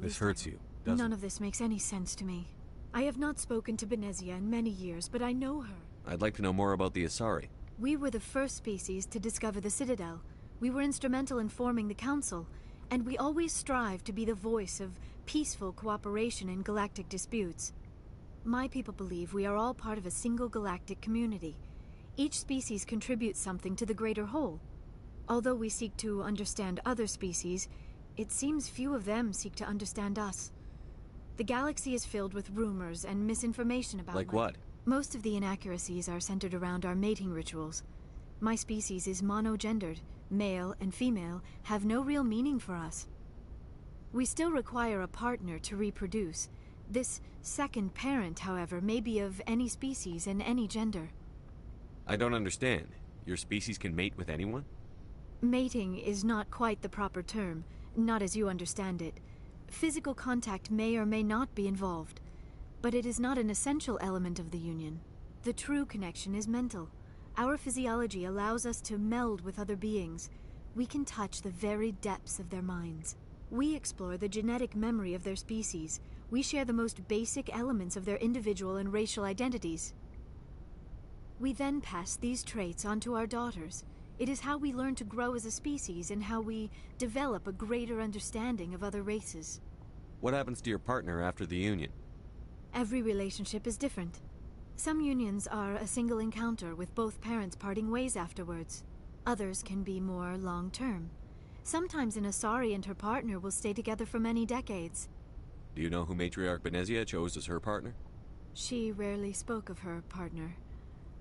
This hurts you, doesn't it? None of this makes any sense to me. I have not spoken to Benezia in many years, but I know her. I'd like to know more about the Asari. We were the first species to discover the Citadel. We were instrumental in forming the Council, and we always strive to be the voice of peaceful cooperation in galactic disputes. My people believe we are all part of a single galactic community. Each species contributes something to the greater whole. Although we seek to understand other species, it seems few of them seek to understand us. The galaxy is filled with rumors and misinformation about Like what? Most of the inaccuracies are centered around our mating rituals. My species is monogendered. Male and female have no real meaning for us. We still require a partner to reproduce. This second parent, however, may be of any species and any gender. I don't understand. Your species can mate with anyone? Mating is not quite the proper term, not as you understand it. Physical contact may or may not be involved, but it is not an essential element of the union. The true connection is mental. Our physiology allows us to meld with other beings. We can touch the very depths of their minds. We explore the genetic memory of their species. We share the most basic elements of their individual and racial identities. We then pass these traits on to our daughters. It is how we learn to grow as a species and how we develop a greater understanding of other races. What happens to your partner after the union? Every relationship is different. Some unions are a single encounter with both parents parting ways afterwards. Others can be more long-term. Sometimes an Asari and her partner will stay together for many decades. Do you know who Matriarch Benezia chose as her partner? She rarely spoke of her partner.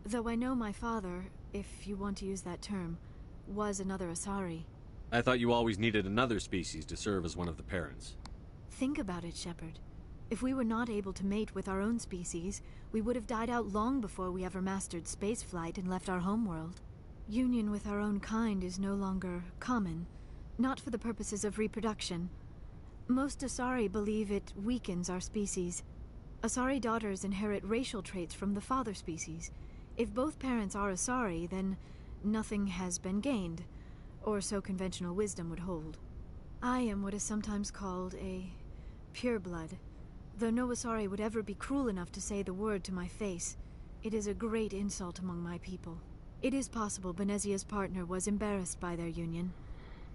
Though I know my father, if you want to use that term, was another Asari. I thought you always needed another species to serve as one of the parents. Think about it, Shepard. If we were not able to mate with our own species, we would have died out long before we ever mastered spaceflight and left our homeworld. Union with our own kind is no longer common, not for the purposes of reproduction. Most Asari believe it weakens our species. Asari daughters inherit racial traits from the father species. If both parents are Asari, then nothing has been gained, or so conventional wisdom would hold. I am what is sometimes called a pureblood. Though no Asari would ever be cruel enough to say the word to my face, it is a great insult among my people. It is possible Benezia's partner was embarrassed by their union.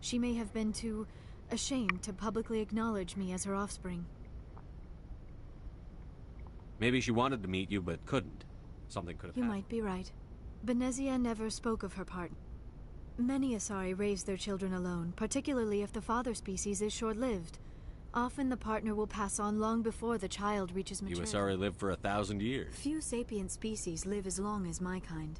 She may have been too ashamed to publicly acknowledge me as her offspring. Maybe she wanted to meet you, but couldn't. Something could have You happened. might be right. Benezia never spoke of her partner. Many Asari raise their children alone, particularly if the father species is short-lived. Often the partner will pass on long before the child reaches maturity. You Asari lived for 1,000 years. Few sapient species live as long as my kind.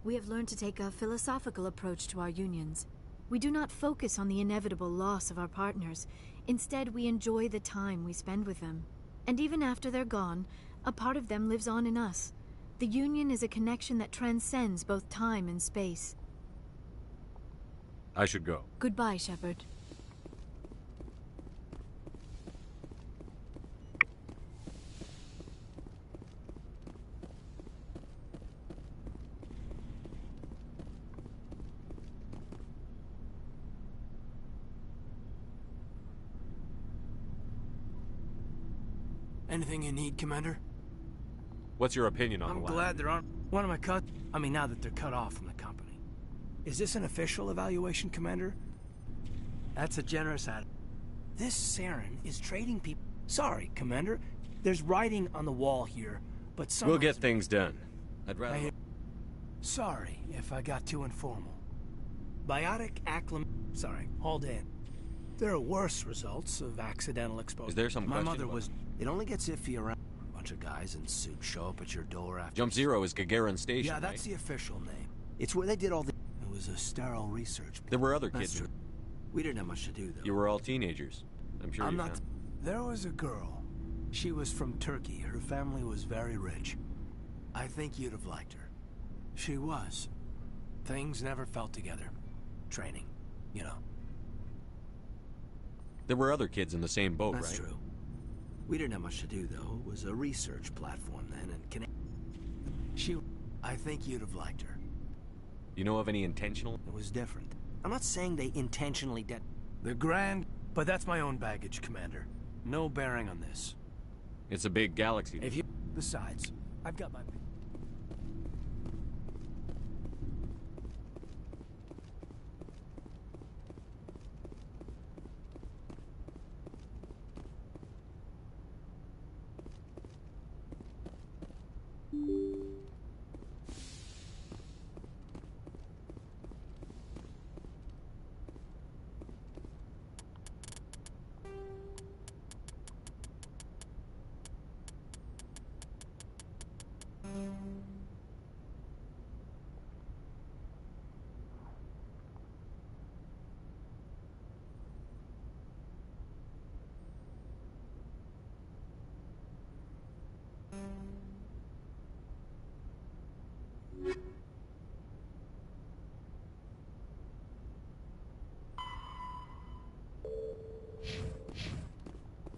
We have learned to take a philosophical approach to our unions. We do not focus on the inevitable loss of our partners. Instead, we enjoy the time we spend with them. And even after they're gone, a part of them lives on in us. The union is a connection that transcends both time and space. I should go. Goodbye, Shepard. Anything you need, Commander? What's your opinion on I'm the lab? glad they're on. One of my cut. I mean, now that they're cut off from the company. Is this an official evaluation, Commander? That's a generous ad. This Saren is trading people. Sorry, Commander. There's writing on the wall here, but some. We'll get things done. I'd rather. Sorry if I got too informal. Biotic acclim. Sorry, hauled in. There are worse results of accidental exposure. Is there some My question mother about was. It only gets iffy around. A bunch of guys in suits show up at your door after. Jump Zero is Gagarin Station. Yeah, that's the official name. It's where they did all the. It was a sterile research. There were other That's kids. true. We didn't have much to do though. You were all teenagers. I'm sure I'm you not. found- There was a girl. She was from Turkey. Her family was very rich. I think you'd have liked her. She was. Things never felt together. Training, you know. There were other kids in the same boat, right? That's true. We didn't have much to do, though. It was a research platform then, and I think you'd have liked her. You know of any intentional? It was different. I'm not saying they intentionally did. They're grand, but that's my own baggage, Commander. No bearing on this. It's a big galaxy. If you... Besides, I've got my...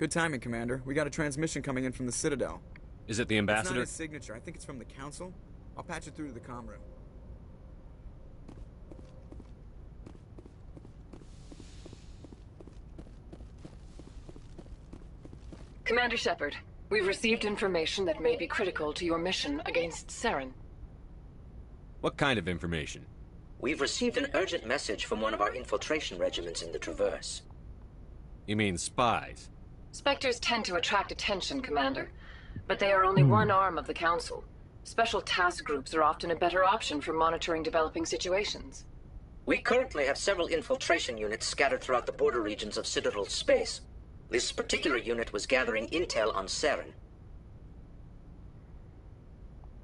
Good timing, Commander. We got a transmission coming in from the Citadel. Is it the It's ambassador? not his signature. I think it's from the Council. I'll patch it through to the comm room. Commander Shepard, we've received information that may be critical to your mission against Saren. What kind of information? We've received an urgent message from one of our infiltration regiments in the Traverse. You mean spies? Spectres tend to attract attention, Commander, but they are only one arm of the Council. Special task groups are often a better option for monitoring developing situations. We currently have several infiltration units scattered throughout the border regions of Citadel space. This particular unit was gathering intel on Saren.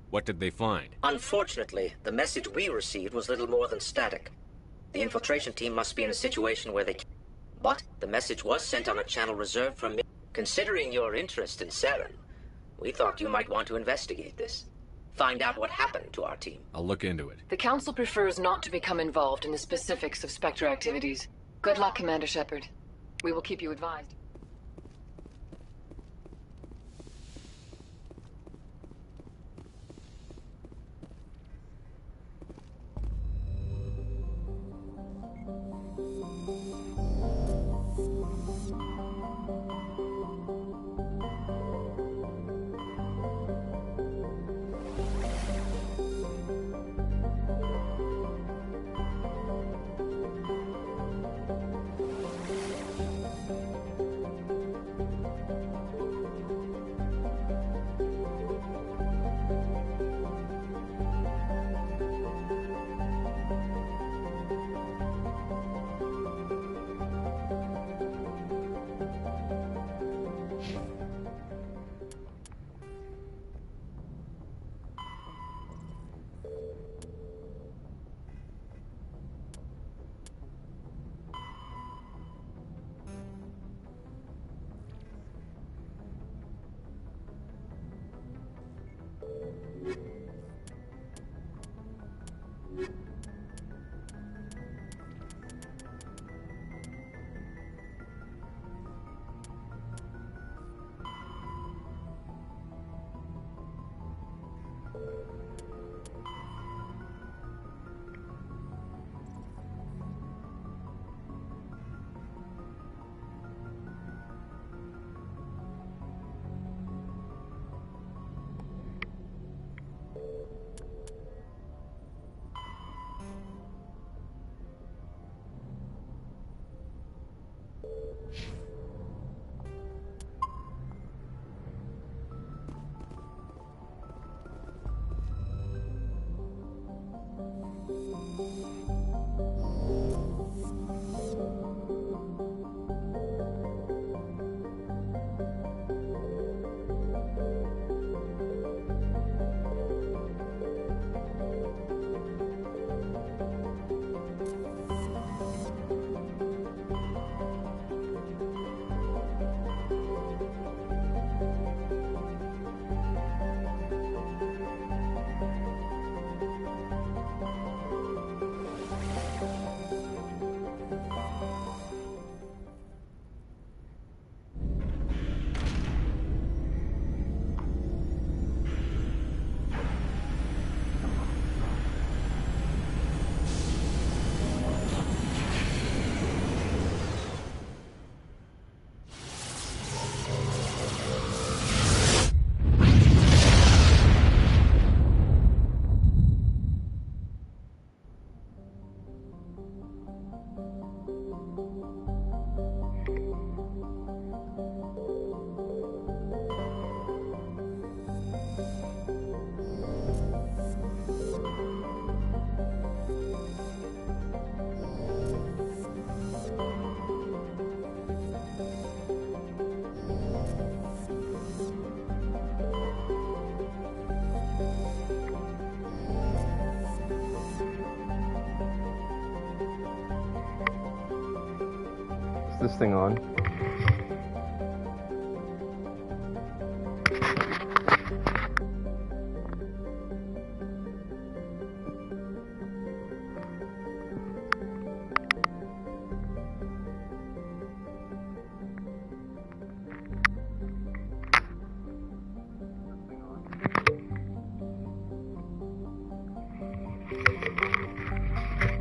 What did they find? Unfortunately, the message we received was little more than static. The infiltration team must be in a situation where they can... But the message was sent on a channel reserved for me. Considering your interest in Saren, we thought you might want to investigate this. Find out what happened to our team. I'll look into it. The Council prefers not to become involved in the specifics of Spectre activities. Good luck, Commander Shepard. We will keep you advised. this thing on.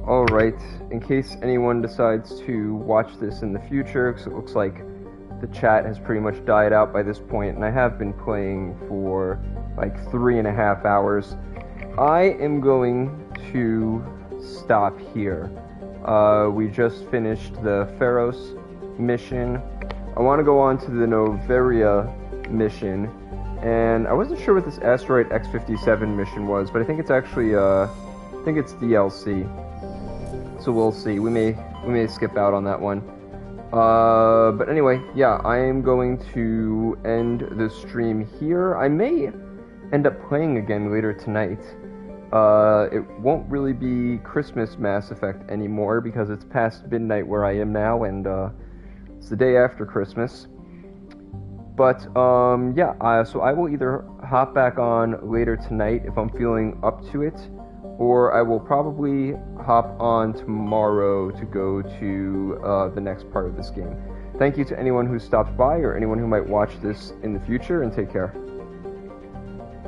Alright, in case anyone decides to watch this in the future, because it looks like the chat has pretty much died out by this point, and I have been playing for like 3.5 hours, I am going to stop here. We just finished the Feros mission. I want to go on to the Noveria mission, and I wasn't sure what this Asteroid X-57 mission was, but I think it's actually, I think it's DLC. So we'll see. We may skip out on that one. But anyway, yeah, I am going to end the stream here. I may end up playing again later tonight. It won't really be Christmas Mass Effect anymore because it's past midnight where I am now, and it's the day after Christmas. But yeah, so I will either hop back on later tonight if I'm feeling up to it, or I will probably hop on tomorrow to go to the next part of this game. Thank you to anyone who stopped by or anyone who might watch this in the future, and take care.